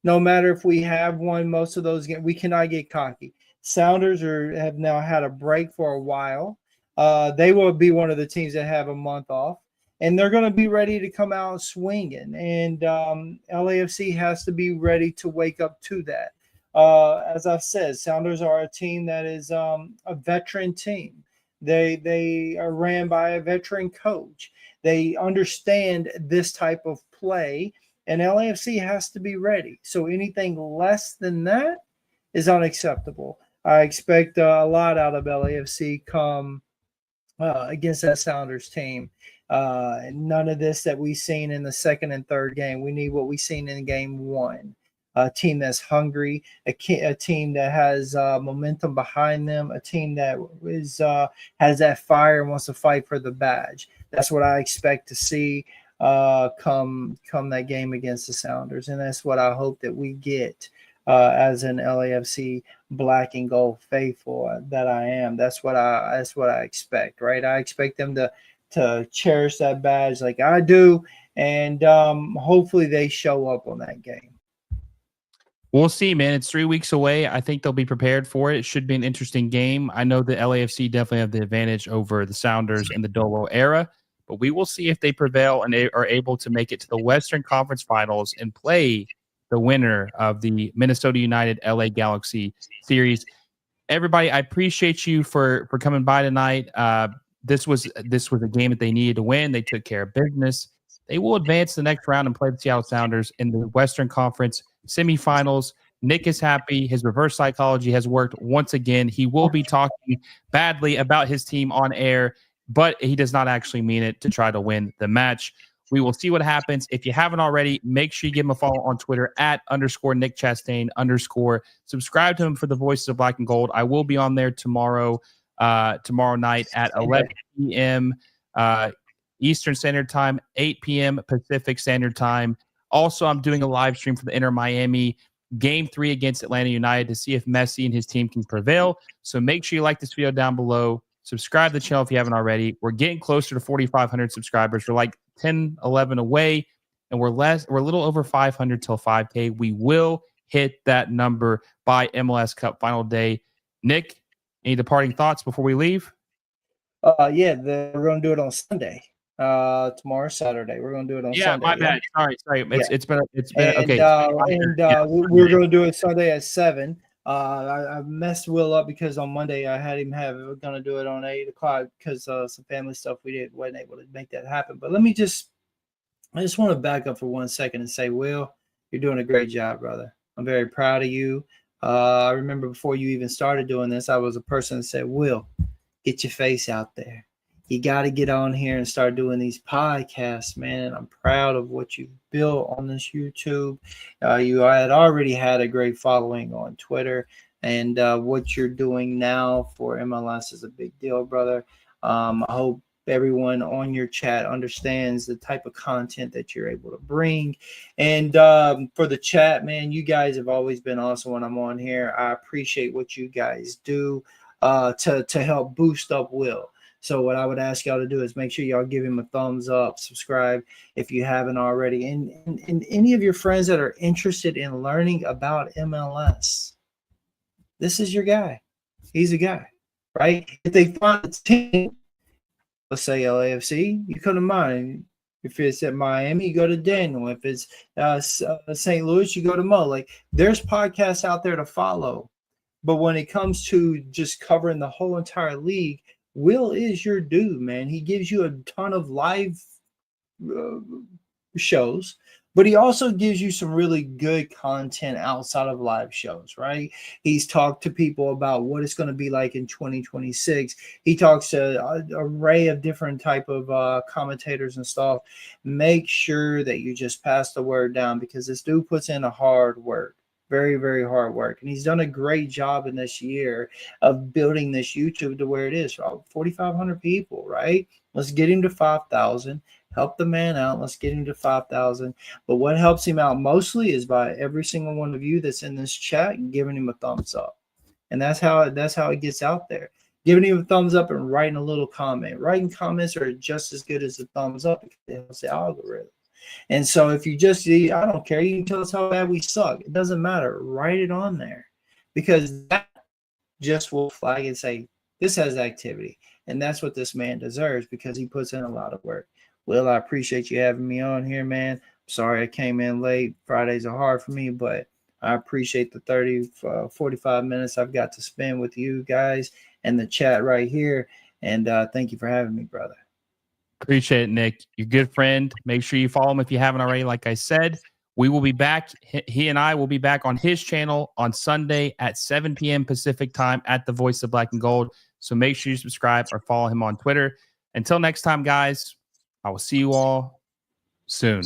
No matter if we have won most of those games, we cannot get cocky. Sounders have now had a break for a while. They will be one of the teams that have a month off, and they're going to be ready to come out swinging. And LAFC has to be ready to wake up to that. As I've said, Sounders are a team that is a veteran team. They are ran by a veteran coach. They understand this type of play. And LAFC has to be ready. So anything less than that is unacceptable. I expect a lot out of LAFC come against that Sounders team. None of this that we've seen in the second and third game. We need what we've seen in game 1. A team that's hungry, a team that has momentum behind them, a team that has that fire and wants to fight for the badge. That's what I expect to see come that game against the Sounders, and that's what I hope that we get as an LAFC black and gold faithful that I am. That's what I expect, right? I expect them to cherish that badge like I do, and hopefully they show up on that game. We'll see, man. It's 3 weeks away. I think they'll be prepared for it. It should be an interesting game. I know the LAFC definitely have the advantage over the Sounders in the Dolo era, but we will see if they prevail and they are able to make it to the Western Conference Finals and play the winner of the Minnesota United LA Galaxy series. Everybody, I appreciate you for coming by tonight. This was a game that they needed to win. They took care of business. They will advance the next round and play the Seattle Sounders in the Western Conference semifinals. Nick is happy. His reverse psychology has worked once again. He will be talking badly about his team on air, but he does not actually mean it to try to win the match. We will see what happens. If you haven't already, make sure you give him a follow on Twitter @_Nick Chastain _ Subscribe to him for the Voices of Black and Gold. I will be on there tomorrow night at 11 p.m. Eastern Standard Time, 8 p.m. Pacific Standard Time. Also, I'm doing a live stream for the Inter Miami Game 3 against Atlanta United to see if Messi and his team can prevail. So make sure you like this video down below. Subscribe to the channel if you haven't already. We're getting closer to 4,500 subscribers. We're like 10, 11 away, and we're a little over 500 till 5K. We will hit that number by MLS Cup final day. Nick, any departing thoughts before we leave? We're going to do it on Sunday. Tomorrow, Saturday. We're going to do it on Sunday. My bad. Sorry. It's been okay. We're going to do it Sunday at 7. I messed Will up because on Monday I had him we're going to do it on 8 o'clock because some family stuff wasn't able to make that happen. But I just want to back up for 1 second and say, Will, you're doing a great job, brother. I'm very proud of you. I remember before you even started doing this, I was a person that said, Will, get your face out there. You got to get on here and start doing these podcasts, man. And I'm proud of what you've built on this YouTube. You had already had a great following on Twitter, and what you're doing now for MLS is a big deal, brother. I hope everyone on your chat understands the type of content that you're able to bring. And for the chat, man, you guys have always been awesome when I'm on here. I appreciate what you guys do to help boost up Will. So what I would ask y'all to do is make sure y'all give him a thumbs up, subscribe if you haven't already. And any of your friends that are interested in learning about MLS, this is your guy. He's a guy, right? If they find a team, let's say LAFC, you come to mine. If it's at Miami, you go to Daniel. If it's St. Louis, you go to Mo. Like, there's podcasts out there to follow. But when it comes to just covering the whole entire league, Will is your dude, man. He gives you a ton of live shows, but he also gives you some really good content outside of live shows, right? He's talked to people about what it's going to be like in 2026. He talks to an array of different type of commentators and stuff. Make sure that you just pass the word down, because this dude puts in a hard work. Very, very hard work. And he's done a great job in this year of building this YouTube to where it is. 4,500 people, right? Let's get him to 5,000. Help the man out. Let's get him to 5,000. But what helps him out mostly is by every single one of you that's in this chat giving him a thumbs up. And that's how it gets out there. Giving him a thumbs up and writing a little comment. Writing comments are just as good as a thumbs up because it helps the algorithm. And so if you just, I don't care, you can tell us how bad we suck. It doesn't matter. Write it on there, because that just will flag and say, this has activity. And that's what this man deserves, because he puts in a lot of work. Will, I appreciate you having me on here, man. Sorry I came in late. Fridays are hard for me, but I appreciate the 30, 45 minutes I've got to spend with you guys and the chat right here. And thank you for having me, brother. Appreciate it, Nick. You're a good friend. Make sure you follow him if you haven't already. Like I said, we will be back. He and I will be back on his channel on Sunday at 7 p.m. Pacific time at the Voice of Black and Gold. So make sure you subscribe or follow him on Twitter. Until next time, guys, I will see you all soon.